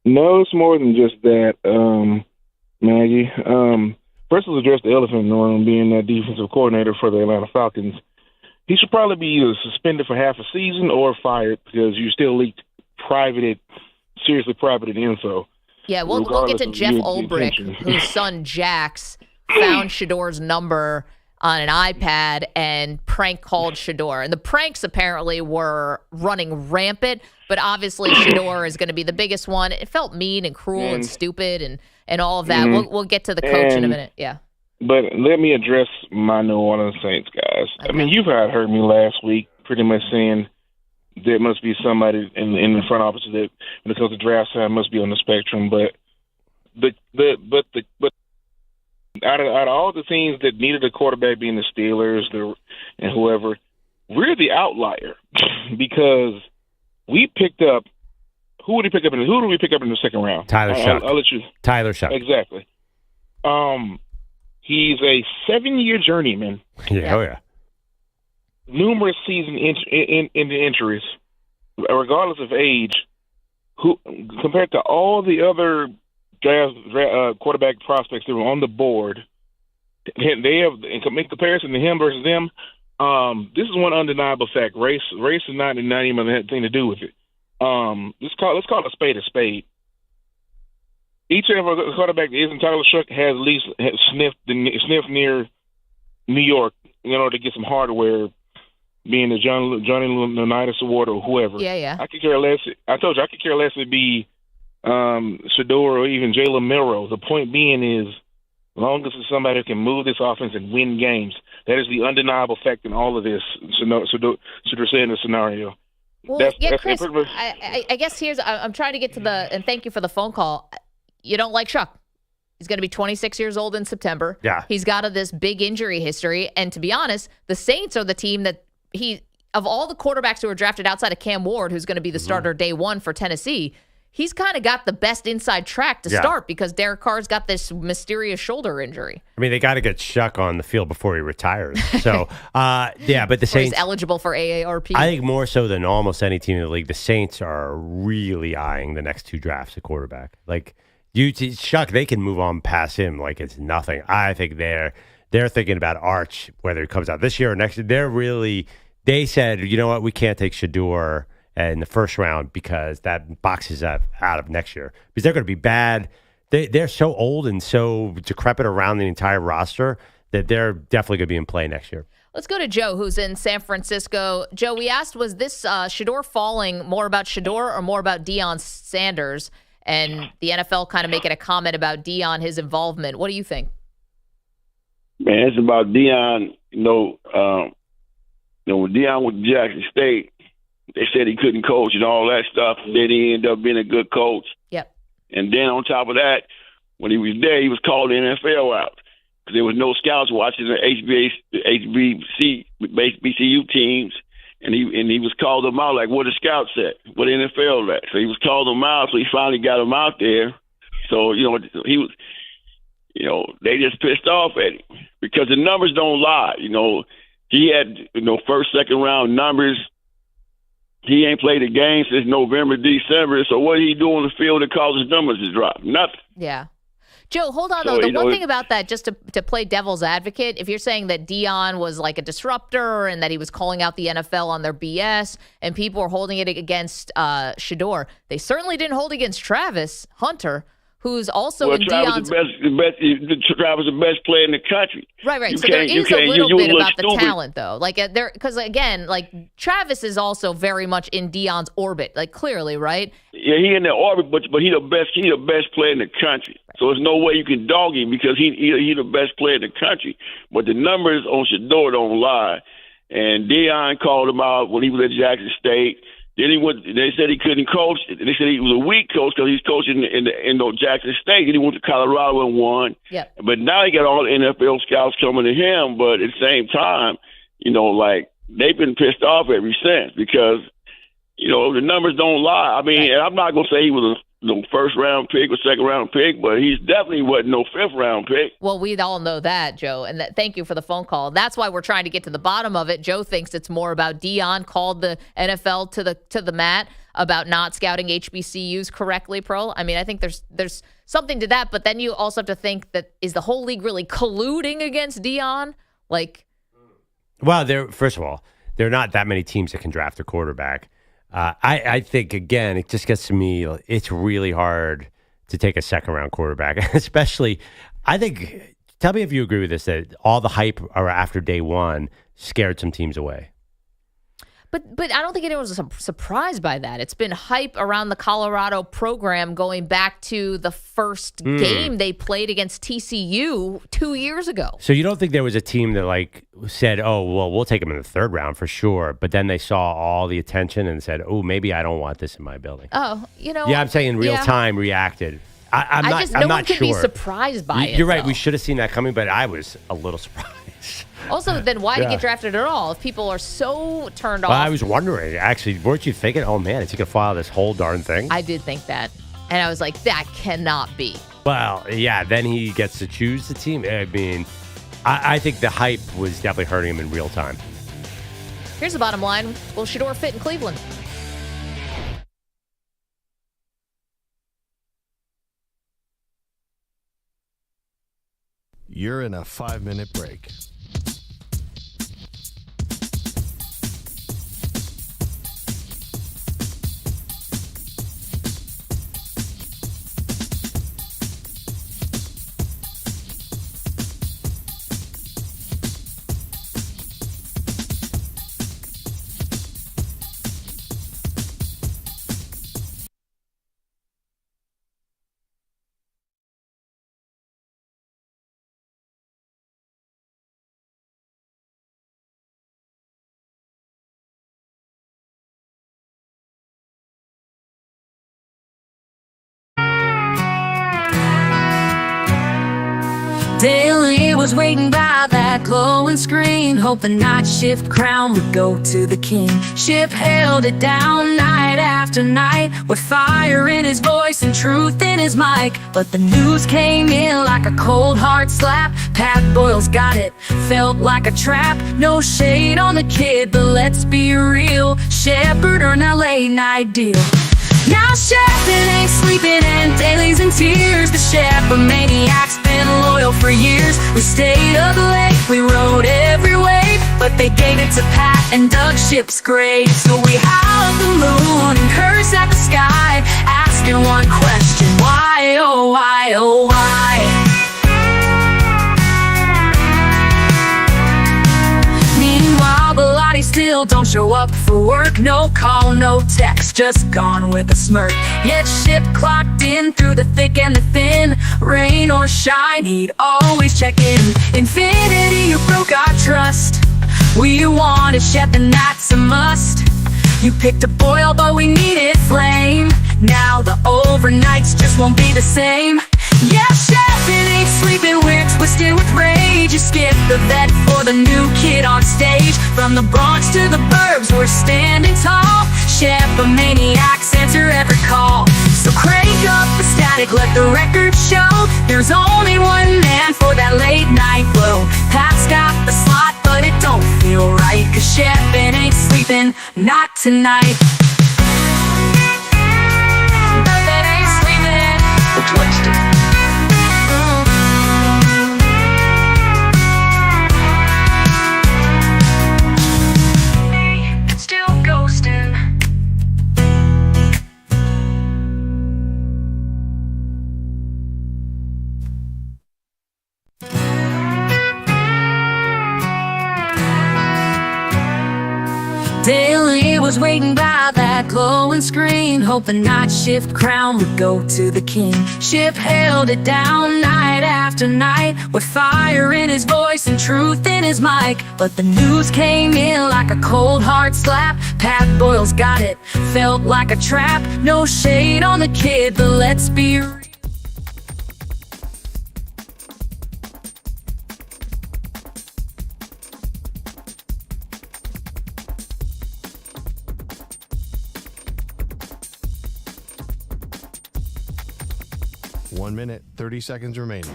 No, it's more than just that, Maggie. First, let's address the elephant in the room, being that defensive coordinator for the Atlanta Falcons. he should probably be either suspended for half a season or fired because you still leaked seriously privated info. Yeah, we'll get to Jeff Ulbrich, whose son Jax found Shedeur's number on an iPad and prank called Shedeur. And the pranks apparently were running rampant, but obviously Shedeur is going to be the biggest one. It felt mean and cruel and stupid and all of that. We'll get to the coach in a minute. Yeah. But let me address my New Orleans Saints guys. Okay. I mean, you've heard me last week pretty much saying there must be somebody in the front office that, when it comes to draft time, must be on the spectrum. But out of all the teams that needed a quarterback, being the Steelers and whoever, we're the outlier because we picked up. Who did we pick up in the second round? Tyler Shuck. I'll let you. Tyler Shuck. Exactly. He's a 7-year journeyman. Yeah. Oh yeah. Numerous season injuries, regardless of age. Who compared to all the other quarterback prospects that were on the board, they have in comparison to him versus them. This is one undeniable fact. Race is not even anything to do with it. Let's call it a spade. Each of our quarterback that isn't Tyler Shuck has at least sniffed near New York in order to get some hardware, being the Johnny Unitas Award or whoever. Yeah. I could care less. I told you I could care less if it be Shedeur or even Jalen Milroe. The point being is, as long as it's somebody who can move this offense and win games, that is the undeniable fact in all of this. Shedeur Sanders scenario. Well, Chris, I guess I'm trying to get to and thank you for the phone call. You don't like Shuck. He's going to be 26 years old in September. Yeah. He's got this big injury history. And to be honest, the Saints are the team that of all the quarterbacks who were drafted outside of Cam Ward, who's going to be the starter day one for Tennessee, he's kind of got the best inside track to start because Derek Carr's got this mysterious shoulder injury. I mean, they got to get Shuck on the field before he retires. So, but the Saints... He's eligible for AARP. I think more so than almost any team in the league, the Saints are really eyeing the next two drafts at quarterback. Like, Shuck, they can move on past him like it's nothing. I think they're thinking about Arch, whether it comes out this year or next year. They said, you know what, we can't take Shedeur in the first round because that boxes out of next year because they're going to be bad. They're so old and so decrepit around the entire roster that they're definitely going to be in play next year. Let's go to Joe, who's in San Francisco. Joe, we asked, was this Shedeur falling more about Shedeur or more about Deion Sanders? And the NFL kind of making a comment about Deion, his involvement. What do you think? Man, it's about Deion. When Deion went to Jackson State, they said he couldn't coach and all that stuff, and then he ended up being a good coach. Yep. And then on top of that, when he was there, he was called the NFL out because there was no scouts watching the HBCU teams, and he was called them out like what the scouts said, what the NFL at. So he was called them out, so he finally got them out there. So he was, they just pissed off at him because the numbers don't lie. He had first, second round numbers. He ain't played a game since November, December. So what did he do on the field that caused his numbers to drop? Nothing. Yeah. Joe, hold on, though. The one thing about that, just to play devil's advocate, if you're saying that Deion was like a disruptor and that he was calling out the NFL on their BS and people were holding it against Shedeur, they certainly didn't hold against Travis Hunter, who's also in Deion's... Travis is the best player in the country. Right. So there is a little bit about the talent, though. Because again, Travis is also very much in Deion's orbit, clearly, right? Yeah, he in the orbit, but he the best. He the best player in the country. So there's no way you can dog him because he the best player in the country. But the numbers on Shedeur don't lie. And Deion called him out when he was at Jackson State. Then they said he couldn't coach. They said he was a weak coach because he's coaching in Jackson State. Then he went to Colorado and won. Yep. But now he got all the NFL scouts coming to him. But at the same time, they've been pissed off ever since because, the numbers don't lie. I mean, and I'm not going to say he was a first round pick or second round pick, but he's definitely wasn't no fifth round pick. Well, we all know that, Joe, and thank you for the phone call. That's why we're trying to get to the bottom of it. Joe thinks it's more about Deion called the NFL to the mat about not scouting HBCUs correctly, Pearl. I mean, I think there's something to that, but then you also have to think that is the whole league really colluding against Deion? Well, first of all, there are not that many teams that can draft a quarterback. I think, again, it just gets to me, it's really hard to take a second-round quarterback, especially, I think, tell me if you agree with this, that all the hype after day one scared some teams away. But I don't think anyone was surprised by that. It's been hype around the Colorado program going back to the first game they played against TCU 2 years ago. So you don't think there was a team that said, oh, well, we'll take him in the third round for sure, but then they saw all the attention and said, oh, maybe I don't want this in my building. Oh, Yeah, I'm saying in real time reacted. I'm no not one could sure. be surprised by it. You're right. Though. We should have seen that coming, but I was a little surprised. Also, then why to get drafted at all? If people are so turned off. I was wondering, actually, weren't you thinking, oh man, is he going to file this whole darn thing? I did think that. And I was like, that cannot be. Well, yeah, then he gets to choose the team. I mean, I think the hype was definitely hurting him in real time. Here's the bottom line. Will Shedeur fit in Cleveland? You're in a 5-minute break. Daily was waiting by that glowing screen, hoping night shift crown would go to the king. Ship held it down night after night, with fire in his voice and truth in his mic. But the news came in like a cold hard slap. Pat Boyle's got it, felt like a trap. No shade on the kid, but let's be real, Shepard earned a late night deal. Now Shepard ain't sleeping and Daly's in tears. The Shepard maniac's been loyal for years. We stayed up late, we rode every wave, but they gave it to Pat and dug Ship's grave. So we howled at the moon and cursed at the sky, asking one question: why, oh why, oh why? Still don't show up for work, no call, no text, just gone with a smirk. Yet Ship clocked in through the thick and the thin, rain or shine, he'd always check in. Infinity, you broke our trust. We wanted Shep and that's a must. You picked a Boyle, but we needed flame. Now the overnights just won't be the same. Yeah, Shep, it ain't sleeping, we're twisted with rage. You skipped the vet for the new kid on stage. From the Bronx to the burbs, we're standing tall. Shep, a maniac's answer every call. So crank up the static, let the record show. There's only one man for that late night blow. Pat's got the slot, but it don't feel right, 'cause Shep, it ain't sleeping, not tonight. It ain't sleeping, we're twisted. Daily was waiting by that glowing screen, hoping night shift crown would go to the king. Ship held it down night after night, with fire in his voice and truth in his mic. But the news came in like a cold hard slap. Pat Boyle's got it, felt like a trap. No shade on the kid, but let's be real. One minute, 30 seconds remaining.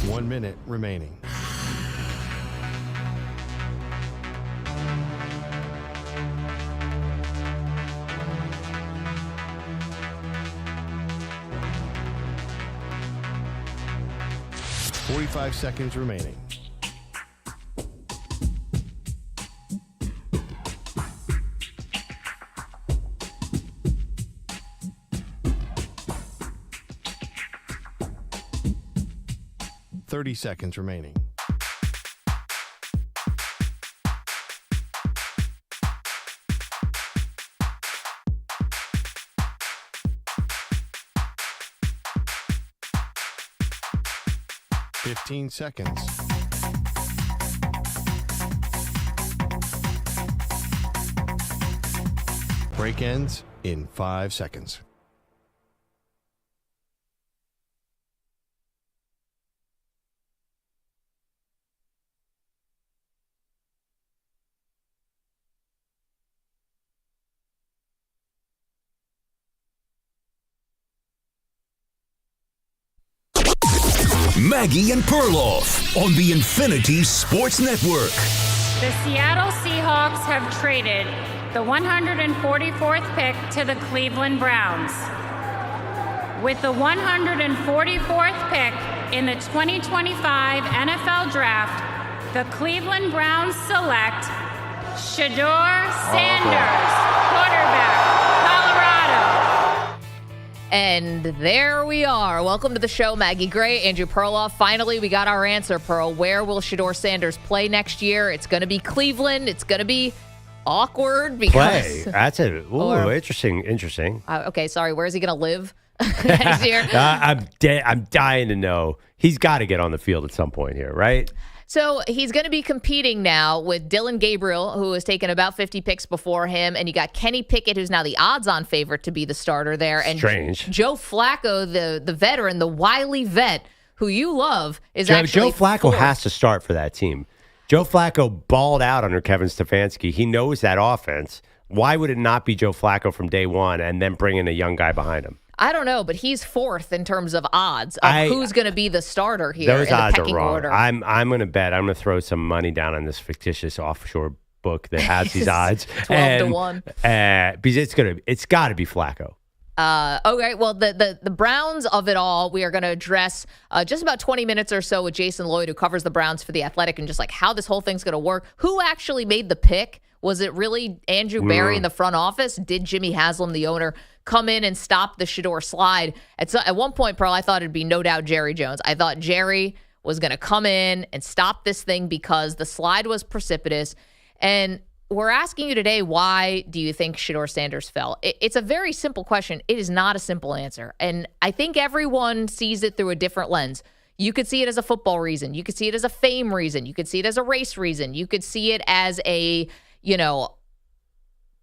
1 minute remaining. Forty-five seconds remaining. Seconds remaining. Fifteen seconds. Break ends in 5 seconds. Maggie and Perloff on the Infinity Sports Network. The Seattle Seahawks have traded the 144th pick to the Cleveland Browns. With the 144th pick in the 2025 NFL Draft, the Cleveland Browns select Shedeur Sanders, quarterback, Colorado. And there we are. Welcome to the show, Maggie Gray, Andrew Perloff. Finally, we got our answer, Pearl. Where will Shedeur Sanders play next year? It's going to be Cleveland. It's going to be awkward because That's it. Ooh, interesting. Okay, sorry. Where is he going to live next year? I'm dying to know. He's got to get on the field at some point here, right? So he's going to be competing now with Dylan Gabriel, who has taken about 50 picks before him. And you got Kenny Pickett, who's now the odds-on favorite to be the starter there. And Strange. Joe Flacco, the veteran, the wily vet, who you love, is Joe actually Flacco fourth. has to start for that team. Joe Flacco balled out under Kevin Stefanski. He knows that offense. Why would it not be Joe Flacco from day one and then bring in a young guy behind him? I don't know, but he's fourth in terms of odds of who's going to be the starter here Those in the odds pecking are wrong. order. I'm going to bet. I'm going to throw some money down on this fictitious offshore book that has these odds. 12-1. Because it's got to be Flacco. Okay, well, the Browns of it all, we are going to address just about 20 minutes or so with Jason Lloyd, who covers the Browns for The Athletic, and just like how this whole thing's going to work. Who actually made the pick? Was it really Andrew Berry in the front office? Did Jimmy Haslam, the owner, come in and stop the Shedeur slide? At one point, Pearl, I thought it'd be no doubt Jerry Jones. I thought Jerry was going to come in and stop this thing because the slide was precipitous. And we're asking you today, why do you think Shedeur Sanders fell? It's a very simple question. It is not a simple answer. And I think everyone sees it through a different lens. You could see it as a football reason. You could see it as a fame reason. You could see it as a race reason. You could see it as a,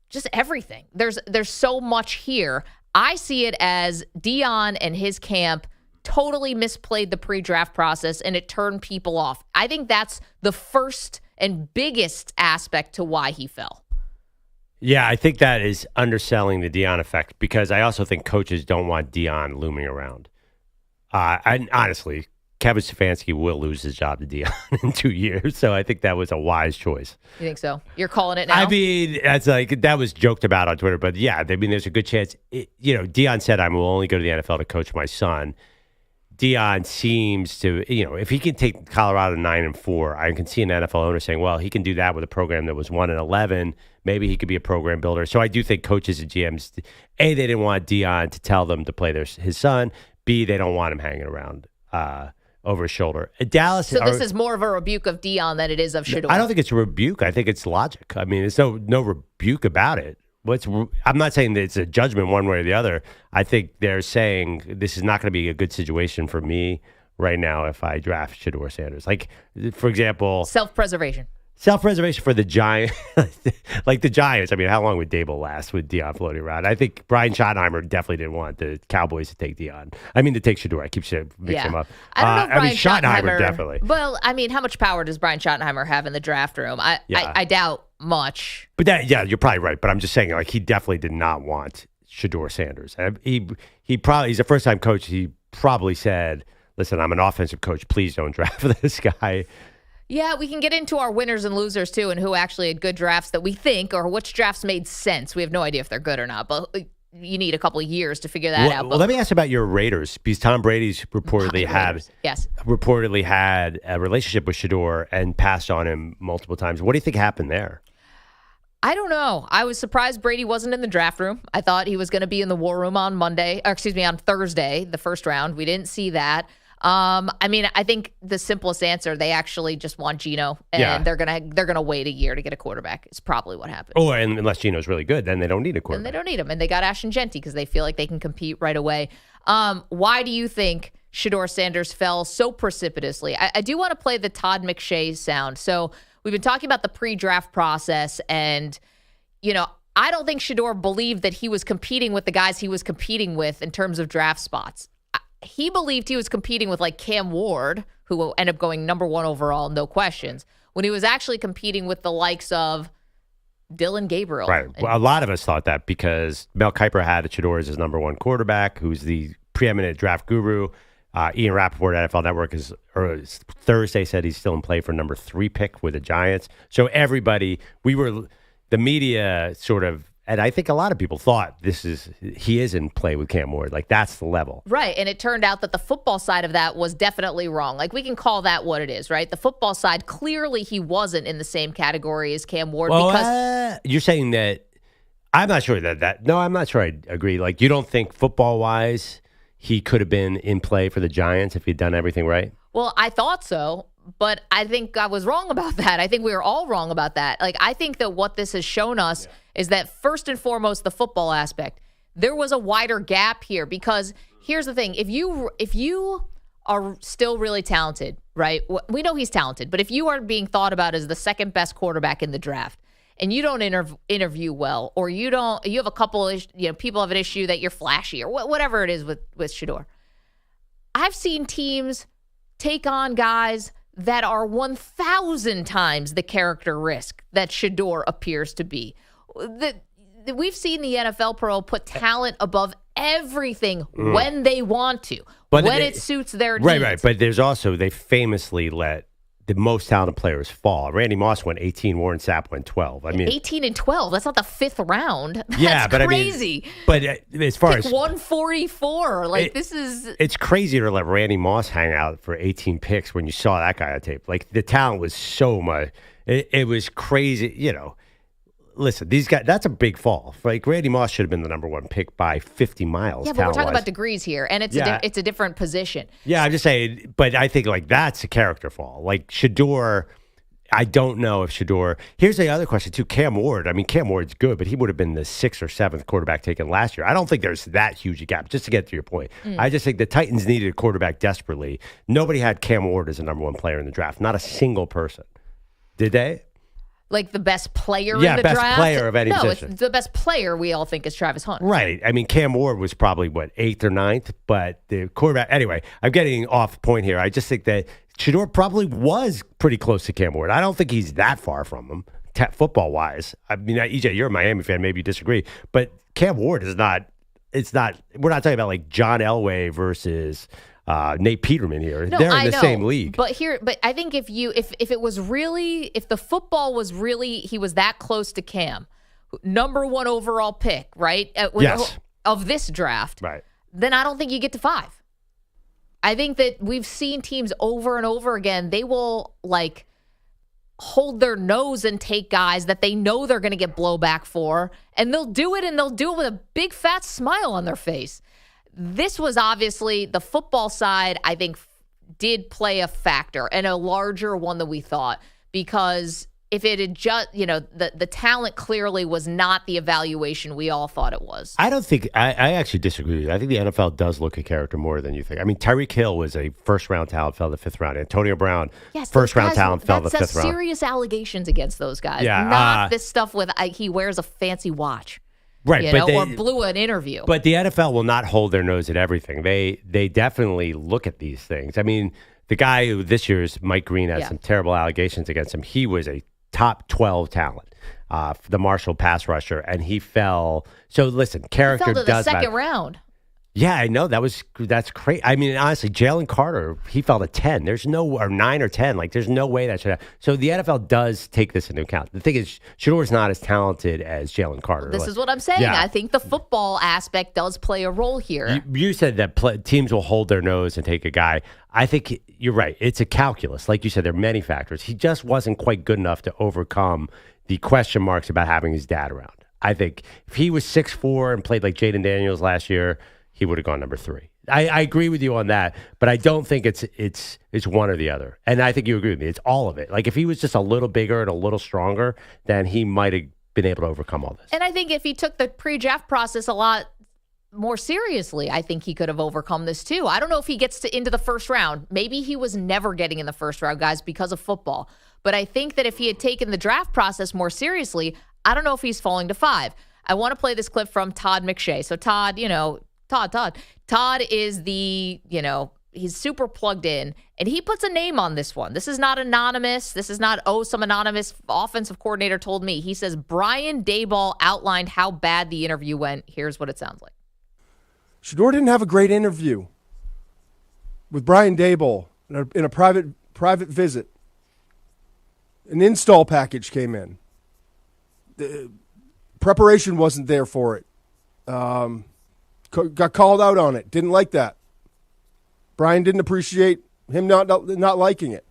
just everything. There's so much here. I see it as Deion and his camp totally misplayed the pre-draft process and it turned people off. I think that's the first and biggest aspect to why he fell. Yeah, I think that is underselling the Deion effect because I also think coaches don't want Deion looming around. And honestly, Kevin Stefanski will lose his job to Deion in 2 years, so I think that was a wise choice. You think so? You're calling it now? I mean, that was joked about on Twitter, but yeah, I mean, there's a good chance. Deion said, "I will only go to the NFL to coach my son." Deion seems to, if he can take Colorado 9-4, I can see an NFL owner saying, "Well, he can do that with a program that was 1-11. Maybe he could be a program builder." So I do think coaches and GMs, A, they didn't want Deion to tell them to play his son. B, they don't want him hanging around over his shoulder. Dallas. So this is more of a rebuke of Deion than it is of Shedeur. I don't think it's a rebuke. I think it's logic. I mean, there's no rebuke about it. I'm not saying that it's a judgment one way or the other. I think they're saying this is not going to be a good situation for me right now if I draft Shedeur Sanders. Like, for example, self-preservation for the Giants. Like the Giants. I mean, how long would Dable last with Deion floating around? I think Brian Schottenheimer definitely didn't want the Cowboys to take Deion. I mean, to take Shedeur. I keep mixing him up. I don't know if Brian Schottenheimer definitely. Well, I mean, how much power does Brian Schottenheimer have in the draft room? I doubt much. But you're probably right. But I'm just saying, like, he definitely did not want Shedeur Sanders. He's a first-time coach. He probably said, listen, I'm an offensive coach. Please don't draft this guy. Yeah, we can get into our winners and losers, too, and who actually had good drafts that we think, or which drafts made sense. We have no idea if they're good or not, but you need a couple of years to figure that out. Well, let me ask about your Raiders, because Tom Brady's reportedly had a relationship with Shedeur and passed on him multiple times. What do you think happened there? I don't know. I was surprised Brady wasn't in the draft room. I thought he was going to be in the war room on on Thursday, the first round. We didn't see that. I think the simplest answer, they actually just want Geno, and they're gonna wait a year to get a quarterback. It's probably what happened. And unless Geno's really good, then they don't need a quarterback. And they don't need him, and they got Ashton Genty because they feel like they can compete right away. Why do you think Shedeur Sanders fell so precipitously? I do want to play the Todd McShay sound. So we've been talking about the pre-draft process, and I don't think Shedeur believed that he was competing with the guys he was competing with in terms of draft spots. He believed he was competing with like Cam Ward, who will end up going number 1 overall, no questions, when he was actually competing with the likes of Dylan Gabriel. Right. Well, a lot of us thought that because Mel Kiper had Shedeur as his number 1 quarterback, who's the preeminent draft guru. Ian Rappaport at NFL Network Thursday said he's still in play for number 3 pick with the Giants. So everybody, the media sort of, and I think a lot of people thought he is in play with Cam Ward. Like, that's the level. Right. And it turned out that the football side of that was definitely wrong. Like, we can call that what it is, right? The football side, clearly he wasn't in the same category as Cam Ward. Because you're saying that, I'm not sure no, I'm not sure I agree. Like, you don't think football-wise he could have been in play for the Giants if he'd done everything right? Well, I thought so. But I think I was wrong about that. I think we were all wrong about that. Like, I think that what this has shown us is that first and foremost, the football aspect, there was a wider gap here because here's the thing. If you are still really talented, right? We know he's talented, but if you are being thought about as the second best quarterback in the draft and you don't interview well, or you have a couple of, people have an issue that you're flashy or whatever it is with Shedeur. I've seen teams take on guys that are 1,000 times the character risk that Shedeur appears to be. We've seen the NFL pro put talent above everything when they want to, but when it suits their needs. Right. But there's also, they famously let the most talented players fall. Randy Moss went 18, Warren Sapp went 12. 18 and 12. That's not the 5th round. Yeah, That's but crazy. But as far as 144, it's crazy to let Randy Moss hang out for 18 picks when you saw that guy on tape. Like, the talent was so much. It was crazy. Listen, these guys, that's a big fall. Like, Randy Moss should have been the number 1 pick by 50 miles. Yeah, but we're talking about degrees here, and it's a different position. Yeah, I'm just saying, but I think, like, that's a character fall. Like, Shedeur, I don't know if Shedeur. Here's the other question, too. Cam Ward. Cam Ward's good, but he would have been the 6th or 7th quarterback taken last year. I don't think there's that huge a gap, just to get to your point. I just think the Titans needed a quarterback desperately. Nobody had Cam Ward as a number 1 player in the draft. Not a single person. Did they? Like the best player in the draft? Yeah, best player of any position. It's the best player we all think is Travis Hunt. Right. Cam Ward was probably, 8th or 9th, but the quarterback... Anyway, I'm getting off point here. I just think that Shedeur probably was pretty close to Cam Ward. I don't think he's that far from him, football-wise. EJ, you're a Miami fan. Maybe you disagree. But Cam Ward is not... We're not talking about, like, John Elway versus... Nate Peterman here. No, they're in the same league. But I think if the football was really, he was that close to Cam, number 1 overall pick, right? Yes. Of this draft, right? Then I don't think you get to 5. I think that we've seen teams over and over again. They will hold their nose and take guys that they know they're going to get blowback for, and they'll do it with a big fat smile on their face. This was obviously the football side, I think, did play a factor and a larger one than we thought, because if it had just, the talent clearly was not the evaluation we all thought it was. I don't think, I actually disagree with you. I think the NFL does look at character more than you think. Tyreek Hill was a first-round talent, fell to the 5th round. Antonio Brown, first-round talent, fell to the 5th round. Serious allegations against those guys. Yeah, not this stuff with he wears a fancy watch. Right, or blew an interview. But the NFL will not hold their nose at everything. They definitely look at these things. The guy who this year's Mike Green had some terrible allegations against him. He was a top 12 talent, the Marshall pass rusher, and he fell. So listen, character he fell to does the second matter. round. Yeah, I know. That's crazy. I mean, honestly, Jalen Carter, he fell to 10. Or 9 or 10. Like, there's no way that should happen. So the NFL does take this into account. The thing is, Shedeur's not as talented as Jalen Carter. This is what I'm saying. Yeah. I think the football aspect does play a role here. You said that teams will hold their nose and take a guy. I think you're right. It's a calculus. Like you said, there are many factors. He just wasn't quite good enough to overcome the question marks about having his dad around. I think if he was 6'4" and played like Jaden Daniels last year, he would have gone number 3. I agree with you on that, but I don't think it's one or the other. And I think you agree with me. It's all of it. Like if he was just a little bigger and a little stronger, then he might have been able to overcome all this. And I think if he took the pre-draft process a lot more seriously, I think he could have overcome this too. I don't know if he gets into the first round. Maybe he was never getting in the first round, guys, because of football. But I think that if he had taken the draft process more seriously, I don't know if he's falling to 5. I want to play this clip from Todd McShay. So Todd, Todd is he's super plugged in, and he puts a name on this one. This is not anonymous. This is not, some anonymous offensive coordinator told me. He says Brian Daboll outlined how bad the interview went. Here's what it sounds like. Shedeur didn't have a great interview with Brian Daboll in a private visit. An install package came in. The preparation wasn't there for it. Got called out on it. Didn't like that. Brian didn't appreciate him not liking it.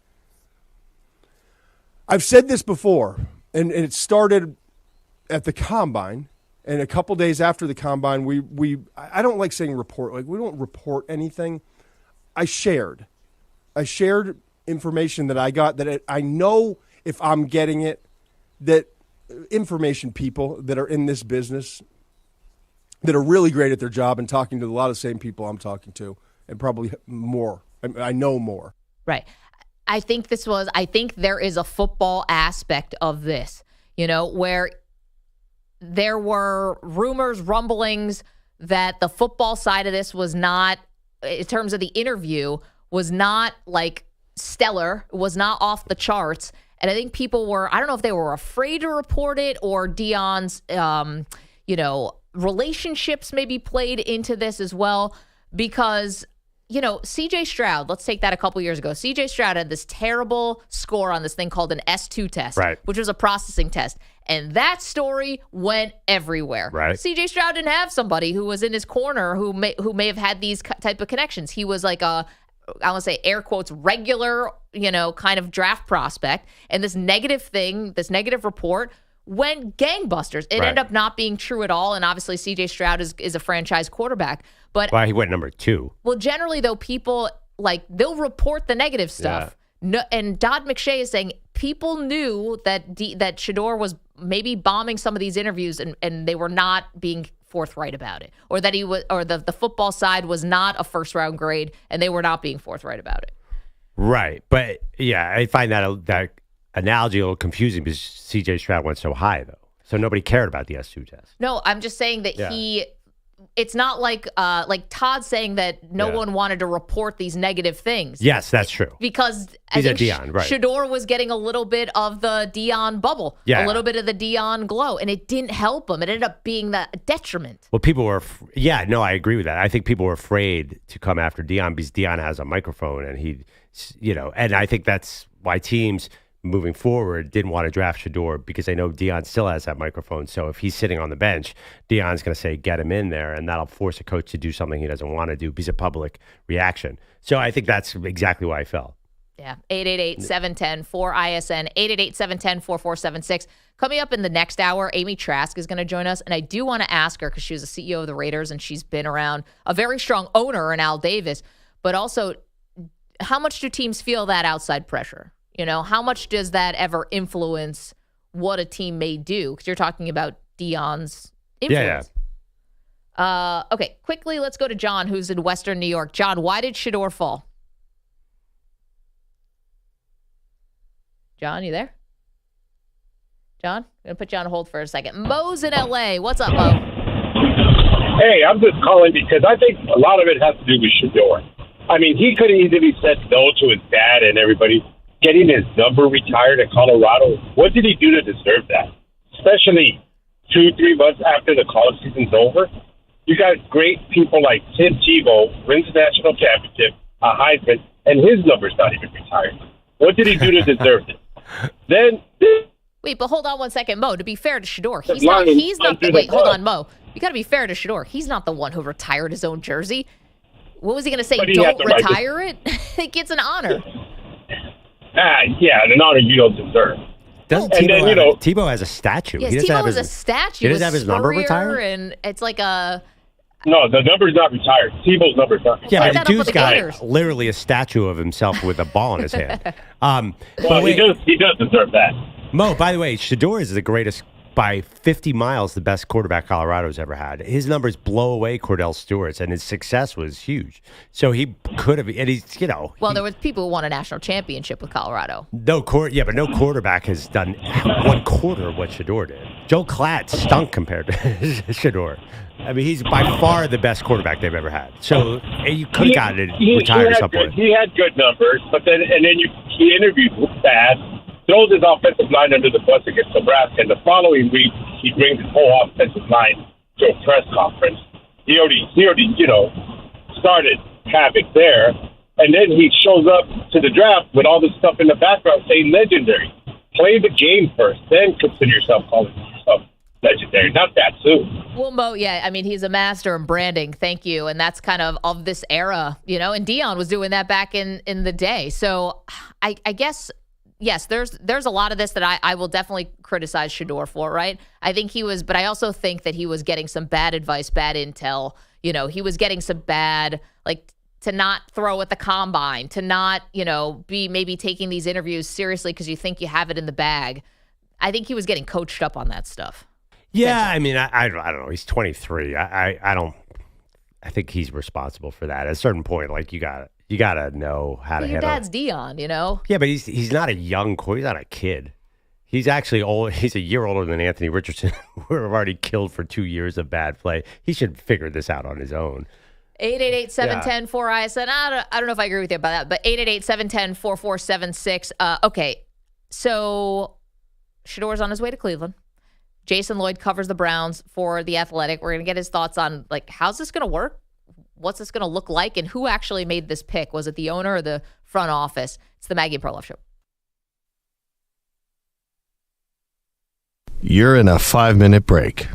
I've said this before, and it started at the Combine, and a couple days after the Combine, I don't like saying report. Like, we don't report anything. I shared information that I got that I know if I'm getting it, that information people that are in this business that are really great at their job and talking to a lot of the same people I'm talking to, and probably more. I know more. Right. I think there is a football aspect of this, where there were rumors, rumblings that the football side of this was not, in terms of the interview, was not like stellar, was not off the charts. And I think people were, I don't know if they were afraid to report it or Deion's, relationships maybe played into this as well, because CJ Stroud, let's take that a couple years ago. CJ Stroud had this terrible score on this thing called an S2 test, right, which was a processing test. And that story went everywhere. Right. CJ Stroud didn't have somebody who was in his corner who may have had these type of connections. He was like I want to say air quotes, regular, kind of draft prospect. And this negative report went gangbusters. It ended up not being true at all. And obviously CJ Stroud is a franchise quarterback. But he went number 2. Well, generally though, people they'll report the negative stuff. Yeah. No, and Todd McShay is saying people knew that Shedeur was maybe bombing some of these interviews and they were not being forthright about it, or that he was, or the football side was not a first round grade and they were not being forthright about it. Right. But yeah, I find that analogy a little confusing because CJ Stroud went so high though. So nobody cared about the S2 test. No, I'm just saying that it's not like Todd saying that no one wanted to report these negative things. Yes, that's true. Because I think Deion, right. Shedeur was getting a little bit of the Deion bubble, a little bit of the Deion glow, and it didn't help him. It ended up being a detriment. Well, people were, I agree with that. I think people were afraid to come after Deion because Deion has a microphone and and I think that's why teams moving forward didn't want to draft Shedeur because they know Deion still has that microphone. So if he's sitting on the bench, Deion's going to say, get him in there, and that'll force a coach to do something he doesn't want to do because of public reaction. So I think that's exactly why I felt. Yeah, 888-710-4ISN, 888-710-4476. Coming up in the next hour, Amy Trask is going to join us, and I do want to ask her because she was the CEO of the Raiders, and she's been around a very strong owner in Al Davis, but also how much do teams feel that outside pressure? How much does that ever influence what a team may do? Because you're talking about Deion's influence. Yeah. Okay, quickly, let's go to John, who's in Western New York. John, why did Shedeur fall? John, you there? John? I'm going to put you on hold for a second. Mo's in L.A. What's up, Mo? Hey, I'm just calling because I think a lot of it has to do with Shedeur. I mean, he could have easily said no to his dad and everybody. Getting his number retired at Colorado, what did he do to deserve that? Especially 2-3 months after the college season's over. You got great people like Tim Tebow, wins the national championship, a Heisman, and his number's not even retired. What did he do to deserve it? Then Wait, but hold on one second, Mo. To be fair to Shedeur, The he's not. line He's not. under Wait, the hold bus. on, Mo. You got to be fair to Shedeur. He's not the one who retired his own jersey. What was he going to say? But he had Don't the right to- retire it. It gets an honor. yeah, an honor you don't deserve. Doesn't And Tebow then, have, you know- Tebow has a statue. Yes, He doesn't Tebow have is his, a statue. He doesn't with have his number Spurrier, retired? and it's like a. No, the number's not retired. Tebow's number's not retired. Yeah, Set but that the up with dude's the got Gators. literally a statue of himself with a ball in his hand. Well, but wait, he does deserve that. Mo, by the way, Shedeur is the greatest by 50 miles, the best quarterback Colorado's ever had. His numbers blow away Cordell Stewart's, and his success was huge. So he could have, and he's, Well, there was people who won a national championship with Colorado. but no quarterback has done 1/4 of what Shedeur did. Joe Klatt stunk compared to Shedeur. I mean, he's by far the best quarterback they've ever had. So you could have gotten it retired at some point. He had good numbers, but then he interviewed bad, throws his offensive line under the bus against Nebraska, and the following week he brings his whole offensive line to a press conference. He already started havoc there, and then he shows up to the draft with all this stuff in the background saying legendary. Play the game first, then consider yourself calling yourself legendary. Not that soon. Well, Mo, yeah, I mean, he's a master in branding. Thank you. And that's kind of this era, and Deion was doing that back in the day. So I guess, yes, there's a lot of this that I will definitely criticize Shedeur for, right? I think he was, but I also think that he was getting some bad advice, bad intel. He was getting some bad, like, to not throw at the combine, to not, be maybe taking these interviews seriously because you think you have it in the bag. I think he was getting coached up on that stuff. Yeah, I mean, I don't know. He's 23. I think he's responsible for that. At a certain point, like you gotta know how to Your handle. dad's Deion, Yeah, but he's not a young he's not a kid. He's actually old. He's a year older than Anthony Richardson, who have already killed for 2 years of bad play. He should figure this out on his own. 888-710-4ISN. I don't know if I agree with you about that, but 888-710-4476. Okay, so Shedeur's on his way to Cleveland. Jason Lloyd covers the Browns for The Athletic. We're going to get his thoughts on, like, how's this going to work? What's this going to look like? And who actually made this pick? Was it the owner or the front office? It's the Maggie Perloff Show. You're in a 5-minute break.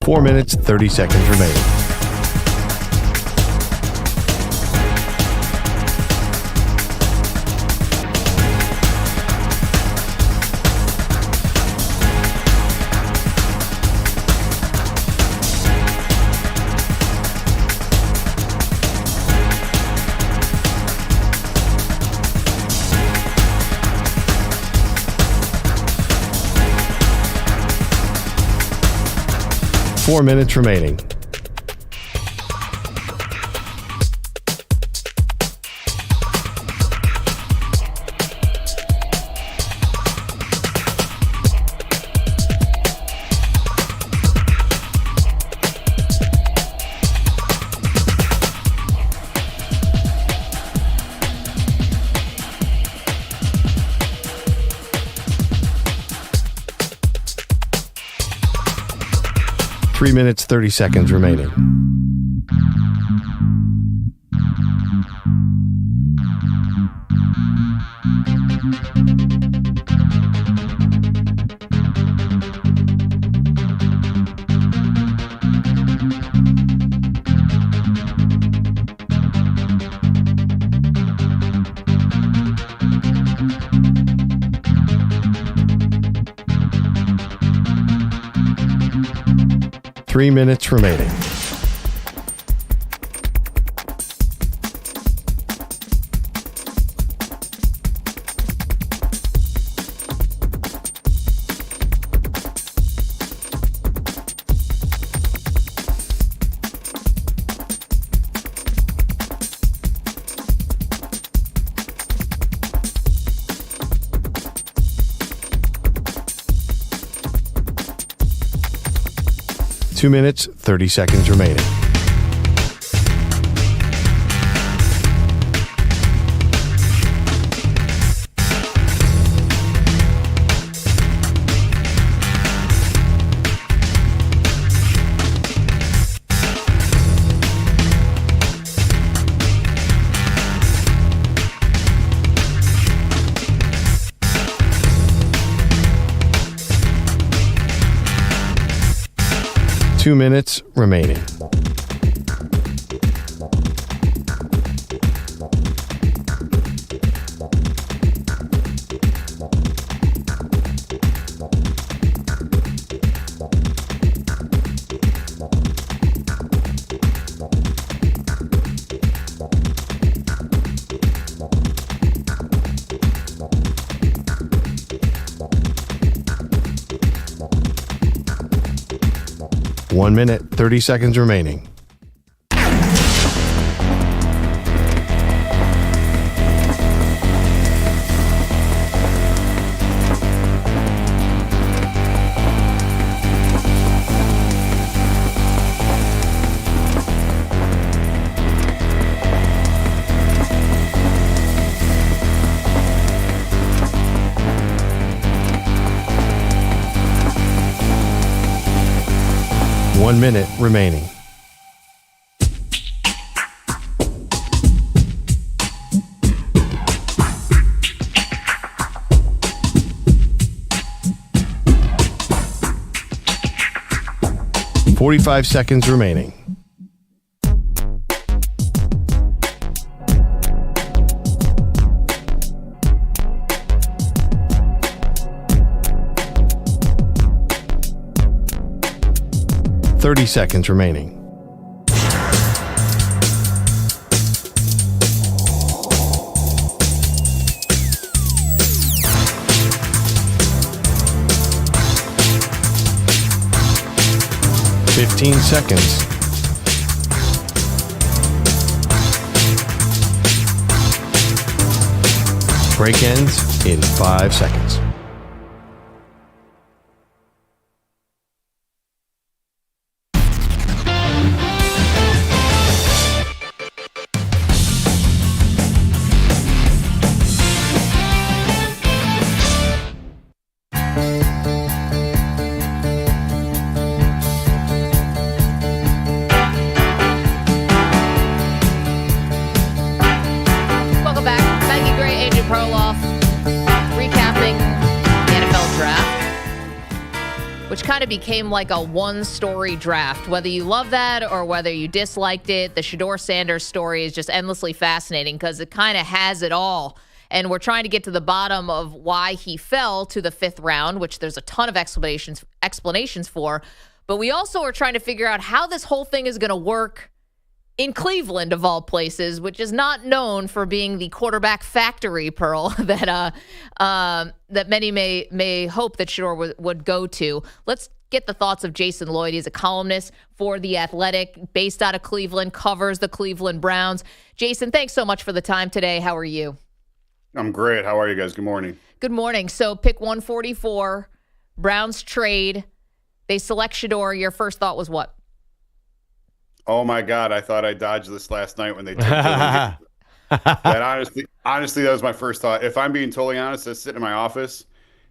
Four minutes, 30 seconds remaining. Four minutes remaining. Three minutes, 30 seconds remaining. Three minutes remaining. 2 minutes, 30 seconds remaining. Two minutes remaining. One minute, 30 seconds remaining. One minute remaining. Forty-five seconds remaining. Thirty seconds remaining. Fifteen seconds. Break ends in 5 seconds. Perloff recapping the NFL draft, which kind of became like a one-story draft. Whether you love that or whether you disliked it, the Shedeur Sanders story is just endlessly fascinating because it kind of has it all. And we're trying to get to the bottom of why he fell to the 5th round, which there's a ton of explanations for. But we also are trying to figure out how this whole thing is going to work in Cleveland, of all places, which is not known for being the quarterback factory, Pearl, that many may hope that Shedeur would go to. Let's get the thoughts of Jason Lloyd. He's a columnist for The Athletic, based out of Cleveland, covers the Cleveland Browns. Jason, thanks so much for the time today. How are you? I'm great. How are you guys? Good morning. Good morning. So pick 144, Browns trade. They select Shedeur. Your first thought was what? Oh my God! I thought I dodged this last night when they took that. Honestly, that was my first thought. If I'm being totally honest, I was sitting in my office,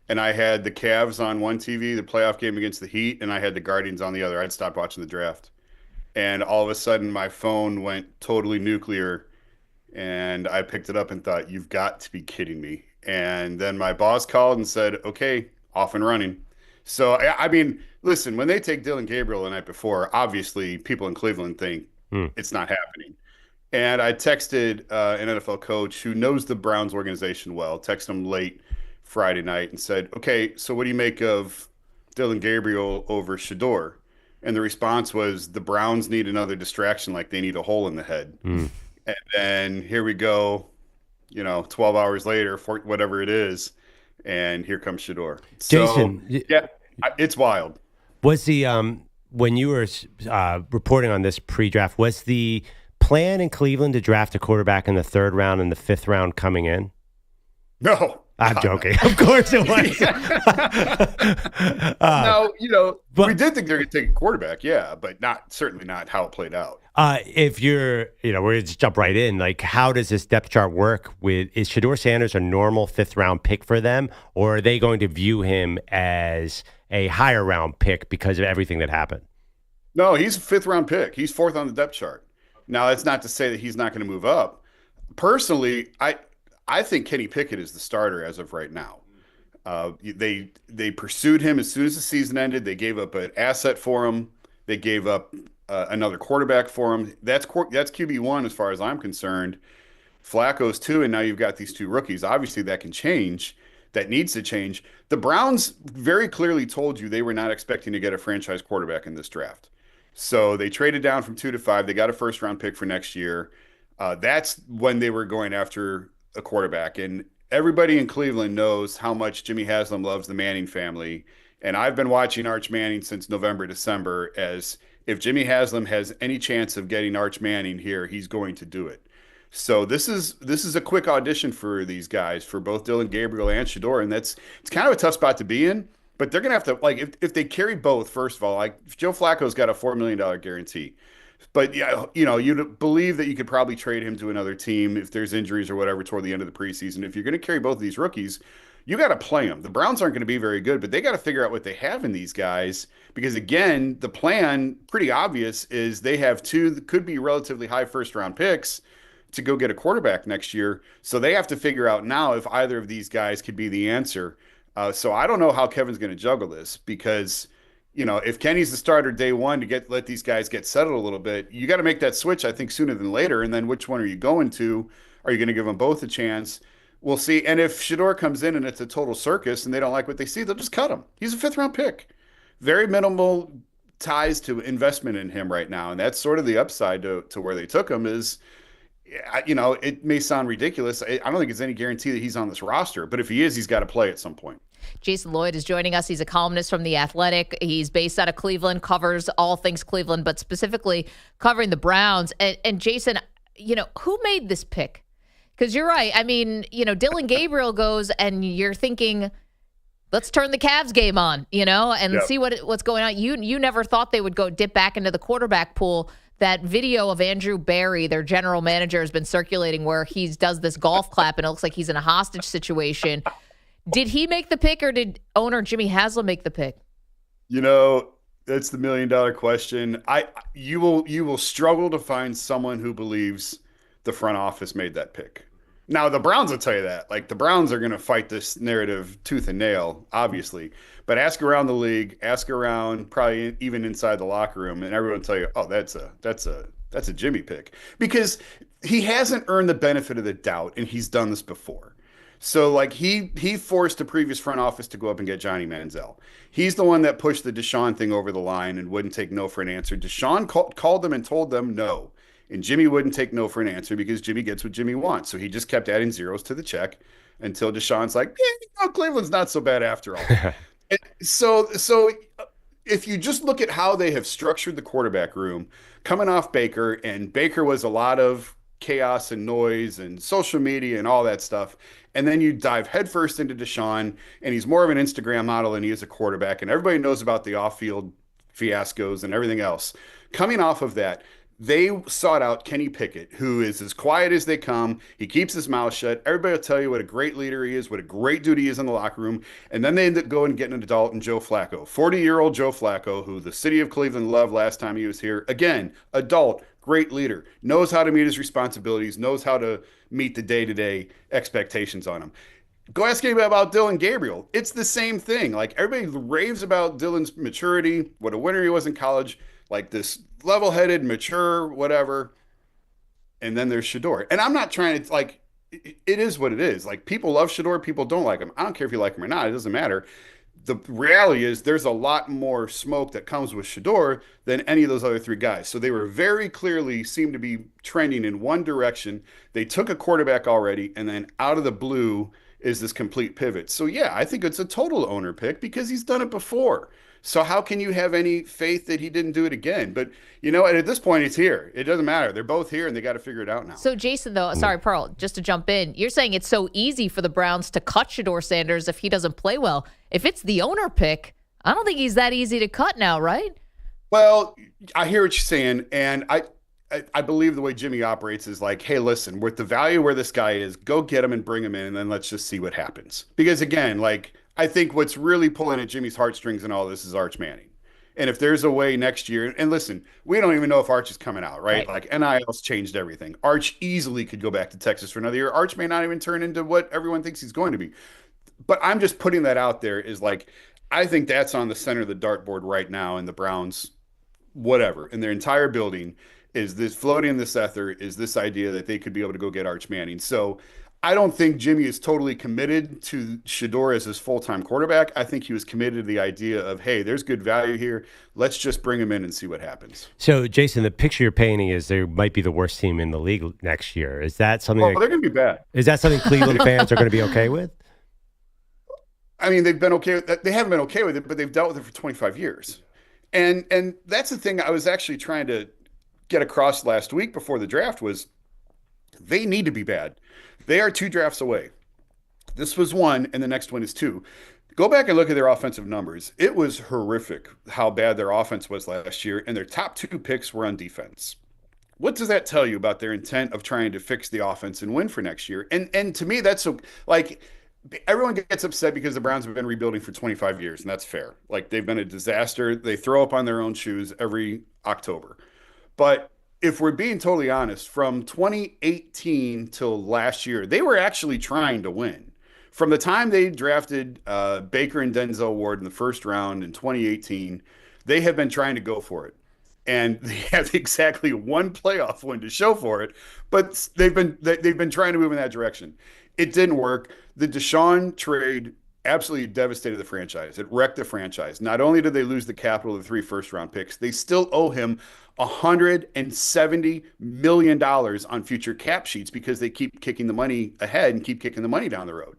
and I had the Cavs on one TV, the playoff game against the Heat, and I had the Guardians on the other. I'd stopped watching the draft, and all of a sudden, my phone went totally nuclear, and I picked it up and thought, "You've got to be kidding me!" And then my boss called and said, "Okay, off and running." So, I mean, listen, when they take Dillon Gabriel the night before, obviously people in Cleveland think it's not happening. And I texted an NFL coach who knows the Browns organization well, texted him late Friday night and said, okay, so what do you make of Dillon Gabriel over Shedeur? And the response was, the Browns need another distraction, like they need a hole in the head. And then here we go, 12 hours later, whatever it is, and here comes Shedeur. Jason, yeah, it's wild. Was the when you were reporting on this pre-draft, was the plan in Cleveland to draft a quarterback in the 3rd round and the 5th round coming in? No, I'm joking. Of course it was. No, we did think they're going to take a quarterback, yeah, but certainly not how it played out. If you're, we're going to just jump right in. Like, how does this depth chart work? Is Shedeur Sanders a normal 5th-round pick for them, or are they going to view him as a higher-round pick because of everything that happened? No, he's a 5th-round pick. He's 4th on the depth chart. Now, that's not to say that he's not going to move up. Personally, I think Kenny Pickett is the starter as of right now. They pursued him as soon as the season ended. They gave up an asset for him. They gave up another quarterback for him. That's QB1 as far as I'm concerned. Flacco's 2, and now you've got these 2 rookies. Obviously, that can change. That needs to change. The Browns very clearly told you they were not expecting to get a franchise quarterback in this draft. So they traded down from 2 to 5. They got a 1st-round pick for next year. That's when they were going after a quarterback. And everybody in Cleveland knows how much Jimmy Haslam loves the Manning family. And I've been watching Arch Manning since November, December, as if Jimmy Haslam has any chance of getting Arch Manning here, he's going to do it. So this is a quick audition for these guys, for both Dillon Gabriel and Shedeur, and it's kind of a tough spot to be in. But they're gonna have to, like, if they carry both, first of all, like Joe Flacco's got a $4 million guarantee. But yeah, you'd believe that you could probably trade him to another team if there's injuries or whatever toward the end of the preseason. If you're going to carry both of these rookies, you got to play them. The Browns aren't going to be very good, but they got to figure out what they have in these guys because, again, the plan, pretty obvious, is they have 2 that could be relatively high 1st-round picks to go get a quarterback next year. So they have to figure out now if either of these guys could be the answer. So I don't know how Kevin's going to juggle this because – if Kenny's the starter day one to let these guys get settled a little bit, you got to make that switch, I think, sooner than later. And then which one are you going to? Are you going to give them both a chance? We'll see. And if Shedeur comes in and it's a total circus and they don't like what they see, they'll just cut him. He's a 5th-round pick. Very minimal ties to investment in him right now. And that's sort of the upside to where they took him is, it may sound ridiculous. I don't think it's any guarantee that he's on this roster. But if he is, he's got to play at some point. Jason Lloyd is joining us. He's a columnist from The Athletic. He's based out of Cleveland, covers all things Cleveland, but specifically covering the Browns. And Jason, who made this pick? Because you're right. I mean, Dillon Gabriel goes and you're thinking, let's turn the Cavs game on, and see what's going on. You never thought they would go dip back into the quarterback pool. That video of Andrew Barry, their general manager, has been circulating where he does this golf clap and it looks like he's in a hostage situation. Did he make the pick or did owner Jimmy Haslam make the pick? That's the $1 million question. You will struggle to find someone who believes the front office made that pick. Now, the Browns will tell you that. Like, the Browns are going to fight this narrative tooth and nail, obviously. But ask around the league, ask around probably even inside the locker room, and everyone will tell you, oh, that's a Jimmy pick. Because he hasn't earned the benefit of the doubt, and he's done this before. So, like, he forced the previous front office to go up and get Johnny Manziel. He's the one that pushed the Deshaun thing over the line and wouldn't take no for an answer. Deshaun called them and told them no. And Jimmy wouldn't take no for an answer because Jimmy gets what Jimmy wants. So he just kept adding zeros to the check until Deshaun's like, Cleveland's not so bad after all. So if you just look at how they have structured the quarterback room, coming off Baker, and Baker was a lot of chaos and noise and social media and all that stuff. And then you dive headfirst into Deshaun, and he's more of an Instagram model than he is a quarterback. And everybody knows about the off-field fiascos and everything else. Coming off of that, they sought out Kenny Pickett, who is as quiet as they come. He keeps his mouth shut. Everybody will tell you what a great leader he is, what a great dude he is in the locker room. And then they end up going and getting an adult in Joe Flacco, 40-year-old Joe Flacco, who the city of Cleveland loved last time he was here. Again, adult, great leader, knows how to meet his responsibilities, knows how to meet the day-to-day expectations on him. Go ask anybody about Dillon Gabriel. It's the same thing. Like, everybody raves about Dillon's maturity, what a winner he was in college, like this level-headed, mature, whatever. And then there's Shedeur. And I'm not trying to, like, it is what it is. Like, people love Shedeur, people don't like him. I don't care if you like him or not. It doesn't matter. The reality is there's a lot more smoke that comes with Shedeur than any of those other 3 guys. So they were very clearly seemed to be trending in one direction. They took a quarterback already, and then out of the blue, is this complete pivot. So yeah, I think it's a total owner pick because he's done it before. So how can you have any faith that he didn't do it again? But you know, at this point, it's here. It doesn't matter. They're both here, and they got to figure it out now. So Jason, though, sorry, Pearl, just to jump in, you're saying it's so easy for the Browns to cut Shedeur Sanders if he doesn't play well. If it's the owner pick, I don't think he's that easy to cut now, right? Well, I hear what you're saying, and I believe the way Jimmy operates is like, hey, listen, with the value where this guy is, go get him and bring him in, and then let's just see what happens. Because again, like, I think what's really pulling at Jimmy's heartstrings and all this is Arch Manning. And if there's a way next year, and listen, we don't even know if Arch is coming out, right? Like NIL's changed everything. Arch easily could go back to Texas for another year. Arch may not even turn into what everyone thinks he's going to be. But I'm just putting that out there is like, I think that's on the center of the dartboard right now in the Browns, whatever, in their entire building is this floating in this ether, is this idea that they could be able to go get Arch Manning. So I don't think Jimmy is totally committed to Shedeur as his full-time quarterback. I think he was committed to the idea of, hey, there's good value here. Let's just bring him in and see what happens. So, Jason, the picture you're painting is they might be the worst team in the league next year. Is that something? Well, they're going to be bad. Is that something Cleveland fans are going to be okay with? I mean, they've been okay with that. They haven't been okay with it, but they've dealt with it for 25 years. And that's the thing I was actually trying to get across last week before the draft was they need to be bad. They are 2 drafts away. This was 1, and the next one is 2. Go back and look at their offensive numbers. It was horrific how bad their offense was last year, and their top 2 picks were on defense. What does that tell you about their intent of trying to fix the offense and win for next year? And to me, that's so, like, everyone gets upset because the Browns have been rebuilding for 25 years, and that's fair. Like, they've been a disaster. They throw up on their own shoes every October. But if we're being totally honest, from 2018 till last year, they were actually trying to win. From the time they drafted Baker and Denzel Ward in the first round in 2018, they have been trying to go for it. And they have exactly 1 playoff win to show for it, but they've been trying to move in that direction. It didn't work. The Deshaun trade absolutely devastated the franchise. It wrecked the franchise. Not only did they lose the capital of the 3 first-round picks, they still owe him $170 million on future cap sheets because they keep kicking the money ahead and keep kicking the money down the road.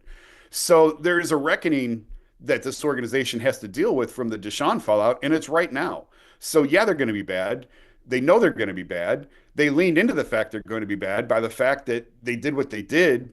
So there is a reckoning that this organization has to deal with from the Deshaun fallout, and it's right now. So yeah, they're going to be bad. They know they're going to be bad. They leaned into the fact they're going to be bad by the fact that they did what they did.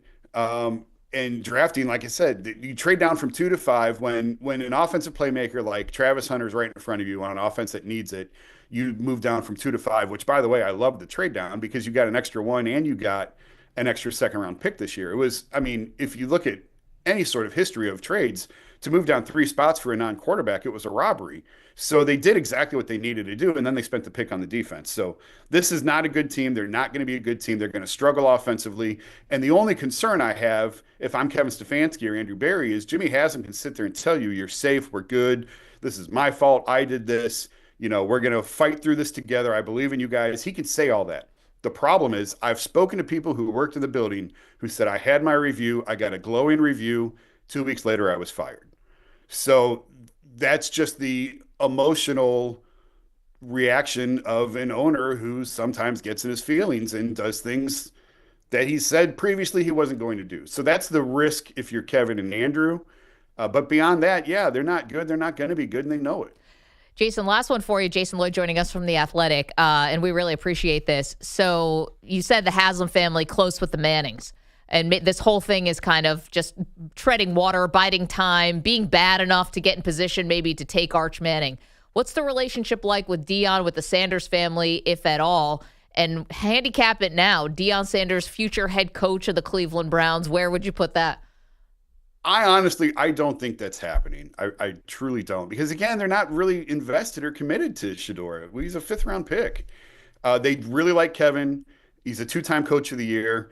And drafting, like I said, you trade down from 2 to 5 when an offensive playmaker like Travis Hunter's right in front of you on an offense that needs it. You move down from 2 to 5, which, by the way, I love the trade down because you got an extra 1 and you got an extra second-round pick this year. It was, I mean, if you look at any sort of history of trades, to move down 3 spots for a non-quarterback, it was a robbery. So they did exactly what they needed to do, and then they spent the pick on the defense. So this is not a good team. They're not going to be a good team. They're going to struggle offensively. And the only concern I have, if I'm Kevin Stefanski or Andrew Berry, is Jimmy Haslam can sit there and tell you, you're safe, we're good, this is my fault, I did this, you know, we're going to fight through this together, I believe in you guys. He can say all that. The problem is I've spoken to people who worked in the building who said, I had my review, I got a glowing review, 2 weeks later I was fired. So that's just the emotional reaction of an owner who sometimes gets in his feelings and does things that he said previously he wasn't going to do. So that's the risk if you're Kevin and Andrew. But beyond that, yeah, they're not good. They're not going to be good, and they know it. Jason, last one for you. Jason Lloyd joining us from The Athletic, and we really appreciate this. So you said the Haslam family close with the Mannings, and this whole thing is kind of just treading water, biding time, being bad enough to get in position maybe to take Arch Manning. What's the relationship like with Deion, with the Sanders family, if at all? And handicap it now, Deion Sanders, future head coach of the Cleveland Browns, where would you put that? I don't think that's happening. I truly don't. Because, again, they're not really invested or committed to Shedeur. He's a 5th-round pick. They really like Kevin. He's a 2-time coach of the year.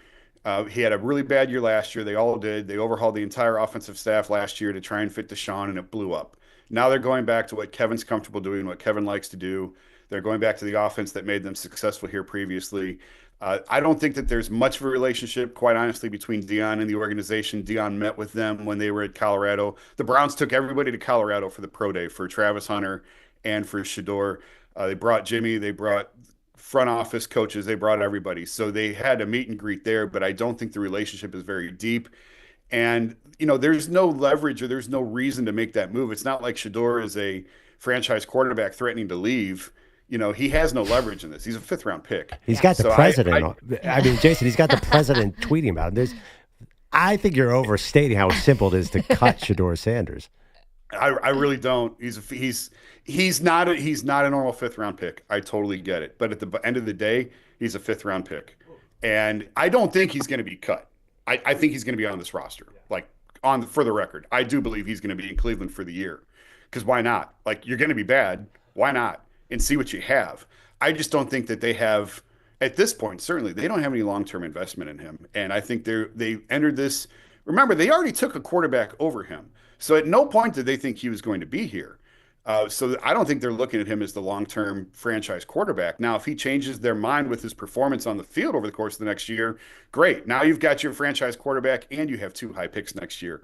He had a really bad year last year. They all did. They overhauled the entire offensive staff last year to try and fit Deshaun, and it blew up. Now they're going back to what Kevin's comfortable doing, what Kevin likes to do. They're going back to the offense that made them successful here previously. I don't think that there's much of a relationship, quite honestly, between Deion and the organization. Deion met with them when they were at Colorado. The Browns took everybody to Colorado for the pro day for Travis Hunter and for Shedeur. They brought Jimmy. They brought front office coaches. They brought everybody. So they had a meet and greet there, but I don't think the relationship is very deep. And, there's no leverage or there's no reason to make that move. It's not like Shedeur is a franchise quarterback threatening to leave. He has no leverage in this. He's a 5th-round pick. He's got the president. I mean, Jason, he's got the president tweeting about him. I think you're overstating how simple it is to cut Shedeur Sanders. I really don't. He's not a normal 5th-round pick. I totally get it. But at the end of the day, he's a 5th-round pick. And I don't think he's going to be cut. I think he's going to be on this roster. For the record, I do believe he's going to be in Cleveland for the year. Because why not? You're going to be bad. Why not? And see what you have. I just don't think that they have, at this point, certainly, they don't have any long-term investment in him. And I think they entered this. Remember, they already took a quarterback over him. So at no point did they think he was going to be here. So I don't think they're looking at him as the long-term franchise quarterback. Now, if he changes their mind with his performance on the field over the course of the next year, great. Now you've got your franchise quarterback and you have 2 high picks next year.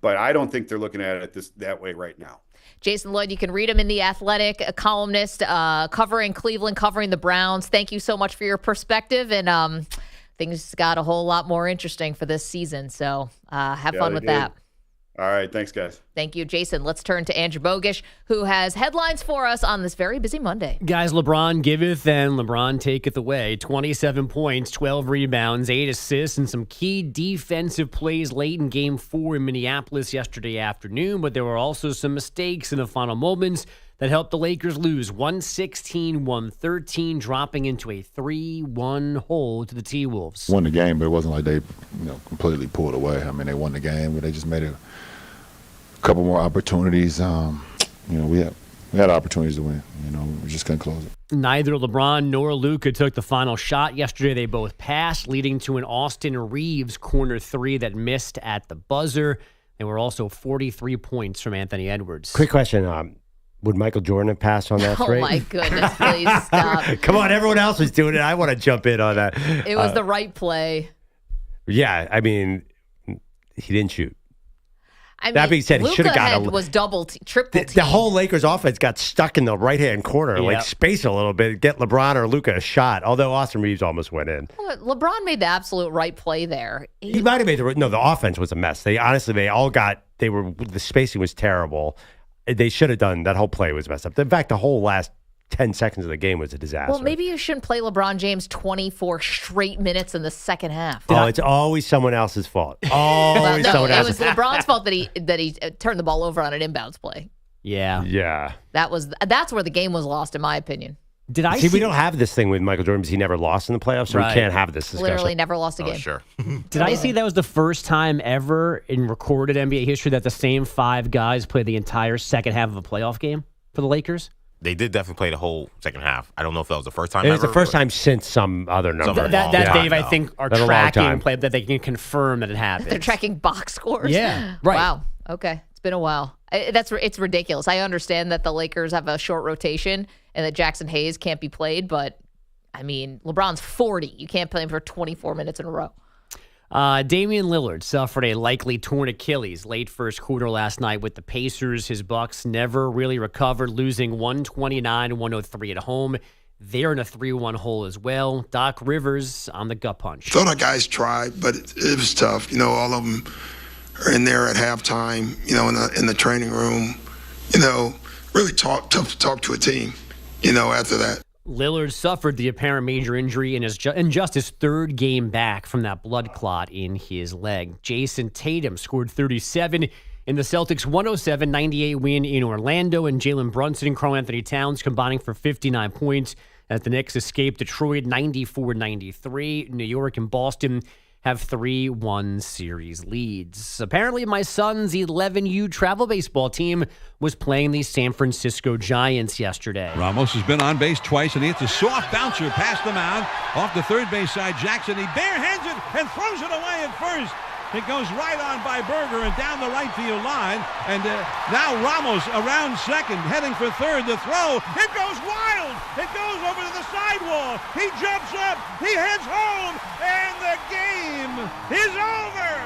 But I don't think they're looking at it that way right now. Jason Lloyd, you can read him in The Athletic, a columnist covering Cleveland, covering the Browns. Thank you so much for your perspective. And things got a whole lot more interesting for this season. So have fun with that. All right. Thanks, guys. Thank you, Jason. Let's turn to Andrew Bogusch, who has headlines for us on this very busy Monday. Guys, LeBron giveth and LeBron taketh away. 27 points, 12 rebounds, 8 assists, and some key defensive plays late in Game 4 in Minneapolis yesterday afternoon. But there were also some mistakes in the final moments that helped the Lakers lose 116-113, dropping into a 3-1 hole to the T-Wolves. Won the game, but it wasn't like they completely pulled away. I mean, they won the game, but they just made a couple more opportunities. We had opportunities to win. We just couldn't close it. Neither LeBron nor Luka took the final shot yesterday. They both passed, leading to an Austin Reeves corner 3 that missed at the buzzer. There were also 43 points from Anthony Edwards. Quick question. Would Michael Jordan have passed on that 3? Oh, my goodness. Please stop. Come on. Everyone else was doing it. I want to jump in on that. It was the right play. Yeah. I mean, he didn't shoot. That being said, he should have got was triple team. The whole Lakers offense got stuck in the right-hand corner, space a little bit, get LeBron or Luka a shot, although Austin Reeves almost went in. Well, LeBron made the absolute right play there. He might have made the offense was a mess. The spacing was terrible. They should have done, that whole play was messed up. In fact, the whole last 10 seconds of the game was a disaster. Well, maybe you shouldn't play LeBron James 24 straight minutes in the second half. Oh, it's always someone else's fault. Always someone else's. It was LeBron's fault that he turned the ball over on an inbounds play. Yeah. Yeah. That's where the game was lost, in my opinion. We don't have this thing with Michael Jordan because he never lost in the playoffs, so we can't have this discussion. Literally never lost a game. Sure. Did I see that was the first time ever in recorded NBA history that the same 5 guys played the entire second half of a playoff game for the Lakers? They did definitely play the whole second half. I don't know if that was the first time It was the first time since some other number. Dave, I think, are tracking play that they can confirm that it happened. They're tracking box scores? Yeah, right. Wow. Okay. It's been a while. It's ridiculous. I understand that the Lakers have a short rotation and that Jackson Hayes can't be played, but, I mean, LeBron's 40. You can't play him for 24 minutes in a row. Damian Lillard suffered a likely torn Achilles late first quarter last night with the Pacers. His Bucks never really recovered, losing 129-103 at home. They're in a 3-1 hole as well. Doc Rivers on the gut punch. Thought our guys tried, but it was tough. All of them are in there at halftime, in the training room, really tough to talk to a team, after that. Lillard suffered the apparent major injury in just his 3rd game back from that blood clot in his leg. Jason Tatum scored 37 in the Celtics' 107-98 win in Orlando, and Jalen Brunson and Karl-Anthony Towns combining for 59 points as the Knicks escaped Detroit 94-93. New York and Boston have 3-1 series leads. Apparently, my son's 11U travel baseball team was playing the San Francisco Giants yesterday. Ramos has been on base twice, and he hits a soft bouncer past the mound. Off the third base side, Jackson, he barehands it and throws it away at first. It goes right on by Berger and down the right field line. And now Ramos around second, heading for third. The throw, it goes wild. It goes over to the sidewall. He jumps up. He heads home. And the game is over.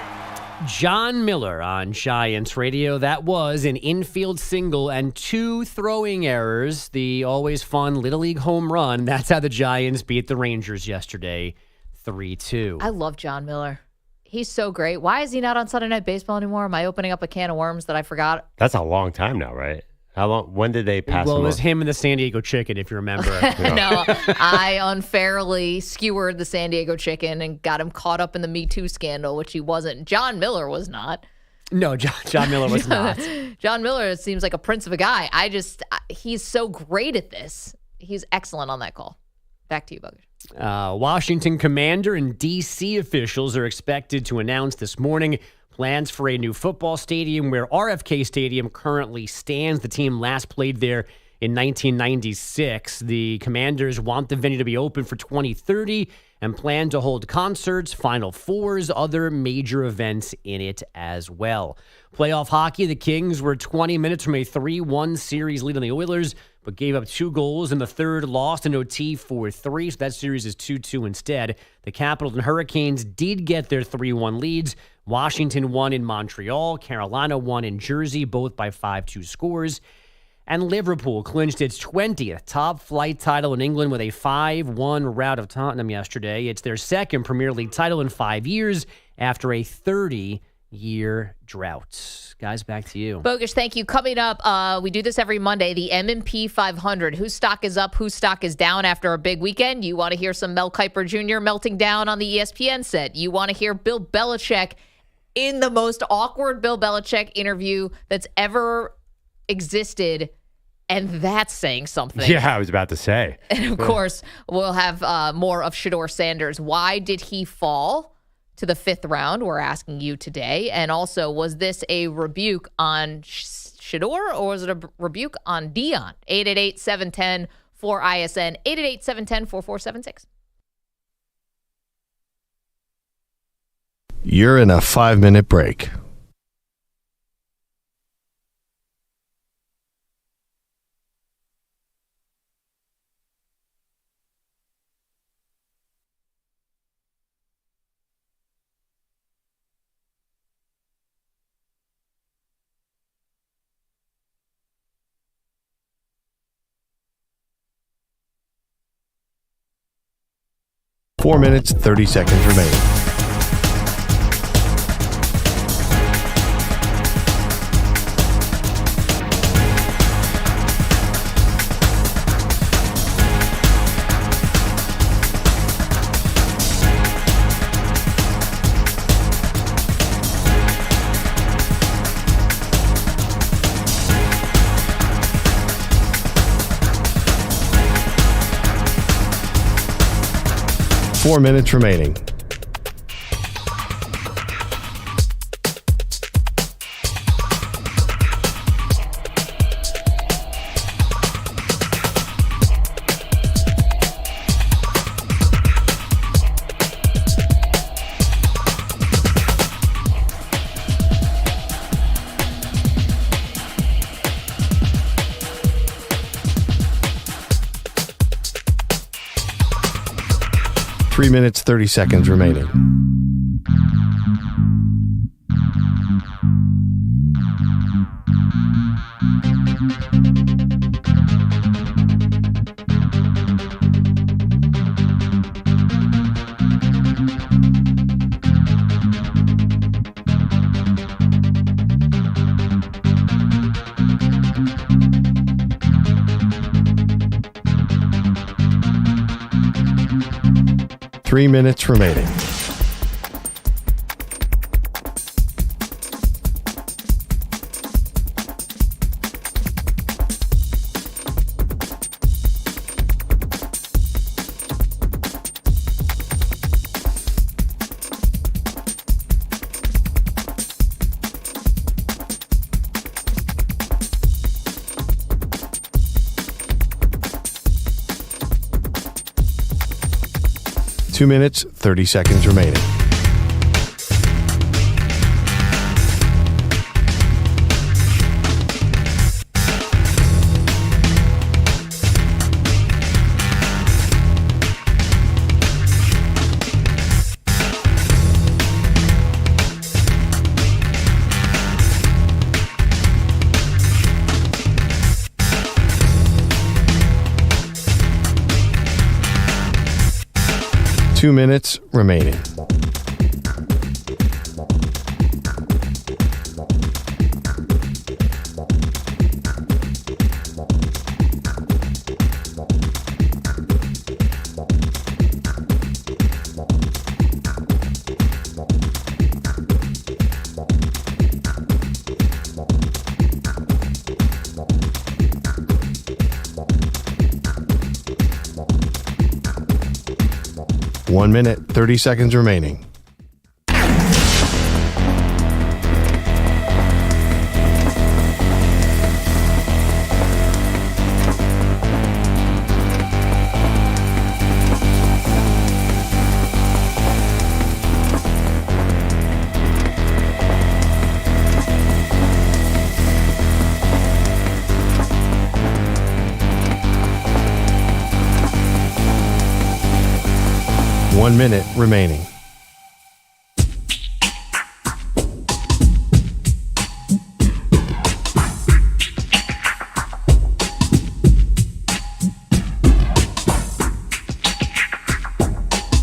John Miller on Giants radio. That was an infield single and 2 throwing errors. The always fun Little League home run. That's how the Giants beat the Rangers yesterday, 3-2. I love John Miller. He's so great. Why is he not on Sunday Night Baseball anymore? Am I opening up a can of worms that I forgot? That's a long time now, right? How long? When did they pass Well, him it was off? him and the San Diego Chicken, if you remember. No, I unfairly skewered the San Diego Chicken and got him caught up in the Me Too scandal, which he wasn't. John Miller was not. No, John Miller was not. John Miller seems like a prince of a guy. He's so great at this. He's excellent on that call. Back to you, Bogusch. Washington Commander and D.C. officials are expected to announce this morning plans for a new football stadium where RFK Stadium currently stands. The team last played there in 1996. The Commanders want the venue to be open for 2030 and plan to hold concerts, Final Fours, other major events in it as well. Playoff hockey, the Kings were 20 minutes from a 3-1 series lead on the Oilers, but gave up 2 goals in the third, lost in OT 4-3, so that series is 2-2 instead. The Capitals and Hurricanes did get their 3-1 leads. Washington won in Montreal, Carolina won in Jersey, both by 5-2 scores. And Liverpool clinched its 20th top-flight title in England with a 5-1 rout of Tottenham yesterday. It's their second Premier League title in 5 years after a 30-year drought. Guys, back to you. Bogusch, thank you. Coming up, we do this every Monday, the M&P 500. Whose stock is up, whose stock is down after a big weekend? You want to hear some Mel Kiper Jr. melting down on the ESPN set. You want to hear Bill Belichick in the most awkward Bill Belichick interview that's ever existed, and that's saying something. Yeah, I was about to say. And of course, we'll have more of Shedeur Sanders. Why did he fall to the 5th round? We're asking you today. And also, was this a rebuke on Shedeur, or was it a rebuke on Deion? 888-710-4ISN, 888-710-4476. You're in a 5-minute break. Four minutes, 30 seconds remaining. Four minutes remaining. Three minutes, 30 seconds remaining. Three minutes remaining. Two minutes, 30 seconds remaining. Two minutes remaining. 1 minute, 30 seconds remaining. One minute remaining.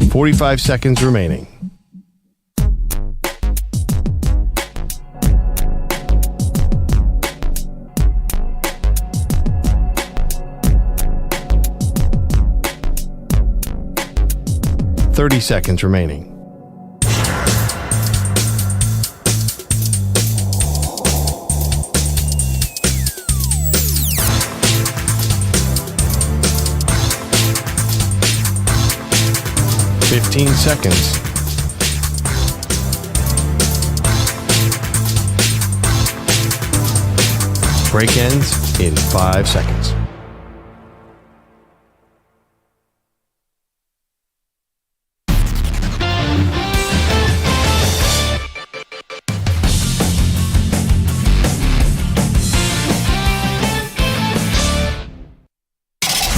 .45 seconds remaining. .30 seconds remaining. .15 seconds. Break ends in 5 seconds.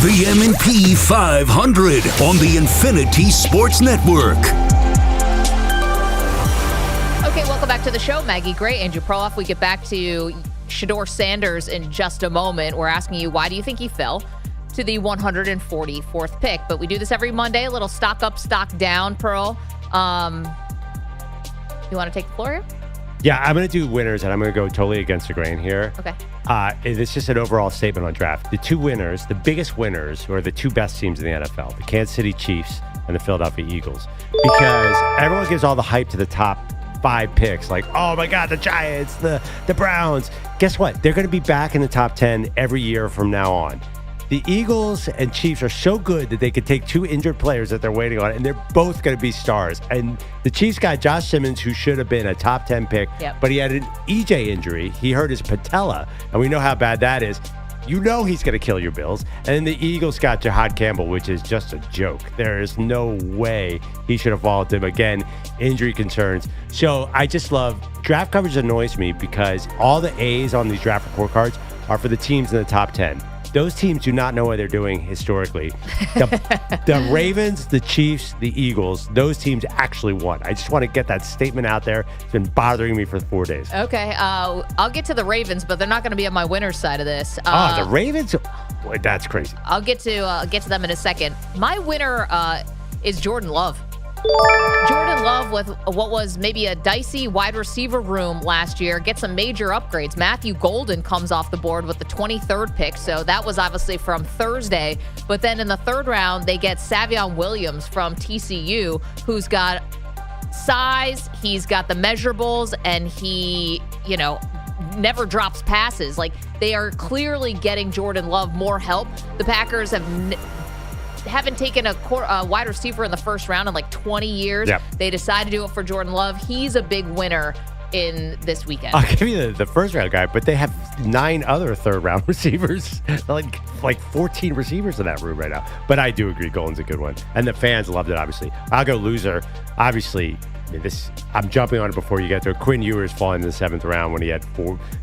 The M&P 500 on the Infinity Sports Network. Okay, welcome back to the show. Maggie Gray, Andrew Perloff. We get back to Shedeur Sanders in just a moment. We're asking you, why do you think he fell to the 144th pick? But we do this every Monday, a little stock up, stock down, Pearl. You want to take the floor here? Yeah, I'm going to do winners, and I'm going to go totally against the grain here. Okay. It's just an overall statement on draft. The two winners, the biggest winners, are the two best teams in the NFL, the Kansas City Chiefs and the Philadelphia Eagles. Because everyone gives all the hype to the top 5 picks, like, oh my God, the Giants, the Browns. Guess what? They're going to be back in the top 10 every year from now on. The Eagles and Chiefs are so good that they could take 2 injured players that they're waiting on, and they're both going to be stars. And the Chiefs got Josh Simmons, who should have been a top 10 pick, but he had an EJ injury. He hurt his patella, and we know how bad that is. You know he's going to kill your Bills. And then the Eagles got Jahad Campbell, which is just a joke. There is no way he should have followed them. Again, injury concerns. So I just love draft coverage annoys me because all the A's on these draft report cards are for the teams in the top 10. Those teams do not know what they're doing historically. The Ravens, the Chiefs, the Eagles, those teams actually won. I just want to get that statement out there. It's been bothering me for 4 days. Okay, I'll get to the Ravens, but they're not going to be on my winner's side of this. The Ravens? Boy, that's crazy. I'll get to them in a second. My winner is Jordon Love. Jordon Love, with what was maybe a dicey wide receiver room last year, gets some major upgrades. Matthew Golden comes off the board with the 23rd pick, so that was obviously from Thursday. But then in the 3rd round, they get Savion Williams from TCU, who's got size, he's got the measurables, and he, never drops passes. Like, they are clearly getting Jordon Love more help. The Packers haven't taken a wide receiver in the 1st round in like 20 years. Yep. They decided to do it for Jordon Love. He's a big winner in this weekend. I'll give you the 1st round guy, but they have 9 other 3rd round receivers, like 14 receivers in that room right now. But I do agree Golden's a good one. And the fans loved it, obviously. I'll go loser. Obviously, I'm jumping on it before you get there. Quinn Ewers falling in the 7th round when he had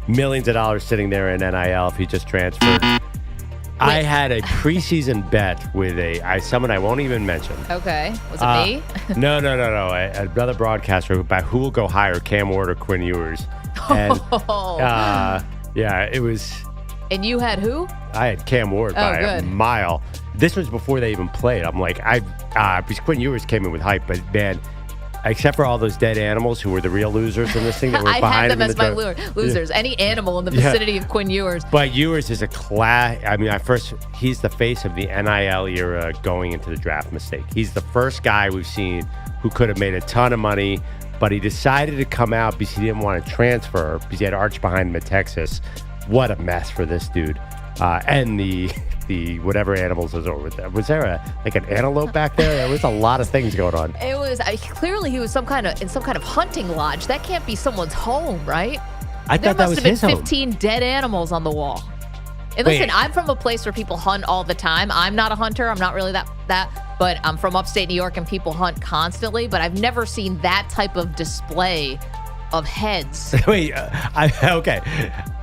millions of dollars sitting there in NIL if he just transferred. I had a preseason bet with someone I won't even mention. Okay. Was it me? No. Another broadcaster about who will go higher, Cam Ward or Quinn Ewers. And, it was. And you had who? I had Cam Ward by a mile. This was before they even played. I'm like, because Quinn Ewers came in with hype, but man, except for all those dead animals who were the real losers in this thing that were behind him. I had them as my losers. Yeah. Any animal in the vicinity of Quinn Ewers. But Ewers is a class. I mean, he's the face of the NIL era going into the draft mistake. He's the first guy we've seen who could have made a ton of money, but he decided to come out because he didn't want to transfer because he had Arch behind him at Texas. What a mess for this dude. And the the whatever animals was over there. Was there an antelope back there? There was a lot of things going on. It was clearly he was in some kind of hunting lodge. That can't be someone's home, right? I thought that was his home. There must have been 15 dead animals on the wall. And listen, I'm from a place where people hunt all the time. I'm not a hunter. I'm not really that, but I'm from upstate New York and people hunt constantly. But I've never seen that type of display of heads. Wait, okay.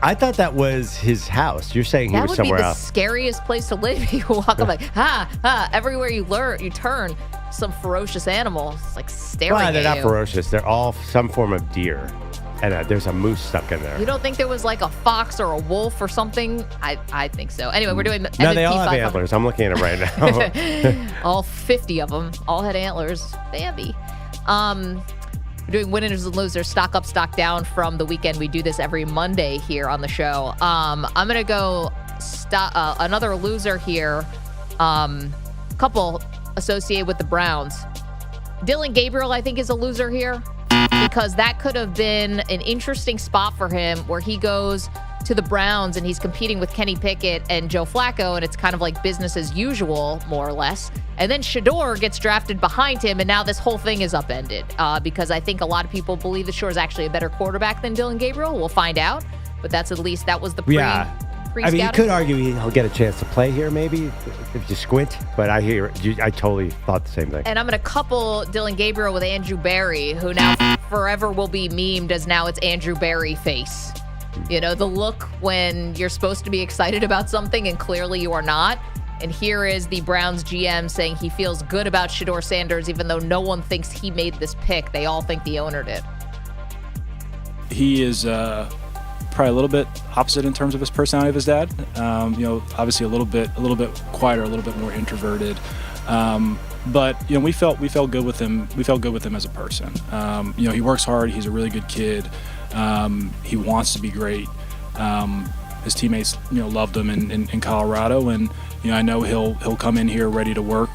I thought that was his house. You're saying he was somewhere else. That would be the scariest place to live. You walk up like, everywhere you turn, some ferocious animal staring at you. They're not ferocious. They're all some form of deer. And there's a moose stuck in there. You don't think there was a fox or a wolf or something? I think so. Anyway, we're doing No, they all have antlers. I'm looking at it right now. All 50 of them all had antlers. Bambi. We're doing winners and losers, stock up, stock down from the weekend. We do this every Monday here on the show. I'm going to go another loser here. Couple associated with the Browns. Dillon Gabriel, I think, is a loser here, because that could have been an interesting spot for him where he goes to the Browns and he's competing with Kenny Pickett and Joe Flacco, and it's kind of like business as usual, more or less. And then Shedeur gets drafted behind him, and now this whole thing is upended because I think a lot of people believe that Shedeur is actually a better quarterback than Dillon Gabriel. We'll find out, but that was the pre-scouting. You could argue he'll get a chance to play here maybe if you squint, but I totally thought the same thing. And I'm going to couple Dillon Gabriel with Andrew Barry, who now forever will be memed as now it's Andrew Barry face. You know, the look when you're supposed to be excited about something and clearly you are not. And here is the Browns GM saying he feels good about Shedeur Sanders, even though no one thinks he made this pick. They all think the owner did. He is probably a little bit opposite in terms of his personality of his dad. Obviously a little bit quieter, a little bit more introverted. But we felt good with him. We felt good with him as a person. He works hard. He's a really good kid. He wants to be great. His teammates, loved him in Colorado, and I know he'll come in here ready to work.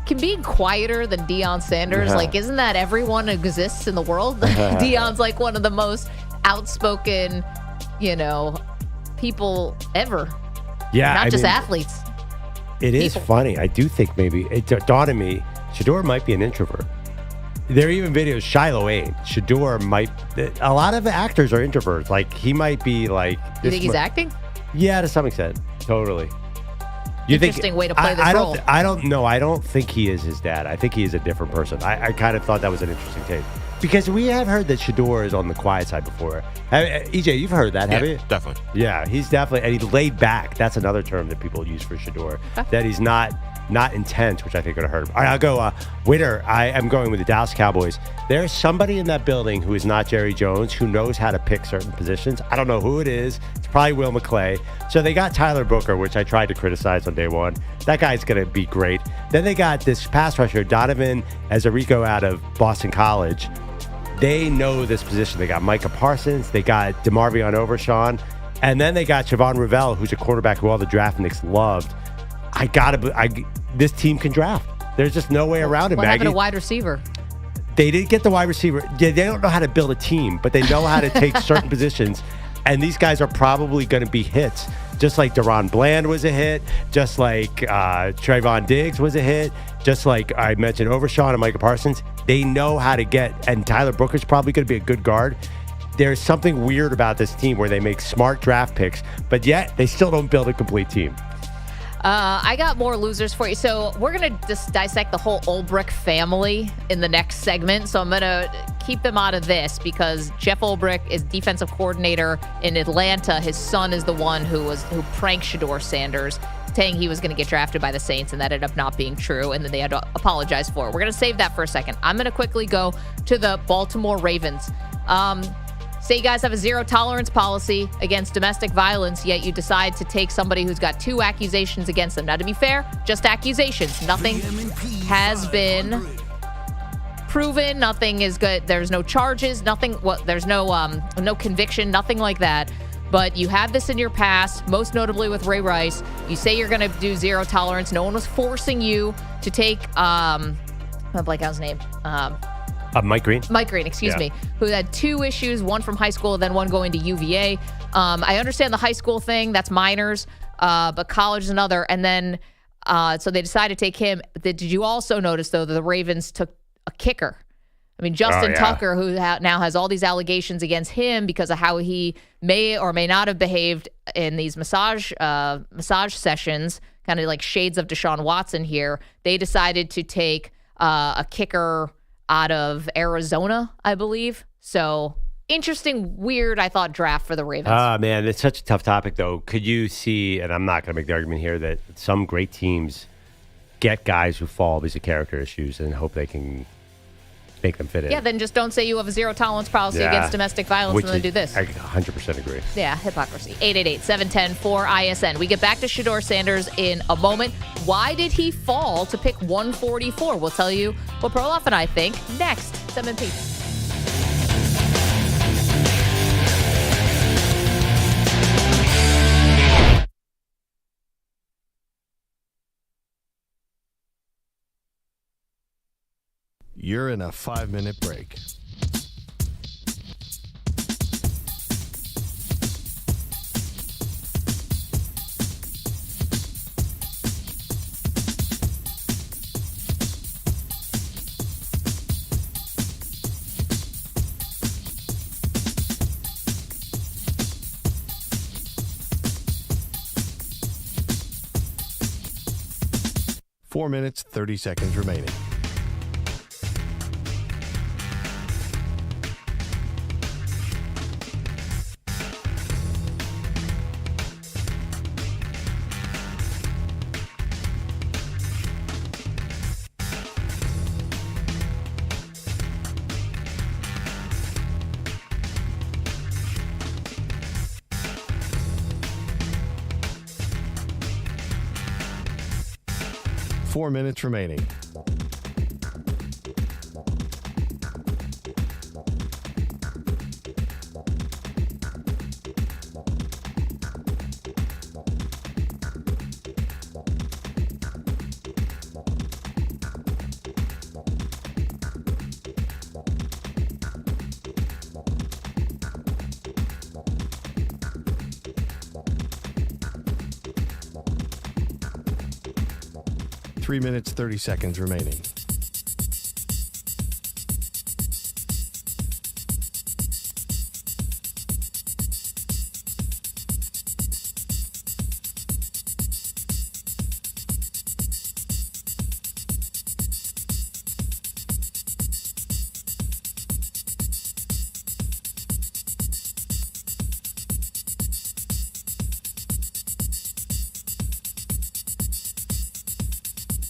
Can being quieter than Deion Sanders, isn't that everyone exists in the world? Deion's one of the most outspoken, people ever. Yeah, not just athletes. It is funny. I do think maybe it dawned on me, Shedeur might be an introvert. There are even videos, Shiloh ain't. Shedeur might, a lot of actors are introverts. He might be You think he's acting? Yeah, to some extent. Totally. Interesting way to play this role. I don't know. I don't think he is his dad. I think he is a different person. I kind of thought that was an interesting take. Because we have heard that Shedeur is on the quiet side before. EJ, you've heard that, have you? Definitely. Yeah, he's definitely, and he's laid back. That's another term that people use for Shedeur. That he's not intense, which I think would have hurt him. All right, I'll go winner. I am going with the Dallas Cowboys. There's somebody in that building who is not Jerry Jones who knows how to pick certain positions. I don't know who it is. It's probably Will McClay. So they got Tyler Booker, which I tried to criticize on day one. That guy's going to be great. Then they got this pass rusher, Donovan Azarico out of Boston College. They know this position. They got Micah Parsons. They got DeMarvion Overshawn. And then they got Javon Revell, who's a quarterback who all the draftniks loved. This team can draft. There's just no way around it, What Maggie. happened to wide receiver? They didn't get the wide receiver. Yeah, they don't know how to build a team, but they know how to take certain positions. And these guys are probably going to be hits. Just like Deron Bland was a hit. Just like Trayvon Diggs was a hit. Just like I mentioned Overshawn and Micah Parsons. They know how to get, and Tyler Booker's probably going to be a good guard. There's something weird about this team where they make smart draft picks, but yet they still don't build a complete team. I got more losers for you. So we're going to just dissect the whole Ulbrich family in the next segment. So I'm going to keep them out of this because Jeff Ulbrich is defensive coordinator in Atlanta. His son is the one who pranked Shedeur Sanders, saying he was going to get drafted by the Saints, and that ended up not being true, and then they had to apologize for it. We're going to save that for a second. I'm going to quickly go to the Baltimore Ravens. Say you guys have a zero tolerance policy against domestic violence, yet you decide to take somebody who's got 2 accusations against them. Now, to be fair, just accusations. Nothing has been proven. Nothing is good. There's no charges. Nothing. Well, there's no conviction. Nothing like that. But you have this in your past, most notably with Ray Rice. You say you're going to do zero tolerance. No one was forcing you to take. I'm blank out his name. Mike Green? Mike Green, excuse me, who had 2 issues, one from high school, then one going to UVA. I understand the high school thing. That's minors. but college is another. And then, so they decided to take him. Did you also notice, though, that the Ravens took a kicker? I mean, Justin Tucker, who now has all these allegations against him because of how he may or may not have behaved in these massage sessions, kind of like shades of Deshaun Watson here. They decided to take a kicker out of Arizona, I believe. So interesting, weird, I thought, draft for the Ravens. Man, it's such a tough topic, though. Could you see, and I'm not going to make the argument here, that some great teams get guys who fall because of character issues and hope they can make them fit in? Yeah, then just don't say you have a zero tolerance policy against domestic violence and then do this. I 100% agree. Yeah, hypocrisy. 888-710-4ISN. We get back to Shedeur Sanders in a moment. Why did he fall to pick 144? We'll tell you what Perloff and I think next. 7P. You're in a 5-minute break. Four minutes, 30 seconds remaining. Four minutes remaining. Three minutes, 30 seconds remaining.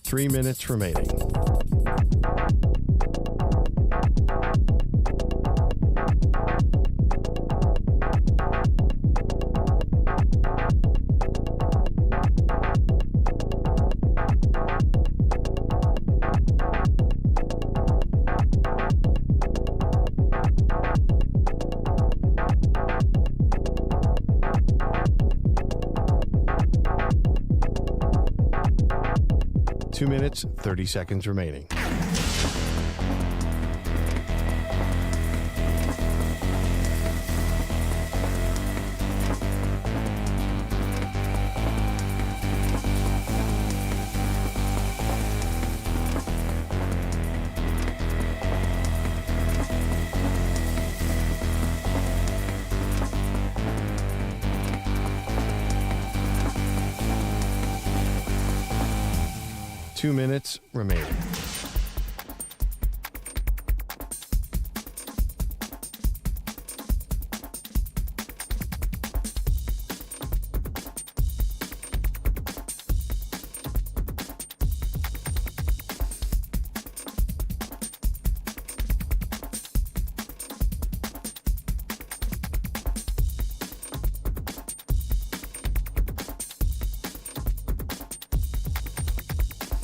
Three minutes remaining. Two minutes, 30 seconds remaining. Two minutes remaining.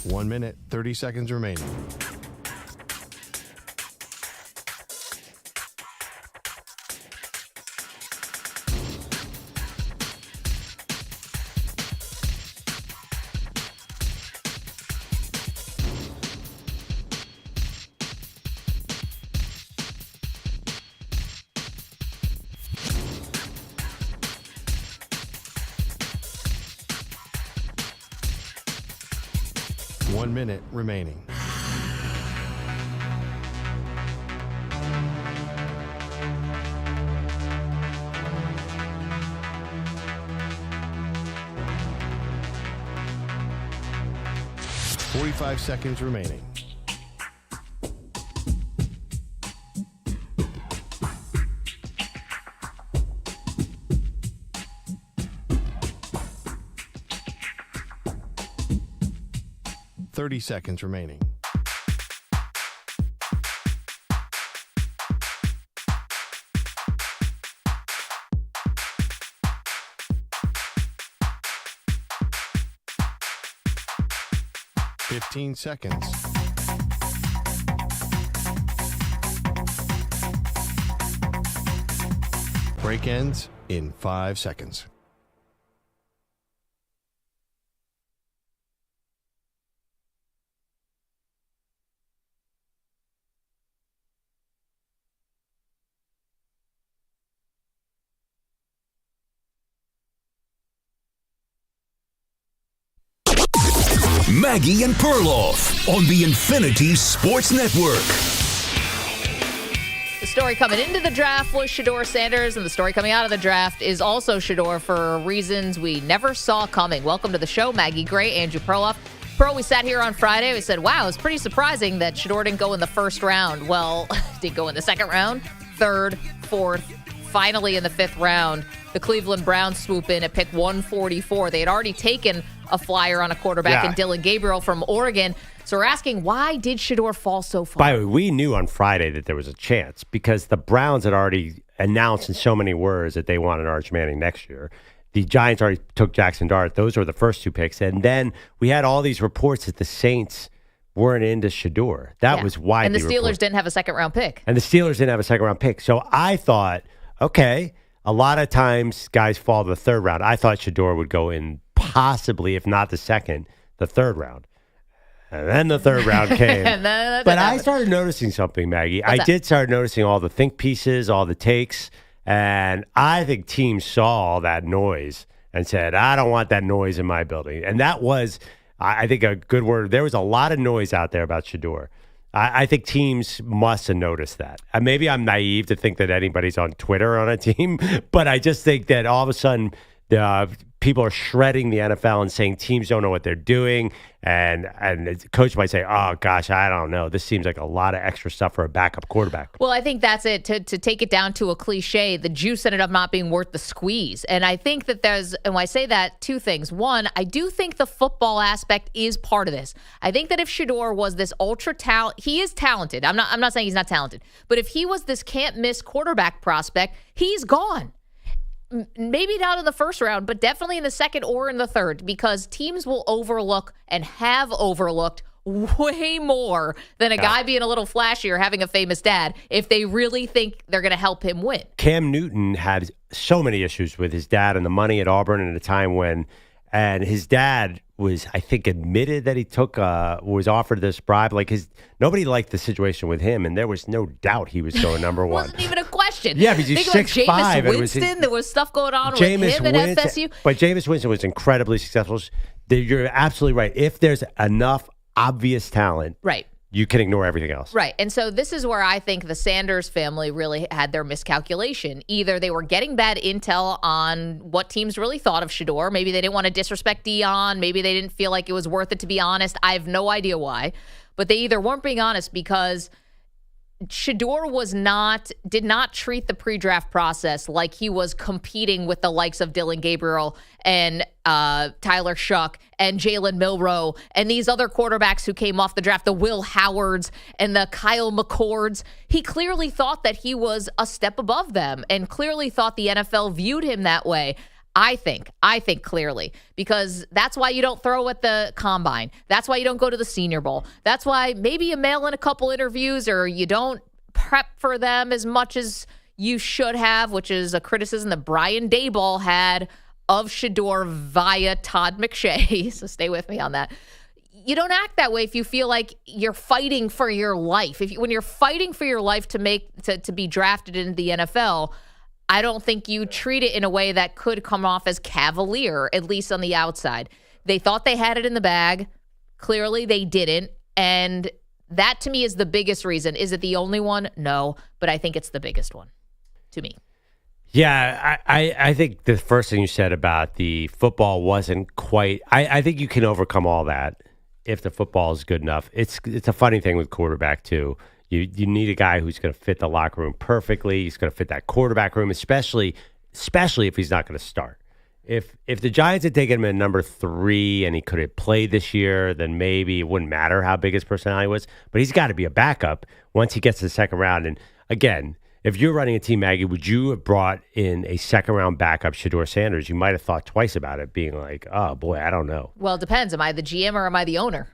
One minute, 30 seconds remaining. 1 minute remaining. $45 seconds remaining. $30 seconds remaining. $15 seconds. Break ends in 5 seconds. Maggie and Perloff on the Infinity Sports Network. The story coming into the draft was Shedeur Sanders, and the story coming out of the draft is also Shedeur for reasons we never saw coming. Welcome to the show, Maggie Gray, Andrew Perloff. We sat here on Friday. We said, wow, it's pretty surprising that Shedeur didn't go in the first round. Well, did he go in the second round, third, fourth, finally in the fifth round? The Cleveland Browns swoop in at pick 144. They had already taken a flyer on a quarterback in Dylan Gabriel from Oregon. So we're asking, why did Shedeur fall so far? By the way, we knew on Friday that there was a chance because the Browns had already announced in so many words that they wanted Arch Manning next year. The Giants already took Jackson Dart. Those were the first two picks. And then we had all these reports that the Saints weren't into Shedeur. That was widely And the Steelers reported. didn't have a second-round pick. And the Steelers didn't have a second-round pick. So I thought, okay, a lot of times guys fall to the third round. I thought Shedeur would go in possibly, if not the second, the third round. And then the third round came. But I started noticing something, Maggie. I did start noticing all the think pieces, all the takes. And I think teams saw all that noise and said, I don't want that noise in my building. And that was, I think, a good word. There was a lot of noise out there about Shedeur. I think teams must have noticed that. And maybe I'm naive to think that anybody's on Twitter on a team, but I just think that all of a sudden people are shredding the NFL and saying teams don't know what they're doing. And the coach might say, oh, gosh, I don't know. This seems like a lot of extra stuff for a backup quarterback. Well, I think that's it. To take it down to a cliche, the juice ended up not being worth the squeeze. And I think that and when I say that, two things. One, I do think the football aspect is part of this. I think that if Shedeur was this ultra talent, he is talented. I'm not saying he's not talented. But if he was this can't-miss quarterback prospect, he's gone. Maybe not in the first round, but definitely in the second or in the third, because teams will overlook and have overlooked way more than a guy being a little flashy or having a famous dad if they really think they're going to help him win. Cam Newton had so many issues with his dad and the money at Auburn at a time when, and his dad was, I think, admitted that he was offered this bribe. Nobody liked the situation with him, and there was no doubt he was going number one. Wasn't even a question. Yeah, because he's 6'5". Jameis Winston, there was stuff going on with him at FSU. But Jameis Winston was incredibly successful. You're absolutely right. If there's enough obvious talent, right, you can ignore everything else. Right. And so this is where I think the Sanders family really had their miscalculation. Either they were getting bad intel on what teams really thought of Shedeur. Maybe they didn't want to disrespect Deion. Maybe they didn't feel like it was worth it to be honest. I have no idea why. But they either weren't being honest because Shedeur did not treat the pre-draft process like he was competing with the likes of Dylan Gabriel and Tyler Shuck and Jalen Milroe and these other quarterbacks who came off the draft, the Will Howards and the Kyle McCords. He clearly thought that he was a step above them and clearly thought the NFL viewed him that way. I think clearly, because that's why you don't throw at the combine. That's why you don't go to the Senior Bowl. That's why maybe you mail in a couple interviews or you don't prep for them as much as you should have, which is a criticism that Brian Daboll had of Shedeur via Todd McShay. So stay with me on that. You don't act that way if you feel like you're fighting for your life. When you're fighting for your life to be drafted into the NFL, I don't think you treat it in a way that could come off as cavalier, at least on the outside. They thought they had it in the bag. Clearly they didn't. And that to me is the biggest reason. Is it the only one? No, but I think it's the biggest one to me. Yeah, I think the first thing you said about the football wasn't quite. I think you can overcome all that if the football is good enough. It's a funny thing with quarterback too. You need a guy who's going to fit the locker room perfectly. He's going to fit that quarterback room, especially if he's not going to start. If the Giants had taken him at number 3 and he could have played this year, then maybe it wouldn't matter how big his personality was. But he's got to be a backup once he gets to the second round. And again, if you're running a team, Maggie, would you have brought in a second-round backup, Shedeur Sanders? You might have thought twice about it, being like, oh, boy, I don't know. Well, it depends. Am I the GM or am I the owner?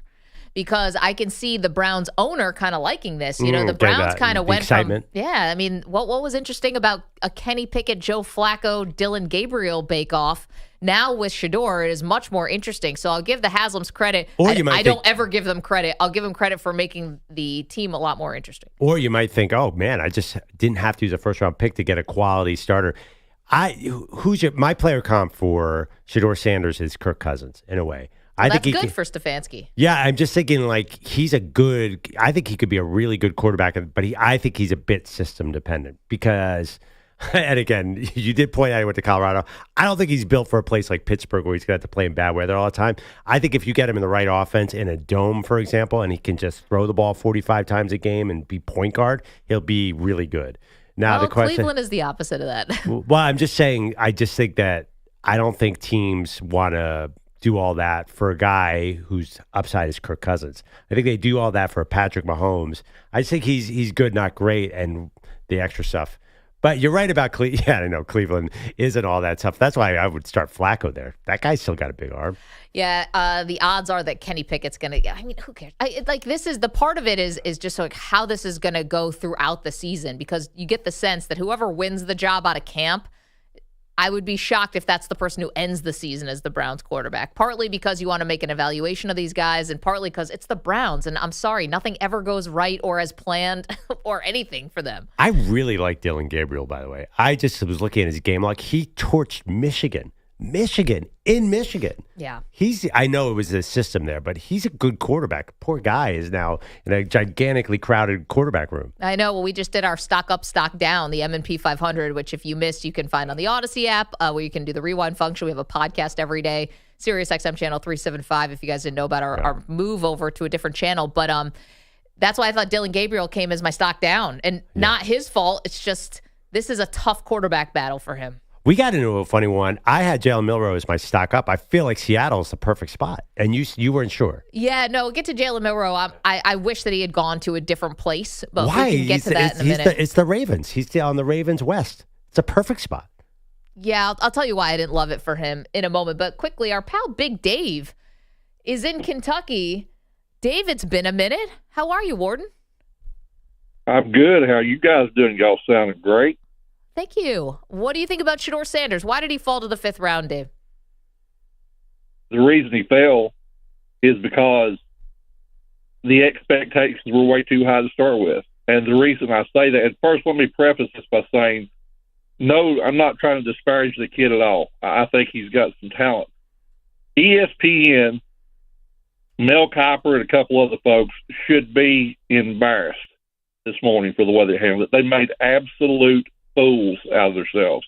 Because I can see the Browns owner kind of liking this. You know, the Browns kind of went excitement. from, I mean, what was interesting about a Kenny Pickett, Joe Flacco, Dylan Gabriel bake-off, now with Shedeur, it is much more interesting. So I'll give the Haslams credit. I don't ever give them credit. I'll give them credit for making the team a lot more interesting. Or you might think, oh, man, I just didn't have to use a first-round pick to get a quality starter. My player comp for Shedeur Sanders is Kirk Cousins, in a way. Well, that's good for Stefanski. Yeah, I'm just thinking like I think he could be a really good quarterback, but I think he's a bit system dependent because, and again, you did point out he went to Colorado. I don't think he's built for a place like Pittsburgh where he's going to have to play in bad weather all the time. I think if you get him in the right offense in a dome, for example, and he can just throw the ball 45 times a game and be point guard, he'll be really good. Now the question, Cleveland is the opposite of that. Well, I'm just saying, I just think that I don't think teams want to do all that for a guy whose upside is Kirk Cousins. I think they do all that for Patrick Mahomes. I just think he's good, not great, and the extra stuff. But you're right about Cleveland. Yeah, I know Cleveland isn't all that tough. That's why I would start Flacco there. That guy's still got a big arm. Yeah, the odds are that Kenny Pickett's going to. I mean, who cares? This is the part of it is just like how this is going to go throughout the season because you get the sense that whoever wins the job out of camp, I would be shocked if that's the person who ends the season as the Browns quarterback, partly because you want to make an evaluation of these guys and partly because it's the Browns. And I'm sorry, nothing ever goes right or as planned or anything for them. I really like Dylan Gabriel, by the way. I just was looking at his game log. He torched Michigan in Michigan. Yeah. I know it was a system there, but he's a good quarterback. Poor guy is now in a gigantically crowded quarterback room. I know. Well, we just did our stock up, stock down, the M&P 500, which if you missed, you can find on the Odyssey app where you can do the rewind function. We have a podcast every day, Sirius XM channel 375, if you guys didn't know about our move over to a different channel. But that's why I thought Dylan Gabriel came as my stock down. And not his fault. It's just this is a tough quarterback battle for him. We got into a funny one. I had Jalen Milroe as my stock up. I feel like Seattle's the perfect spot. And you weren't sure. Yeah, no, get to Jalen Milroe. I wish that he had gone to a different place. But why? We can get to that in a minute. It's the Ravens. He's on the Ravens West. It's a perfect spot. Yeah, I'll tell you why I didn't love it for him in a moment. But quickly, our pal Big Dave is in Kentucky. Dave, it's been a minute. How are you, Warden? I'm good. How are you guys doing? Y'all sounding great. Thank you. What do you think about Shedeur Sanders? Why did he fall to the 5th round, Dave? The reason he fell is because the expectations were way too high to start with. And the reason I say that, and first let me preface this by saying, no, I'm not trying to disparage the kid at all. I think he's got some talent. ESPN, Mel Kiper, and a couple other folks should be embarrassed this morning for the way they handled it. They made absolute fools out of themselves.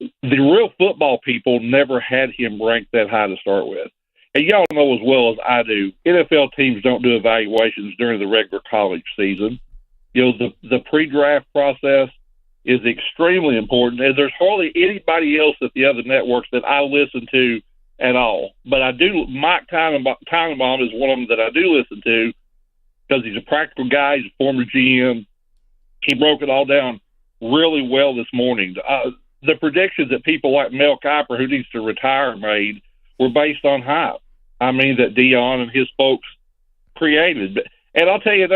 The real football people never had him ranked that high to start with. And y'all know as well as I do, NFL teams don't do evaluations during the regular college season. You know, the pre-draft process is extremely important, and there's hardly anybody else at the other networks that I listen to at all. But I do. Mike Tannenbaum is one of them that I do listen to because he's a practical guy. He's a former GM. He broke it all down really well this morning. The predictions that people like Mel Kiper, who needs to retire, made were based on hype. I mean, that Deion and his folks created. And I'll tell you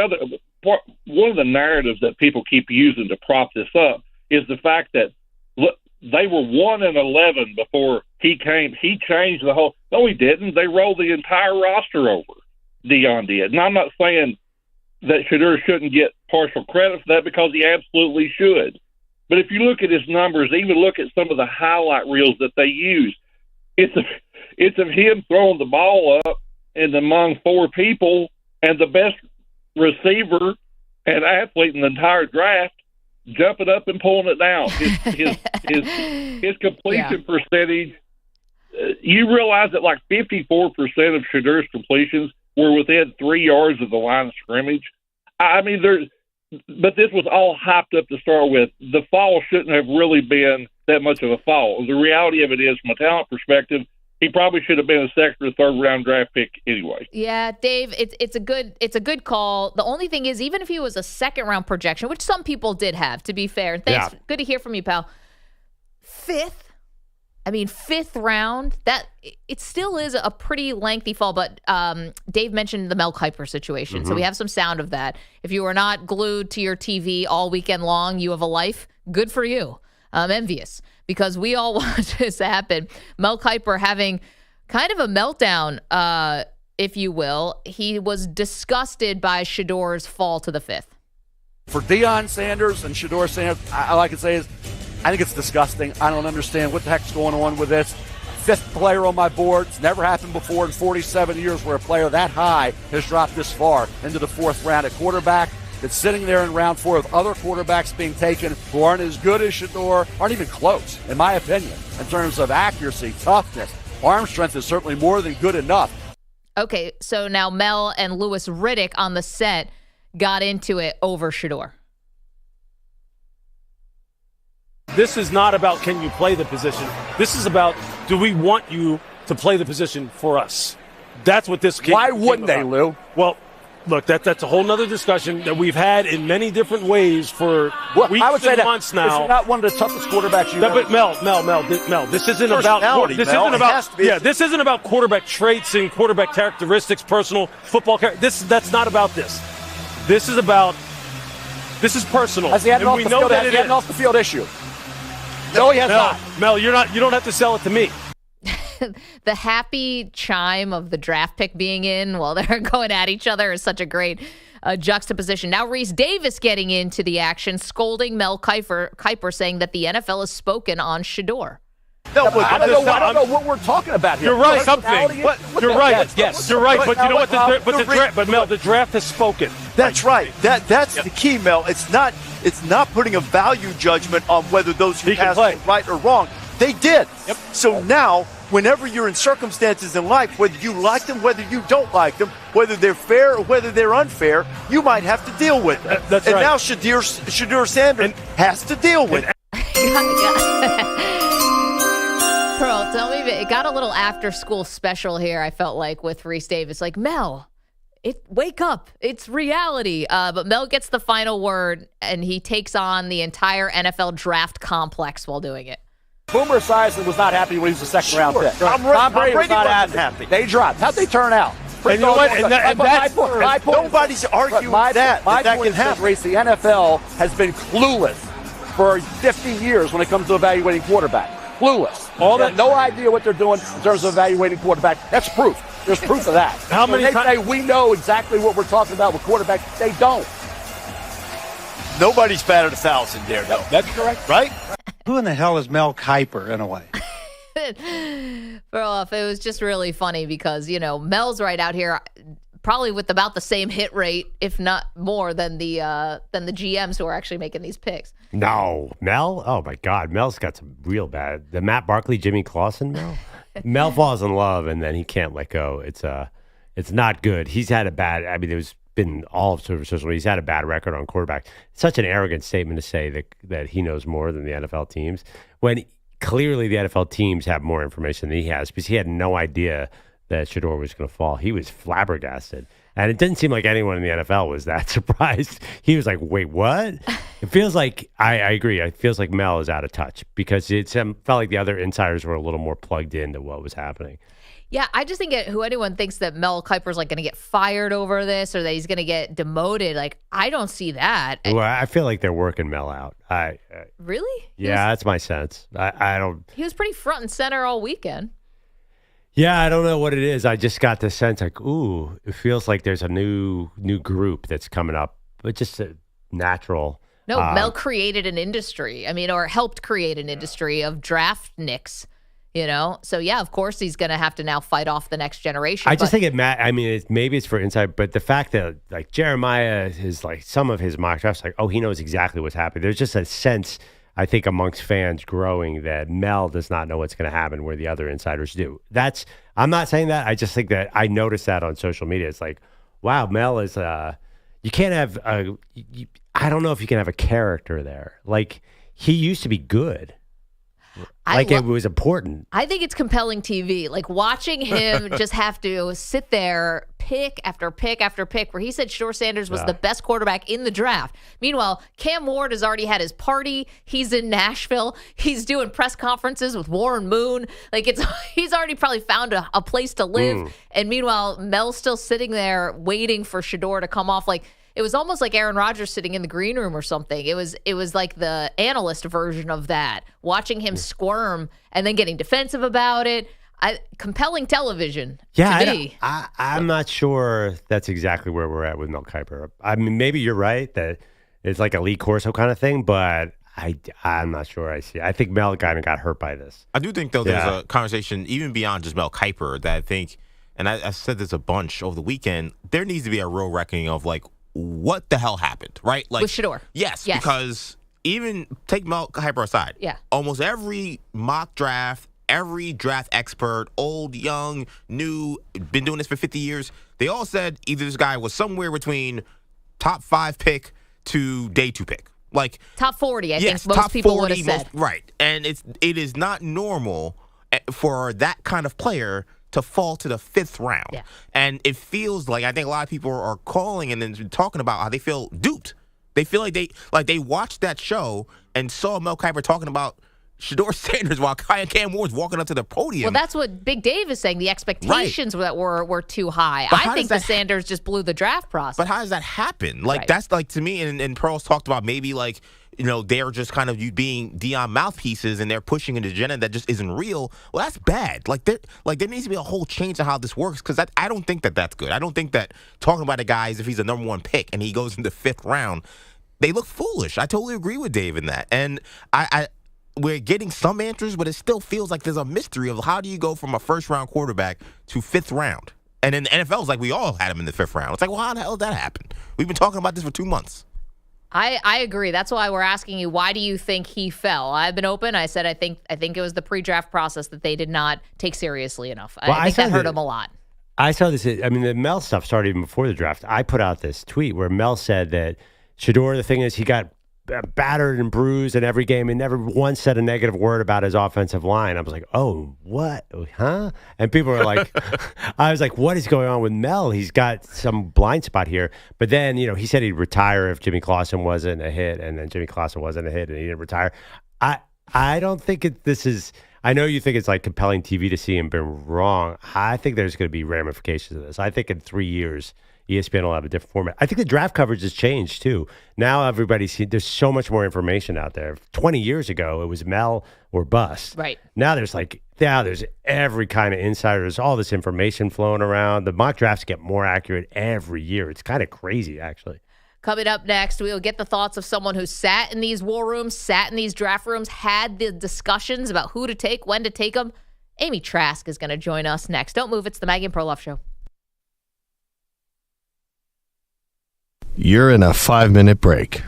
one of the narratives that people keep using to prop this up is the fact that look, they were 1-11 before he came. He changed the whole. No, he didn't. They rolled the entire roster over. Deion did. And I'm not saying that Shedeur shouldn't get partial credit for that because he absolutely should. But if you look at his numbers, even look at some of the highlight reels that they use, it's of him throwing the ball up and among 4 people, and the best receiver and athlete in the entire draft jumping up and pulling it down. His completion percentage, you realize that like 54% of Shedeur's completions were within 3 yards of the line of scrimmage. I mean, but this was all hyped up to start with. The fall shouldn't have really been that much of a fall. The reality of it is, from a talent perspective, he probably should have been a second or third round draft pick anyway. Yeah, Dave, it's a good call. The only thing is, even if he was a second round projection, which some people did have, to be fair. Thanks. Yeah. Good to hear from you, pal. Fifth round, that it still is a pretty lengthy fall, but Dave mentioned the Mel Kiper situation. So we have some sound of that. If you are not glued to your TV all weekend long, you have a life. Good for you. I'm envious because we all want this to happen. Mel Kiper having kind of a meltdown, if you will. He was disgusted by Shedeur's fall to the 5th. For Deion Sanders and Shedeur Sanders, all I can say is I think it's disgusting. I don't understand what the heck's going on with this. 5th player on my board. It's never happened before in 47 years where a player that high has dropped this far into the 4th round at quarterback. It's sitting there in round 4 with other quarterbacks being taken who aren't as good as Shedeur, aren't even close, in my opinion, in terms of accuracy, toughness. Arm strength is certainly more than good enough. Okay, so now Mel and Louis Riddick on the set got into it over Shedeur. This is not about can you play the position. This is about do we want you to play the position for us. That's what this came. Why wouldn't they, Lou? Well, look, that's a whole nother discussion that we've had in many different ways for weeks I would say and that months now. This is not one of the toughest quarterbacks you've But Mel, this isn't about this isn't about quarterback traits and quarterback characteristics, personal football character. That's not about this. This is personal. Has he had an off the field issue? No, he has not. Mel, you don't have to sell it to me. The happy chime of the draft pick being in while they're going at each other is such a great juxtaposition. Now Reese Davis getting into the action, scolding Mel Kiper, saying that the NFL has spoken on Shedeur. No, I don't know what we're talking about here. You're right. You're right. Yes, you're right. But you know what? But Mel, the draft has spoken. That's right. That's the key, Mel. It's not putting a value judgment on whether those who passed were right or wrong. They did. Yep. So now, whenever you're in circumstances in life, whether you like them, whether you don't like them, whether they're fair or whether they're unfair, you might have to deal with them. That's and right. now Shedeur Sanders has to deal with it. Pearl, tell me, it got a little after-school special here, I felt like, with Reese Davis. Like, Mel, wake up. It's reality. But Mel gets the final word, and he takes on the entire NFL draft complex while doing it. Boomer Esiason was not happy when he was a second-round pick. Tom Brady was not happy. They dropped. How'd they turn out? And you know what? My point nobody's arguing that can happen. Reese, the NFL has been clueless for 50 years when it comes to evaluating quarterback. Clueless. No idea what they're doing in terms of evaluating quarterback. That's proof. There's proof of that. How many times? They say we know exactly what we're talking about with quarterback. They don't. Nobody's batted 1,000 there, though. That's correct. Right? Who in the hell is Mel Kiper, in a way? Perloff, it was just really funny because, Mel's right out here probably with about the same hit rate, if not more, than the GMs who are actually making these picks. No, Mel? Oh, my God. Mel's got some real bad. The Matt Barkley, Jimmy Clausen Mel? Mel falls in love, and then he can't let go. It's not good. He's had a bad – there's been all of social media. He's had a bad record on quarterback. It's such an arrogant statement to say that he knows more than the NFL teams when clearly the NFL teams have more information than he has because he had no idea that Shedeur was going to fall. He was flabbergasted. And it didn't seem like anyone in the NFL was that surprised. He was like, wait, what? It feels like, I agree, it feels like Mel is out of touch because it felt like the other insiders were a little more plugged into what was happening. Yeah, I just think who anyone thinks that Mel Kiper's like going to get fired over this or that he's going to get demoted, like, I don't see that. Well, I feel like they're working Mel out. Really? Yeah, that's my sense. I don't. He was pretty front and center all weekend. Yeah, I don't know what it is. I just got the sense like, ooh, it feels like there's a new group that's coming up, but just a natural. No, Mel created an industry. Or helped create an industry of draft nicks. So, yeah, of course he's going to have to now fight off the next generation. I just think maybe it's for insight, but the fact that like Jeremiah is like some of his mock drafts, like, oh, he knows exactly what's happening. There's just a sense, I think, amongst fans growing that Mel does not know what's going to happen where the other insiders do. I'm not saying that. I just think that I noticed that on social media. It's like, wow, Mel is you can't have I don't know if you can have a character there. Like, he used to be good. It was important. I think it's compelling TV. Like, watching him just have to sit there, pick after pick after pick, where he said Shedeur Sanders was the best quarterback in the draft. Meanwhile, Cam Ward has already had his party. He's in Nashville. He's doing press conferences with Warren Moon. Like, he's already probably found a place to live. And meanwhile, Mel's still sitting there waiting for Shedeur to come off. Like, it was almost like Aaron Rodgers sitting in the green room or something. It was like the analyst version of that, watching him squirm and then getting defensive about it. Compelling television to me. I'm not sure that's exactly where we're at with Mel Kiper. I mean, maybe you're right that it's like a Lee Corso kind of thing, but I'm not sure I see it. I think Mel kind of got hurt by this. I do think, though, there's a conversation even beyond just Mel Kiper that I think, and I said this a bunch over the weekend, there needs to be a real reckoning of, like, what the hell happened, right? Like, with Shedeur. Yes, because even take Mel Kiper aside. Yeah. Almost every mock draft, every draft expert, old, young, new, been doing this for 50 years, they all said either this guy was somewhere between top 5 pick to day 2 pick. Like top 40, I think most people would have said. Right. And it is not normal for that kind of player to fall to the 5th round. Yeah. And it feels like, I think a lot of people are calling and then talking about how they feel duped. They feel like they watched that show and saw Mel Kiper talking about Shedeur Sanders while Cam Ward's walking up to the podium. Well, that's what Big Dave is saying. The expectations that were too high. I think the Sanders just blew the draft process. But how does that happen? Like, that's like, to me, and Pearl's talked about maybe like, they're just kind of being Deion mouthpieces and they're pushing an agenda that just isn't real. Well, that's bad. Like there needs to be a whole change in how this works, because I don't think that's good. I don't think that talking about a guy as if he's a number 1 pick and he goes in the 5th round, they look foolish. I totally agree with Dave in that. And we're getting some answers, but it still feels like there's a mystery of how do you go from a 1st-round quarterback to 5th round? And in the NFL, it's like we all had him in the 5th round. It's like, well, how the hell did that happen? We've been talking about this for 2 months. I agree. That's why we're asking you, why do you think he fell? I've been open. I said I think it was the pre-draft process that they did not take seriously enough. I think that hurt him a lot. I saw this. I mean, the Mel stuff started even before the draft. I put out this tweet where Mel said that Shedeur, the thing is, he got battered and bruised in every game and never once said a negative word about his offensive line. I was like, oh, what? Huh? And people were like, I was like, what is going on with Mel? He's got some blind spot here. But then, he said he'd retire if Jimmy Clausen wasn't a hit, and then Jimmy Clausen wasn't a hit and he didn't retire. I don't think this is, I know you think it's like compelling TV to see him been wrong. I think there's going to be ramifications of this. I think in 3 years, ESPN will have a different format. I think the draft coverage has changed, too. Now there's so much more information out there. 20 years ago, it was Mel or bust. Right. Now there's every kind of insider. There's all this information flowing around. The mock drafts get more accurate every year. It's kind of crazy, actually. Coming up next, we'll get the thoughts of someone who sat in these war rooms, sat in these draft rooms, had the discussions about who to take, when to take them. Amy Trask is going to join us next. Don't move. It's the Maggie Perloff Show. You're in a 5-minute break.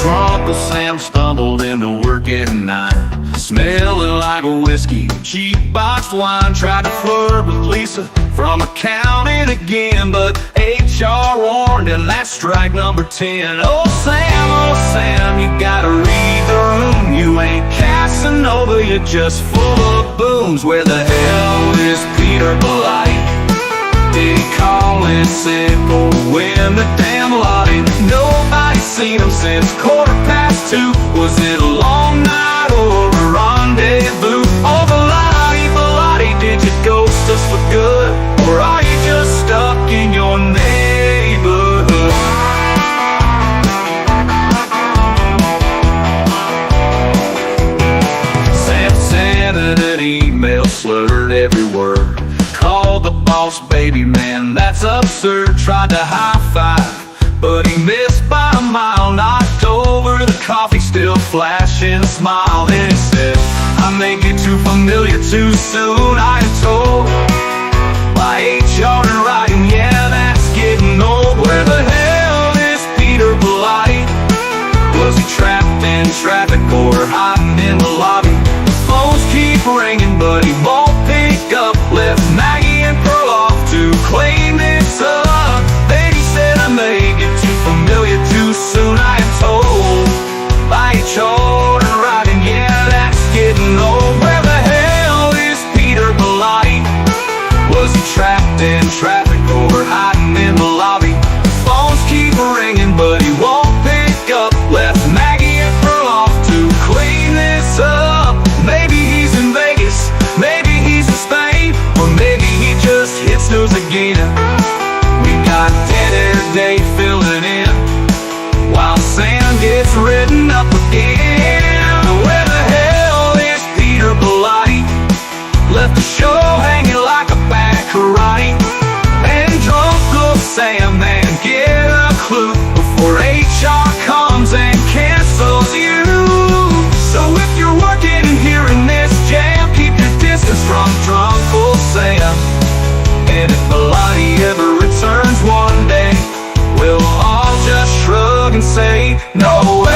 Uncle Sam stumbled into work at night, smelling like a whiskey, cheap boxed wine. Tried to flirt with Lisa from accounting again, but HR warned him that's strike number 10. Oh Sam, you gotta read the room. You ain't Casanova, you're just full of booms. Where the hell is Peter Polite? Did he call in this simple win the damn lottery. Nobody's seen him since 2:15. Was it a long night or a rendezvous? Oh, Bellotti, did you ghost us for good? Or are you just stuck in your neighborhood? Sent an email, slurred every word. Called the boss, baby, man, that's absurd. Tried to high-five, but he missed by a mile. Knocked over the coffee, still flashing a smile. Then he said, I may get too familiar too soon. I am told by HR and writing, yeah, that's getting old. Where the hell is Peter Belichick? Was he trapped in traffic or hiding in the lobby? Phones keep ringing, but he won't pick up. Left Maggie and Perloff to clean this up. Then he said, I may get too familiar too soon. I am told by HR and writing, yeah, that's getting old. Where the hell is Peter Belichick? Was he trapped in traffic or hiding in the lobby? Phones keep ringing, but he won't pick up. Left Maggie and Perloff to clean this up. Maybe he's in Vegas, maybe he's in Spain, or maybe he just hit snooze again. We got dead air day filling in while Sam gets written up again. Where the hell is Peter Belichick? Left the show hanging like a back right. And drunk little Sam, man, get a clue before HR comes and cancels you. So if you're working and hearing this jam, keep your distance from drunk old Sam. And if Bellotti ever returns one day, we'll all just shrug and say, no way.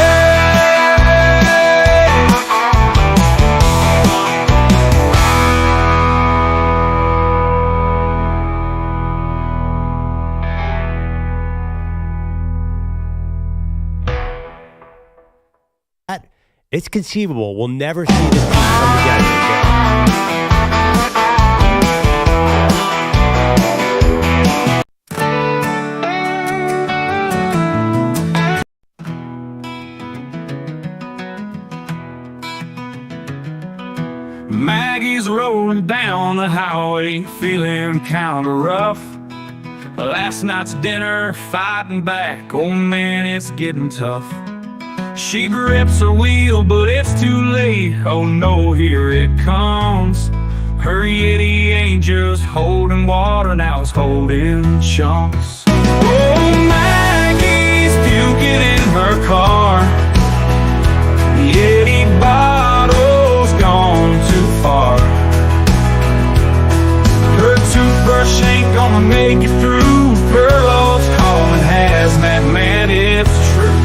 It's conceivable we'll never see this team come together again. Maggie's rolling down the highway, feeling kinda rough. Last night's dinner, fighting back, oh man, it's getting tough. She grips her wheel, but it's too late. Oh no, here it comes. Her Yeti Angel's holding water, now it's holding chunks. Oh, Maggie's puking in her car. Yeti bottle's gone too far. Her toothbrush ain't gonna make it through. Perloff's calling hazmat, man, it's true.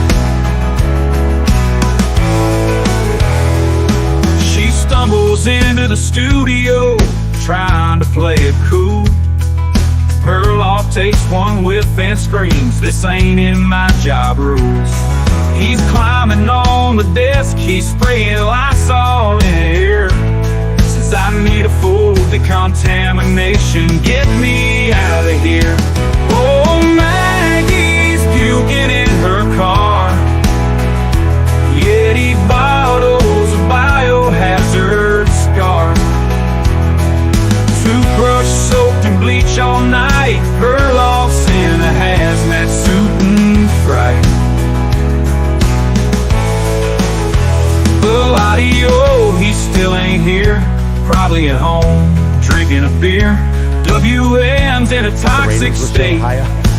Stumbles into the studio, trying to play it cool. Perloff takes one whiff and screams, this ain't in my job rules. He's climbing on the desk, he's spraying Lysol in the air. Says I need a full decontamination, get me out of here. Oh, Maggie's puking in her car. Yeti bottles of biohazard scar. Toothbrush soaked in bleach all night. Perloff's in a hazmat suit and fright. Bellotti, oh, he still ain't here. Probably at home, drinking a beer. WM's in a toxic state.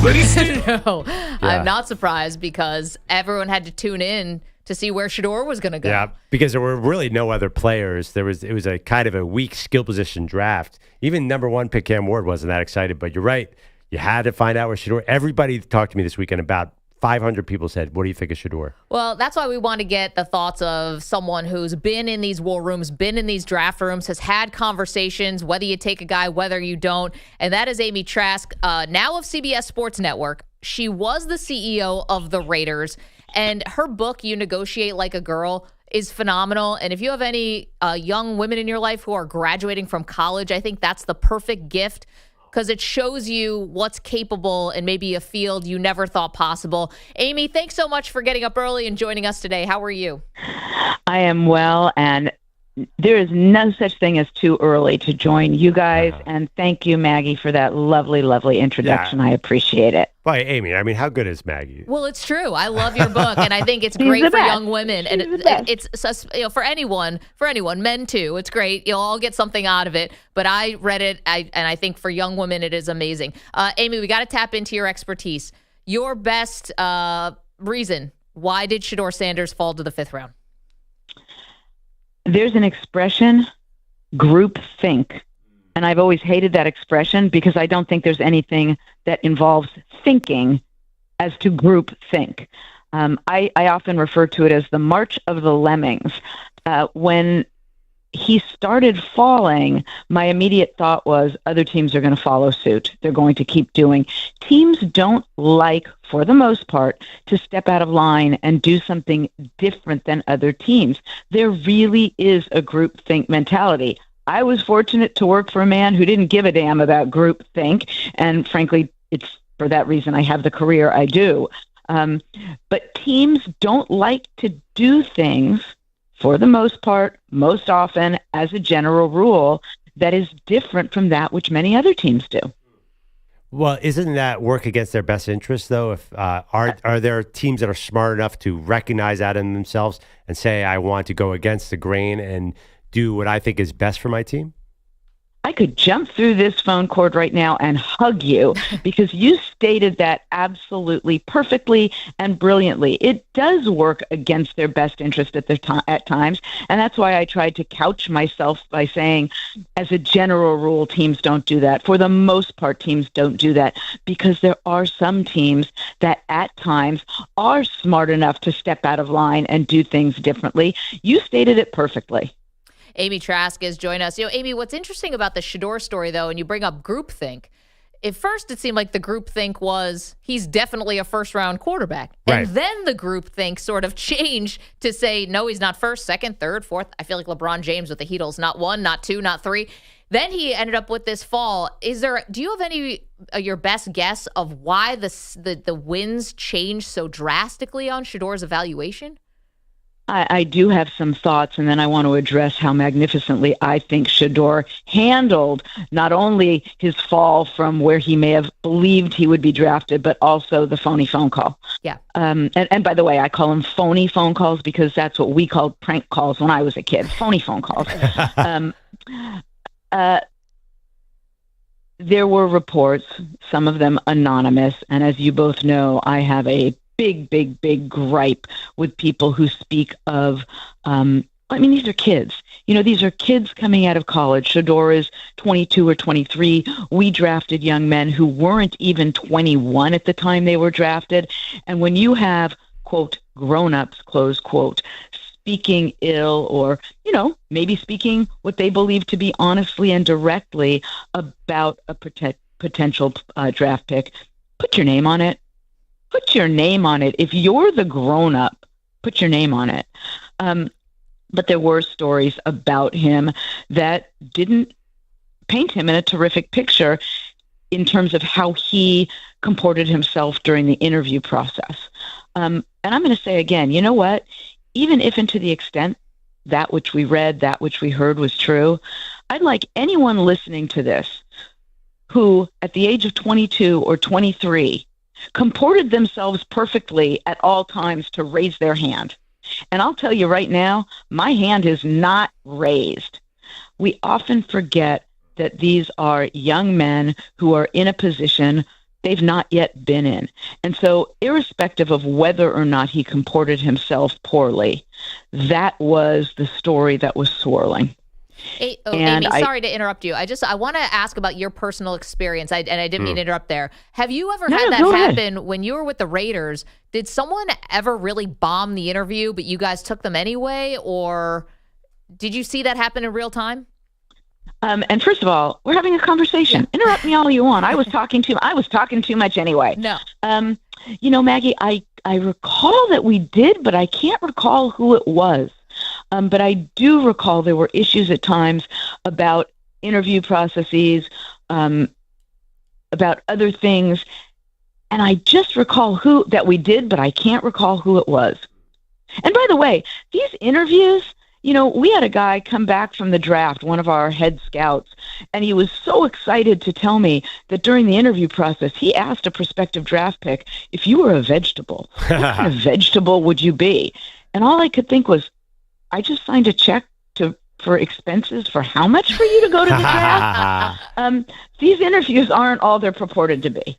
But he's no, I'm not surprised because everyone had to tune in to see where Shedeur was going to go. Yeah, because there were really no other players. It was a kind of a weak skill position draft. Even number one pick Cam Ward wasn't that excited. But you're right. You had to find out where Shedeur. Everybody talked to me this weekend. About 500 people said, what do you think of Shedeur? Well, that's why we want to get the thoughts of someone who's been in these war rooms, been in these draft rooms, has had conversations, whether you take a guy, whether you don't. And that is Amy Trask, now of CBS Sports Network. She was the CEO of the Raiders. And her book, You Negotiate Like a Girl, is phenomenal. And if you have any young women in your life who are graduating from college, I think that's the perfect gift. because it shows you what's capable in maybe a field you never thought possible. Amy, thanks so much for getting up early and joining us today. How are you? I am well, and there is no such thing as too early to join you guys. And thank you, Maggie, for that lovely, lovely introduction. I appreciate it. Boy, Amy, I mean, how good is Maggie? Well, it's true. I love your book, and I think it's She's great the for best. young women, and it's for anyone, men too. It's great. You'll all get something out of it. But I read it, and I think for young women, it is amazing. Amy, we got to tap into your expertise. Your best reason why did Shedeur Sanders fall to the 5th round? There's an expression, group think. And I've always hated that expression because I don't think there's anything that involves thinking as to group think. I often refer to it as the March of the Lemmings. When he started falling, my immediate thought was other teams are going to follow suit. They're going to keep doing. Teams don't like, for the most part, to step out of line and do something different than other teams. There really is a group think mentality. I was fortunate to work for a man who didn't give a damn about group think, and frankly, it's for that reason I have the career I do. But teams don't like to do things, for the most part, most often, as a general rule, that is different from that which many other teams do. Well, isn't that work against their best interest, though? If are there teams that are smart enough to recognize that in themselves and say, I want to go against the grain and do what I think is best for my team? I could jump through this phone cord right now and hug you because you stated that absolutely perfectly and brilliantly. It does work against their best interest at times, and that's why I tried to couch myself by saying, as a general rule, teams don't do that. For the most part, teams don't do that because there are some teams that at times are smart enough to step out of line and do things differently. You stated it perfectly. Amy Trask has joined us. Amy, what's interesting about the Shedeur story, though, and you bring up groupthink, at first it seemed like the groupthink was he's definitely a first-round quarterback. Right. And then the groupthink sort of changed to say, no, he's not first, second, third, fourth. I feel like LeBron James with the Heatles, not 1, not 2, not 3. Then he ended up with this fall. Do you have any your best guess of why the wins changed so drastically on Shedeur's evaluation? I do have some thoughts, and then I want to address how magnificently I think Shedeur handled not only his fall from where he may have believed he would be drafted, but also the phony phone call. Yeah. And by the way, I call them phony phone calls because that's what we called prank calls when I was a kid, phony phone calls. There were reports, some of them anonymous, and as you both know, I have a big gripe with people who speak of, these are kids. These are kids coming out of college. Shedeur is 22 or 23. We drafted young men who weren't even 21 at the time they were drafted. And when you have, quote, grown-ups, close quote, speaking ill or, maybe speaking what they believe to be honestly and directly about a potential draft pick, put your name on it. Put your name on it. If you're the grown-up, put your name on it. But there were stories about him that didn't paint him in a terrific picture in terms of how he comported himself during the interview process. And I'm going to say again, you know what? Even if and to the extent that which we read, that which we heard was true, I'd like anyone listening to this who, at the age of 22 or 23, comported themselves perfectly at all times to raise their hand. And I'll tell you right now, my hand is not raised. We often forget that these are young men who are in a position they've not yet been in. And so irrespective of whether or not he comported himself poorly, that was the story that was swirling. Amy, sorry to interrupt you. I want to ask about your personal experience. I didn't mean to interrupt there. Have you ever had that happen when you were with the Raiders? Did someone ever really bomb the interview, but you guys took them anyway? Or did you see that happen in real time? And first of all, we're having a conversation. Yeah. Interrupt me all you want. I was talking too much anyway. No. Maggie, I recall that we did, but I can't recall who it was. But I do recall there were issues at times about interview processes, about other things. And I just recall that we did, but I can't recall who it was. And by the way, these interviews, we had a guy come back from the draft, one of our head scouts, and he was so excited to tell me that during the interview process, he asked a prospective draft pick, if you were a vegetable, what kind of vegetable would you be? And all I could think was, I just signed a check for expenses for how much for you to go to the draft? These interviews aren't all they're purported to be.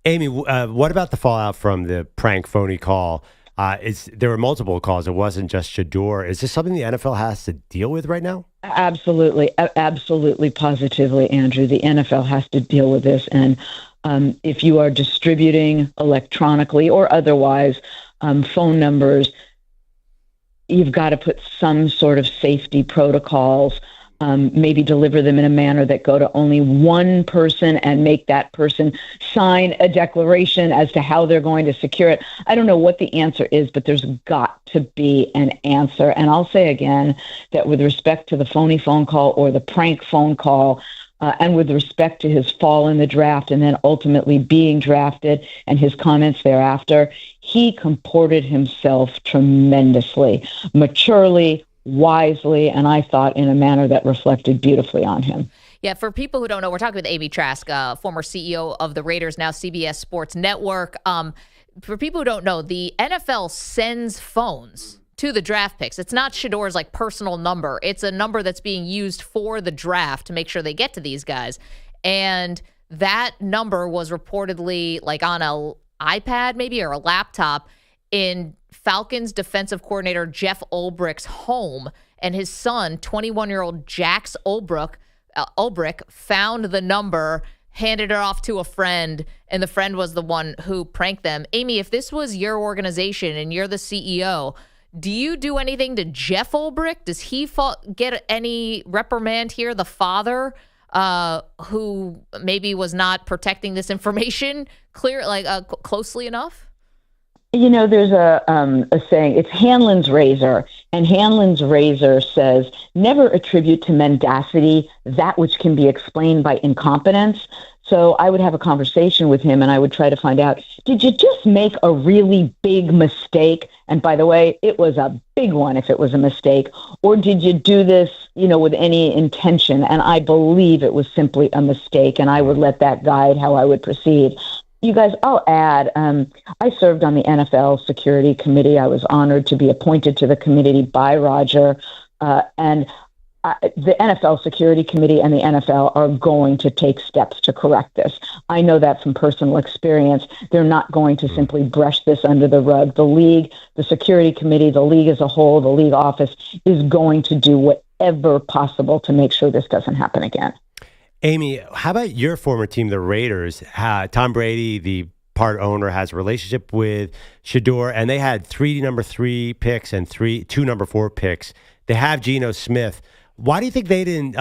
Amy, what about the fallout from the prank phony call? There were multiple calls. It wasn't just Shedeur. Is this something the NFL has to deal with right now? Absolutely. Absolutely, positively, Andrew. The NFL has to deal with this. And if you are distributing electronically or otherwise phone numbers, you've got to put some sort of safety protocols, maybe deliver them in a manner that go to only one person and make that person sign a declaration as to how they're going to secure it. I don't know what the answer is, but there's got to be an answer. And I'll say again that with respect to the phony phone call or the prank phone call, and with respect to his fall in the draft and then ultimately being drafted and his comments thereafter, he comported himself tremendously, maturely, wisely, and I thought in a manner that reflected beautifully on him. Yeah, for people who don't know, we're talking with Amy Trask, former CEO of the Raiders, now CBS Sports Network. For people who don't know, the NFL sends phones to the draft picks. It's not Shedeur's personal number. It's a number that's being used for the draft to make sure they get to these guys. And that number was reportedly on an iPad maybe or a laptop in Falcons defensive coordinator Jeff Ulbricht's home, and his son, 21-year-old Jax Ulbricht, found the number, handed it off to a friend, and the friend was the one who pranked them. Amy, if this was your organization and you're the CEO, do you do anything to Jeff Ulbricht? Does he get any reprimand here? The father, who maybe was not protecting this information closely enough? There's a saying, it's Hanlon's razor, and Hanlon's razor says, never attribute to mendacity that which can be explained by incompetence. So I would have a conversation with him and I would try to find out, did you just make a really big mistake? And by the way, it was a big one if it was a mistake. Or did you do this, with any intention? And I believe it was simply a mistake, and I would let that guide how I would proceed. You guys, I'll add, I served on the NFL Security Committee. I was honored to be appointed to the committee by Roger. And the NFL Security Committee and the NFL are going to take steps to correct this. I know that from personal experience. They're not going to simply brush this under the rug. The league, the Security Committee, the league as a whole, the league office is going to do whatever possible to make sure this doesn't happen again. Amy, how about your former team, the Raiders? Tom Brady, the part owner, has a relationship with Shedeur, and they had 3 number 3 picks and 2 number 4 picks. They have Geno Smith. Why do you think they didn't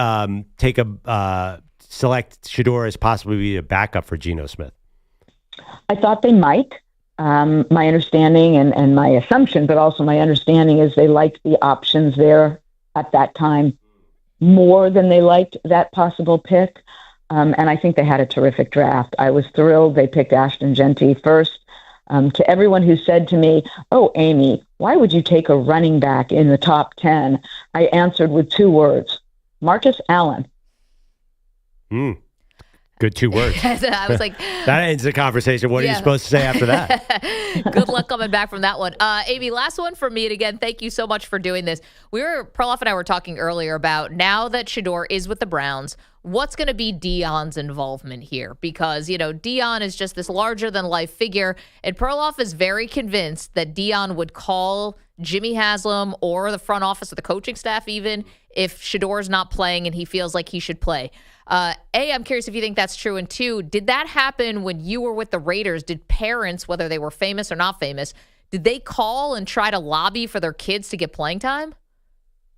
select Shedeur as possibly a backup for Geno Smith? I thought they might. My understanding and my assumption, but also my understanding is they liked the options there at that time more than they liked that possible pick. And I think they had a terrific draft. I was thrilled they picked Ashton Genty first. To everyone who said to me, oh, Amy, why would you take a running back in the top 10? I answered with 2 words, Marcus Allen. Good 2 words. I was like... that ends the conversation. What are you supposed to say after that? Good luck coming back from that one. Amy, last one for me. And again, thank you so much for doing this. Perloff and I were talking earlier about now that Shedeur is with the Browns, what's going to be Deion's involvement here? Because, Deion is just this larger-than-life figure, and Perloff is very convinced that Deion would call Jimmy Haslam or the front office or the coaching staff even if Shedeur's not playing and he feels like he should play. I'm curious if you think that's true, and 2, did that happen when you were with the Raiders? Did parents, whether they were famous or not famous, did they call and try to lobby for their kids to get playing time?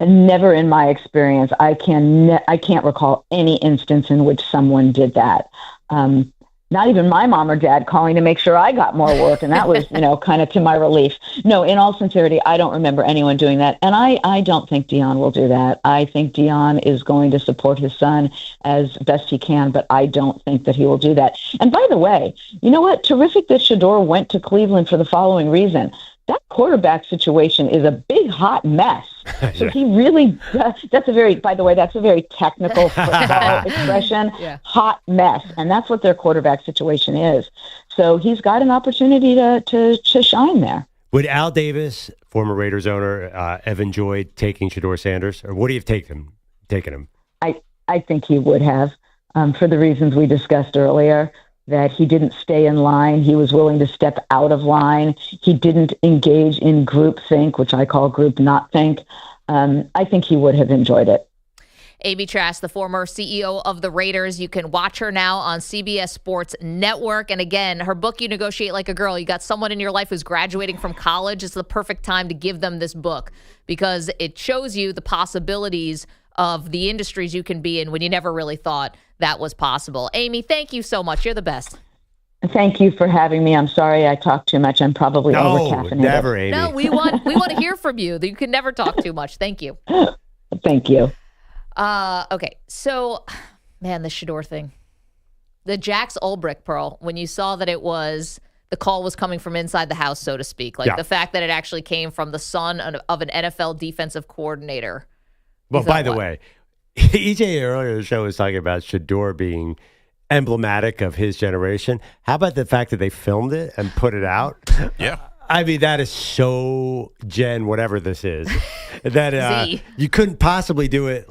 Never in my experience. I can't recall any instance in which someone did that. not even my mom or dad calling to make sure I got more work. And that was, kind of to my relief. No, in all sincerity, I don't remember anyone doing that. And I don't think Deion will do that. I think Deion is going to support his son as best he can, but I don't think that he will do that. And by the way, you know what? Terrific that Shedeur went to Cleveland for the following reason. That quarterback situation is a big, hot mess. So he really, that's a very technical football expression, hot mess. And that's what their quarterback situation is. So he's got an opportunity to shine there. Would Al Davis, former Raiders owner, have enjoyed taking Shedeur Sanders? Or would he have taken him? I think he would have, for the reasons we discussed earlier. That he didn't stay in line. He was willing to step out of line. He didn't engage in group think, which I call group not think. I think he would have enjoyed it. Amy Trask, the former CEO of the Raiders. You can watch her now on CBS Sports Network. And again, her book, You Negotiate Like a Girl. You got someone in your life who's graduating from college. It's the perfect time to give them this book because it shows you the possibilities of the industries you can be in when you never really thought that was possible. Amy, thank you so much. You're the best. Thank you for having me. I'm sorry I talked too much. I'm probably over-caffeinated. Never, Amy. No, we want to hear from you. You can never talk too much. Thank you. Thank you. Okay, so, man, the Shedeur thing. The Jax Ulbrich, Pearl, when you saw that the call was coming from inside the house, so to speak, the fact that it actually came from the son of an NFL defensive coordinator. Well, by the way, EJ earlier in the show was talking about Shedeur being emblematic of his generation. How about the fact that they filmed it and put it out? Yeah. I mean, that is so Gen whatever this is. That you couldn't possibly do it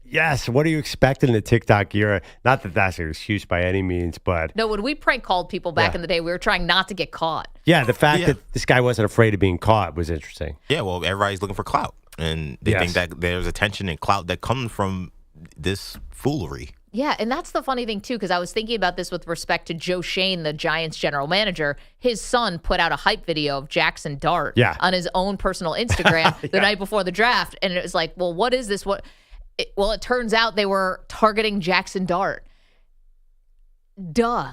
yes, what are you expecting in the TikTok era? Not that that's an excuse by any means, but... No, when we prank called people back in the day, we were trying not to get caught. Yeah, the fact that this guy wasn't afraid of being caught was interesting. Yeah, well, everybody's looking for clout. And they think that there's attention and clout that comes from this foolery. Yeah, and that's the funny thing, too, because I was thinking about this with respect to Joe Shane, the Giants general manager. His son put out a hype video of Jackson Dart on his own personal Instagram the night before the draft. And it was like, well, what is this? It turns out they were targeting Jackson Dart. Duh.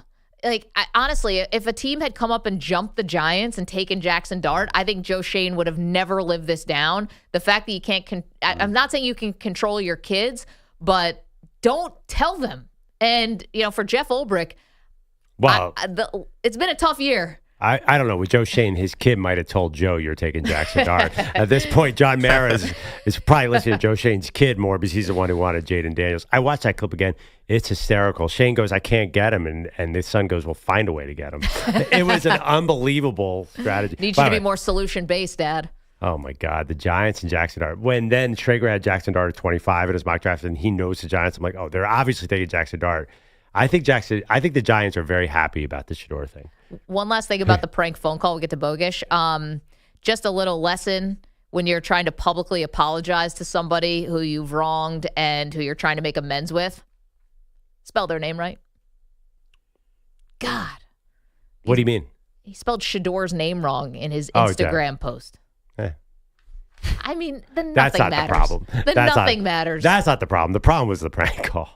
Honestly, if a team had come up and jumped the Giants and taken Jackson Dart, I think Joe Shane would have never lived this down. The fact that you can't, I'm not saying you can control your kids, but don't tell them. And, for Jeff Ulbrich, wow, it's been a tough year. I don't know. With Joe Shane, his kid might have told Joe, you're taking Jackson Dart. At this point, John Mara is probably listening to Joe Shane's kid more because he's the one who wanted Jaden Daniels. I watched that clip again. It's hysterical. Shane goes, I can't get him. And his son goes, well, find a way to get him. It was an unbelievable strategy. Need you to be more solution-based, Dad. Oh, my God. The Giants and Jackson Dart. When then Traeger had Jackson Dart at 25 in his mock draft, and he knows the Giants, I'm like, oh, they're obviously taking Jackson Dart. I think the Giants are very happy about the Shedeur thing. One last thing about the prank phone call. We'll get to Bogusch. Just a little lesson when you're trying to publicly apologize to somebody who you've wronged and who you're trying to make amends with. Spell their name right. God. What do you mean? He spelled Shedeur's name wrong in his Instagram post. I mean, then nothing matters. That's not the problem. Nothing matters. That's not the problem. The problem was the prank call.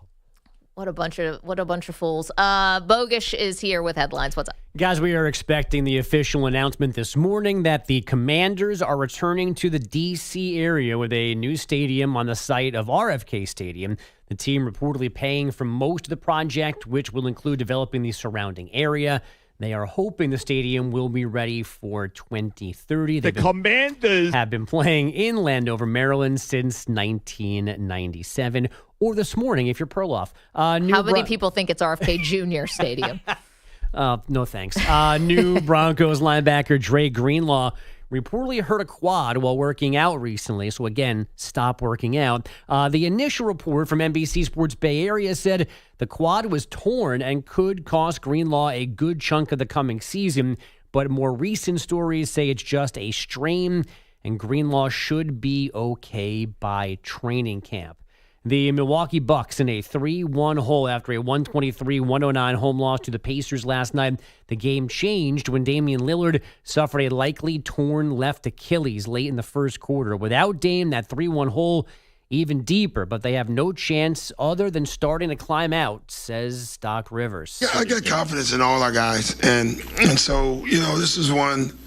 What a bunch of fools. Bogusch is here with headlines. What's up? Guys, we are expecting the official announcement this morning that the Commanders are returning to the D.C. area with a new stadium on the site of RFK Stadium. The team reportedly paying for most of the project, which will include developing the surrounding area. They are hoping the stadium will be ready for 2030. The Commanders have been playing in Landover, Maryland since 1997. Or this morning, if you're Perloff. How many people think it's RFK Jr. Stadium? No thanks. New Broncos linebacker Dre Greenlaw reportedly hurt a quad while working out recently. So again, stop working out. The initial report from NBC Sports Bay Area said the quad was torn and could cost Greenlaw a good chunk of the coming season. But more recent stories say it's just a strain and Greenlaw should be okay by training camp. The Milwaukee Bucks in a 3-1 hole after a 123-109 home loss to the Pacers last night. The game changed when Damian Lillard suffered a likely torn left Achilles late in the first quarter. Without Dame, that 3-1 hole even deeper, but they have no chance other than starting to climb out, says Doc Rivers. Yeah, I got confidence in all our guys. And so, this is one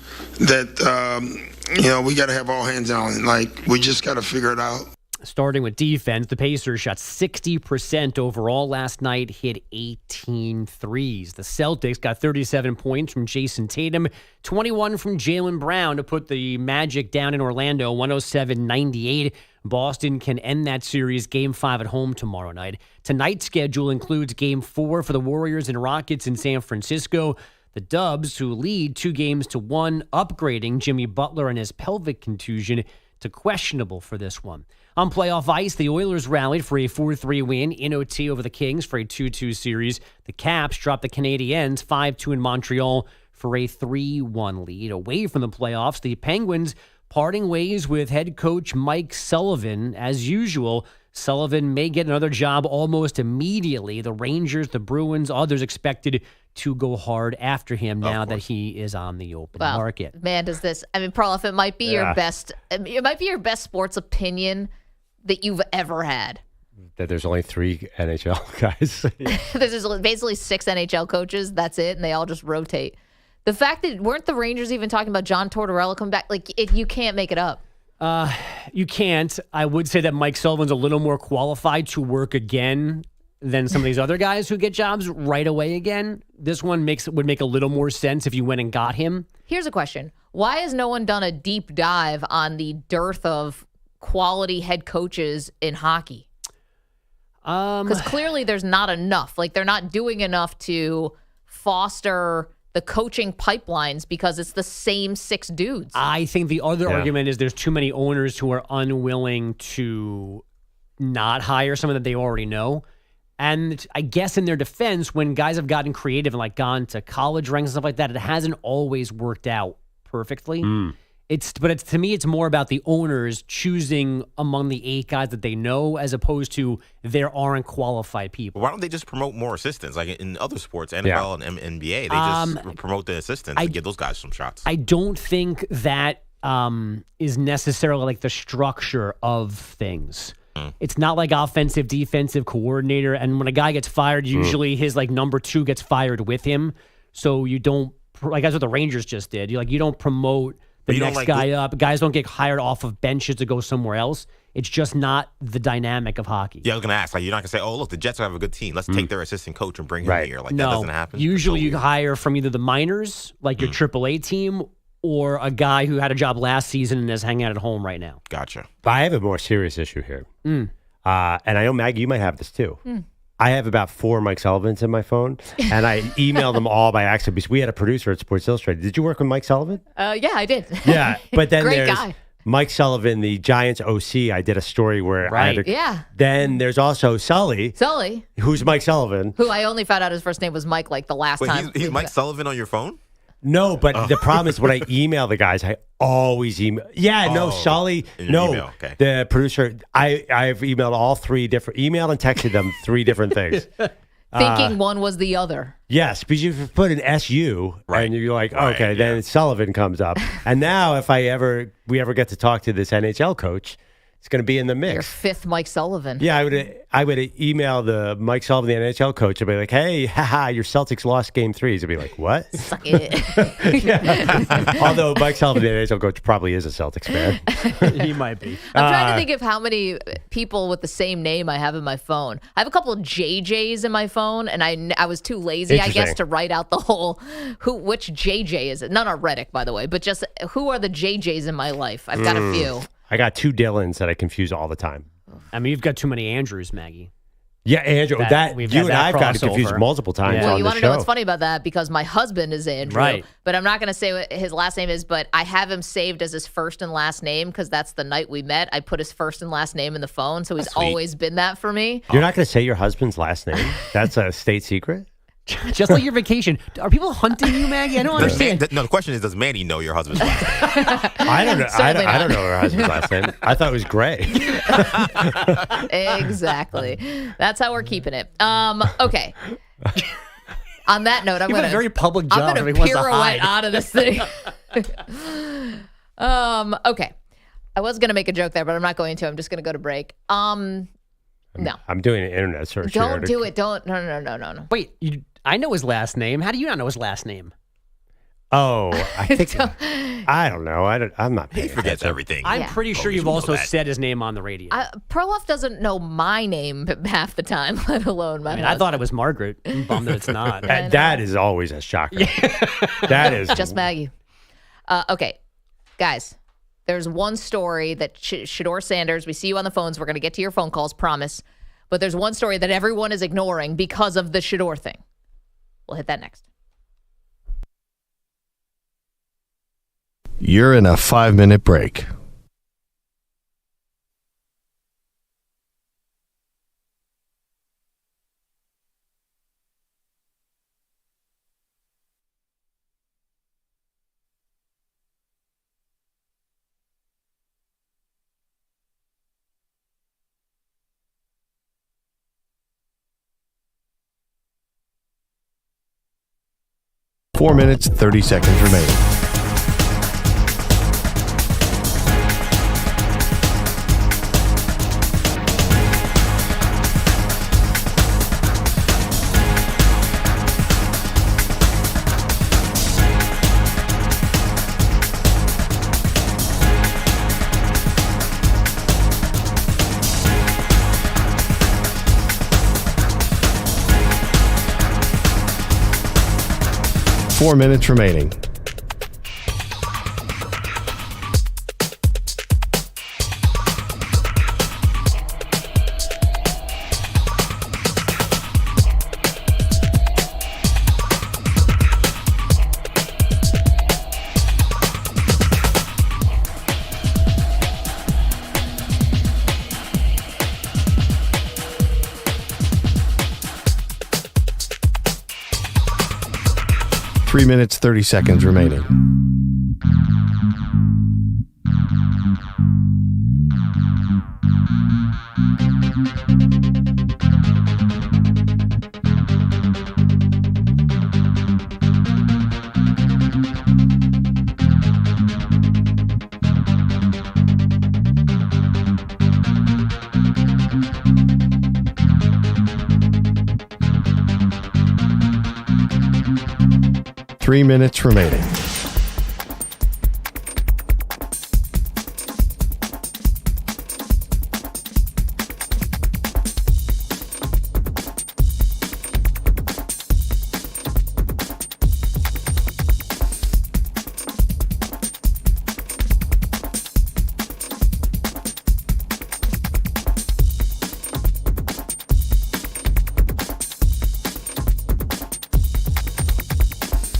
that, we got to have all hands on. Like, we just got to figure it out. Starting with defense, the Pacers shot 60% overall last night, hit 18 threes. The Celtics got 37 points from Jason Tatum, 21 from Jaylen Brown to put the Magic down in Orlando, 107-98. Boston can end that series Game 5 at home tomorrow night. Tonight's schedule includes Game 4 for the Warriors and Rockets in San Francisco. The Dubs, who lead 2-1, upgrading Jimmy Butler and his pelvic contusion to questionable for this one. On playoff ice, the Oilers rallied for a 4-3 win in OT over the Kings for a 2-2 series. The Caps dropped the Canadiens 5-2 in Montreal for a 3-1 lead. Away from the playoffs, the Penguins parting ways with head coach Mike Sullivan. As usual, Sullivan may get another job almost immediately. The Rangers, the Bruins, others expected to go hard after him now that he is on the open market. Man, does this, Perloff, it might be your best sports opinion that you've ever had. That there's only 3 NHL guys. There's basically 6 NHL coaches. That's it. And they all just rotate. The fact that weren't the Rangers even talking about John Tortorella coming back? Like, you can't make it up. You can't. I would say that Mike Sullivan's a little more qualified to work again than some of these other guys who get jobs right away again. This one would make a little more sense if you went and got him. Here's a question. Why has no one done a deep dive on the dearth of quality head coaches in hockey? Because clearly there's not enough. Like, they're not doing enough to foster the coaching pipelines because it's the same 6 dudes. I think the other argument is there's too many owners who are unwilling to not hire someone that they already know. And I guess in their defense, when guys have gotten creative and like gone to college ranks and stuff like that, it hasn't always worked out perfectly. To me, it's more about the owners choosing among the 8 guys that they know, as opposed to there aren't qualified people. Why don't they just promote more assistants? Like in other sports, NFL and NBA, they just promote the assistants and give those guys some shots. I don't think that is necessarily like the structure of things. It's not like offensive, defensive coordinator. And when a guy gets fired, usually his like number 2 gets fired with him. So you don't, like that's what the Rangers just did. You don't promote the next guy up. Guys don't get hired off of benches to go somewhere else. It's just not the dynamic of hockey. Yeah, I was going to ask. Like, you're not going to say, oh, look, the Jets have a good team. Let's take their assistant coach and bring him here. Like, that doesn't happen. Usually you hire from either the minors, like your AAA team, or a guy who had a job last season and is hanging out at home right now. Gotcha. But I have a more serious issue here. And I know, Maggie, you might have this too. I have about 4 Mike Sullivans in my phone, and I emailed them all by accident because we had a producer at Sports Illustrated. Did you work with Mike Sullivan? Yeah, I did. Yeah, but then Great there's guy. Mike Sullivan, the Giants OC. I did a story where I had to, Then there's also Sully, who's Mike Sullivan. Who I only found out his first name was Mike like the last time. He's Mike Sullivan on your phone? No, but the problem is when I email the guys, I always email. Yeah, no, Sully. No, the producer. I've emailed all 3 different, emailed and texted them 3 different things. Thinking one was the other. Yes, because you put an SU, and you're like, okay, then Sullivan comes up. And now if we ever get to talk to this NHL coach, it's going to be in the mix. Your 5th Mike Sullivan. Yeah, I would email the Mike Sullivan, the NHL coach, and be like, hey, haha, your Celtics lost game 3. He'd be like, what? Suck it. Although Mike Sullivan, the NHL coach, probably is a Celtics fan. He might be. I'm trying to think of how many people with the same name I have in my phone. I have a couple of JJs in my phone, and I was too lazy, I guess, to write out the whole which JJ is it. Not Reddick, by the way, but just who are the JJs in my life? I've got a few. I got 2 Dylans that I confuse all the time. I mean, you've got too many Andrews, Maggie. Yeah, Andrew. You and I've got confused multiple times on the show. Well, you want to know what's funny about that? Because my husband is Andrew. Right. But I'm not going to say what his last name is, but I have him saved as his first and last name because that's the night we met. I put his first and last name in the phone, so he's always been that for me. You're not going to say your husband's last name? That's a state secret? Just like your vacation. Are people hunting you, Maggie? I don't understand. The question is, does Manny know your husband's last name? I don't know. I don't know her husband's last name. I thought it was Gray. Exactly. That's how we're keeping it. Okay. On that note, I'm going to very public job. I'm going to pirouette out of this thing. Okay. I was going to make a joke there, but I'm not going to. I'm just going to go to break. No. I'm doing an internet search. Don't do it. Don't. No. Wait, I know his last name. How do you not know his last name? Oh, I think I don't know. I'm not. He forgets everything. I'm pretty sure you've also said his name on the radio. Perloff doesn't know my name half the time, let alone my. I thought it was Margaret. I'm bummed that it's not. That is always a shocker. That is just Maggie. Okay, guys. There's one story that Shedeur Sanders. We see you on the phones. We're going to get to your phone calls, promise. But there's one story that everyone is ignoring because of the Shedeur thing. We'll hit that next. You're in a 5-minute break. Four minutes, 30 seconds remaining. Four minutes remaining. Three minutes, 30 seconds remaining. Three minutes remaining.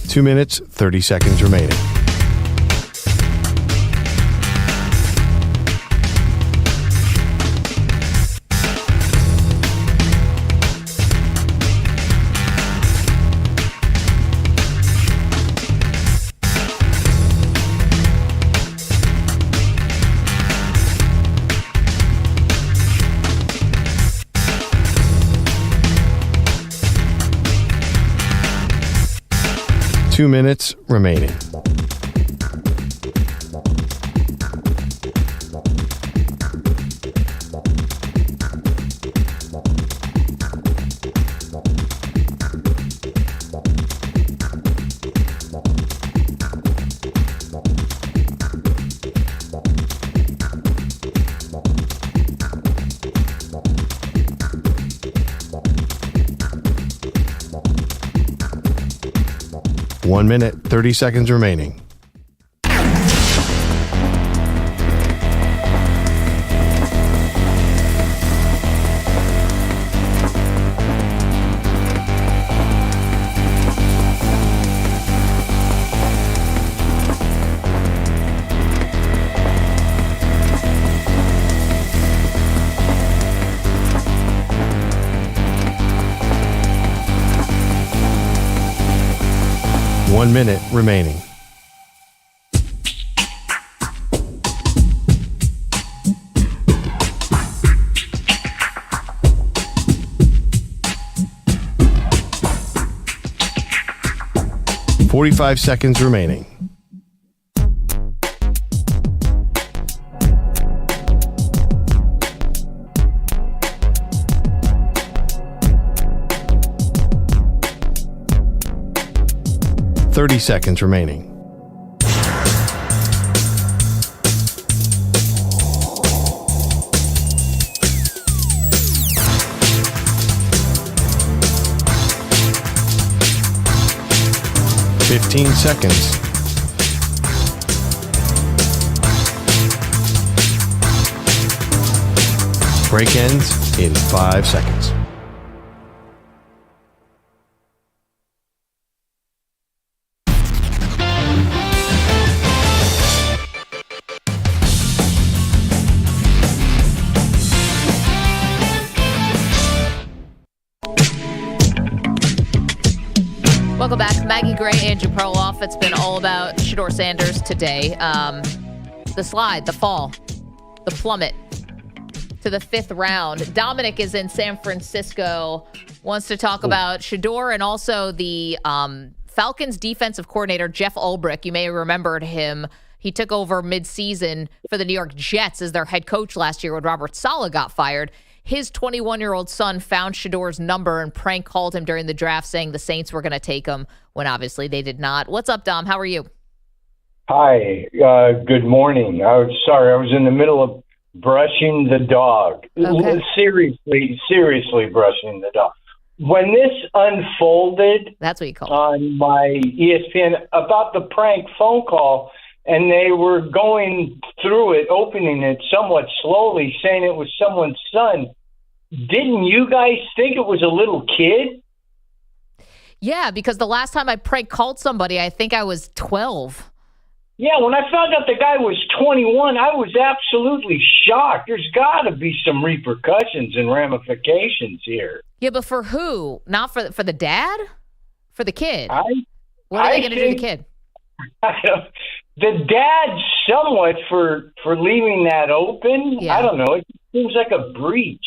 Two minutes, 30 seconds remaining. Two minutes remaining. One minute, 30 seconds remaining. One minute remaining. $45 seconds remaining. 30 seconds remaining. Fifteen seconds. Break ends in 5 seconds. Welcome back. Maggie Gray, Andrew Perloff. It's been all about Shedeur Sanders today. The slide, the fall, the plummet to the 5th round. Dominic is in San Francisco, wants to talk about Shedeur and also the Falcons defensive coordinator, Jeff Ulbrich. You may have remembered him. He took over midseason for the New York Jets as their head coach last year when Robert Saleh got fired. His 21-year-old son found Shedeur's number and prank called him during the draft saying the Saints were going to take him when obviously they did not. What's up, Dom? How are you? Hi. Good morning. I was in the middle of brushing the dog. Okay. Seriously brushing the dog. When this unfolded, that's what you call on my ESPN about the prank phone call, and they were going through it, opening it somewhat slowly, saying it was someone's son. Didn't you guys think it was a little kid? Yeah, because the last time I prank called somebody, I think I was 12. Yeah, when I found out the guy was 21, I was absolutely shocked. There's got to be some repercussions and ramifications here. Yeah, but for who? Not for the dad? For the kid? What are I they going to do to the kid? The dad, somewhat for leaving that open. Yeah. I don't know. It seems like a breach.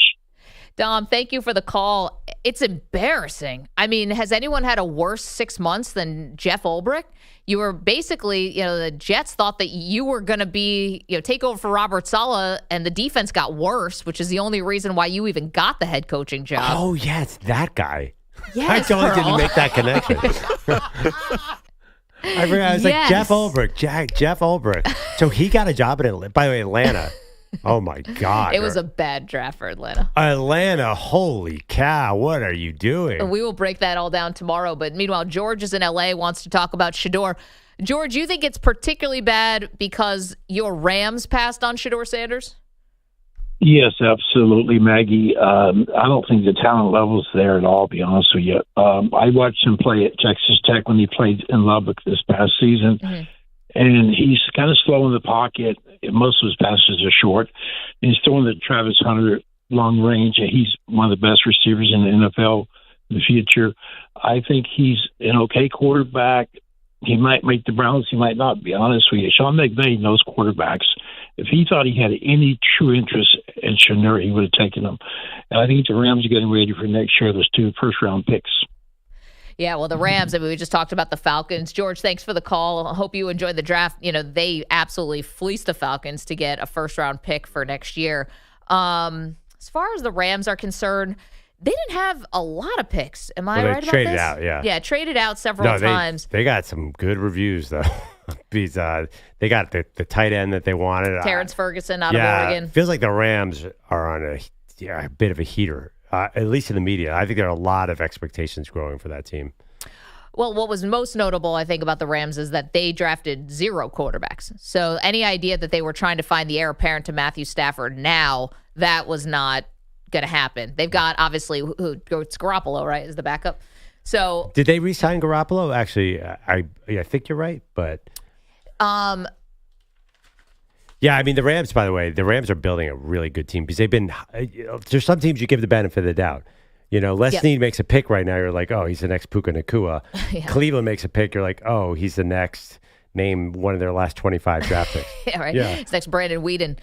Dom, thank you for the call. It's embarrassing. I mean, has anyone had a worse 6 months than Jeff Ulbrich? You were basically, the Jets thought that you were going to be, take over for Robert Saleh, and the defense got worse, which is the only reason why you even got the head coaching job. Oh, yeah, it's that guy. Yes, I totally didn't make that connection. I was like, Jeff Ulbrich, Jeff Ulbrich. So he got a job at, by the way, Atlanta. Oh, my God. It was a bad draft for Atlanta. Atlanta, holy cow, what are you doing? We will break that all down tomorrow. But meanwhile, George is in L.A., wants to talk about Shedeur. George, you think it's particularly bad because your Rams passed on Shedeur Sanders? Yes, absolutely, Maggie. I don't think the talent level's there at all, to be honest with you. I watched him play at Texas Tech when he played in Lubbock this past season. Mm-hmm. And he's kind of slow in the pocket. Most of his passes are short. And he's throwing the Travis Hunter long range. He's one of the best receivers in the NFL in the future. I think he's an okay quarterback. He might make the Browns. He might not, be honest with you. Sean McVay knows quarterbacks. If he thought he had any true interest in Shedeur, he would have taken him. And I think the Rams are getting ready for next year, those 2 first-round picks. Yeah, well, the Rams, we just talked about the Falcons. George, thanks for the call. I hope you enjoyed the draft. They absolutely fleeced the Falcons to get a first-round pick for next year. As far as the Rams are concerned, they didn't have a lot of picks. Am I right about this? Traded out, yeah. Yeah, traded out several times. They got some good reviews, though. They got the tight end that they wanted. Terrence Ferguson out of Oregon. Feels like the Rams are on a bit of a heater. At least in the media. I think there are a lot of expectations growing for that team. Well, what was most notable, I think, about the Rams is that they drafted 0 quarterbacks. So any idea that they were trying to find the heir apparent to Matthew Stafford now, that was not going to happen. They've got, obviously, it's Garoppolo, right, is the backup. So did they re-sign Garoppolo? Actually, I think you're right, but... Yeah, I mean, the Rams, by the way, are building a really good team because they've been, there's some teams you give the benefit of the doubt. Les Snead makes a pick right now. You're like, oh, he's the next Puka Nacua. Yeah. Cleveland makes a pick. You're like, oh, he's the next, name one of their last 25 draft picks. Yeah, right. Yeah. It's next Brandon Weeden.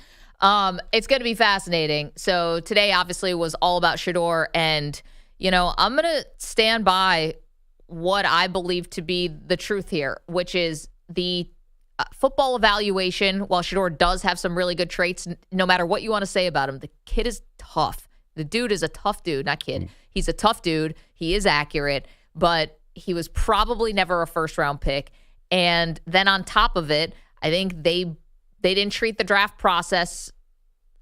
It's going to be fascinating. So today, obviously, was all about Shedeur. And, I'm going to stand by what I believe to be the truth here, which is the football evaluation. While Shedeur does have some really good traits, no matter what you want to say about him, the kid is tough. The dude is a tough dude, not kid. He's a tough dude. He is accurate, but he was probably never a first-round pick. And then on top of it, I think they didn't treat the draft process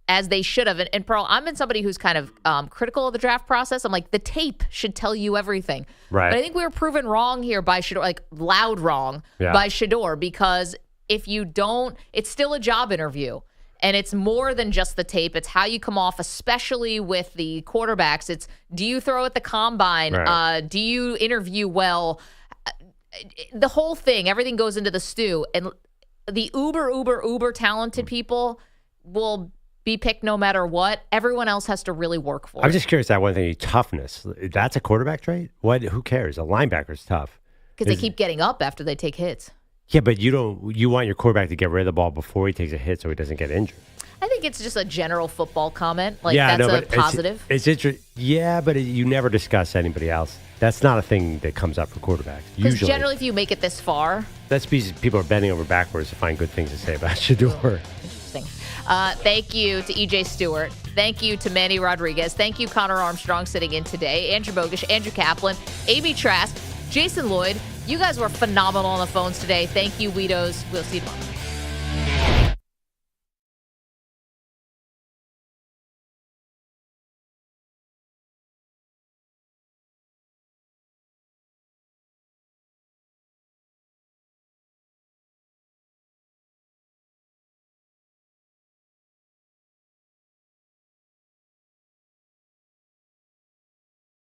as they should have. And Pearl, I'm in somebody who's kind of critical of the draft process. I'm like, the tape should tell you everything. Right. But I think we were proven wrong here by Shedeur, like loud wrong by Shedeur, because if you don't, it's still a job interview. And it's more than just the tape. It's how you come off, especially with the quarterbacks. It's, do you throw at the combine? Right. Do you interview well? The whole thing, everything goes into the stew. And the uber talented people will be picked no matter what. Everyone else has to really work for it. I'm just curious, that one thing, toughness. That's a quarterback trait? What? Who cares? A linebacker's tough. Because they keep getting up after they take hits. Yeah, but you want your quarterback to get rid of the ball before he takes a hit so he doesn't get injured. I think it's just a general football comment. That's a positive. It's interesting. Yeah, but you never discuss anybody else. That's not a thing that comes up for quarterbacks. Because Usually, generally, if you make it this far. that's because people are bending over backwards to find good things to say about Shedeur. Interesting. Thank you to E.J. Stewart. Thank you to Manny Rodriguez. Thank you, Connor Armstrong, sitting in today. Andrew Bogusch, Andrew Kaplan, Amy Trask, Jason Lloyd. You guys were phenomenal on the phones today. Thank you, Weedos. We'll see you tomorrow.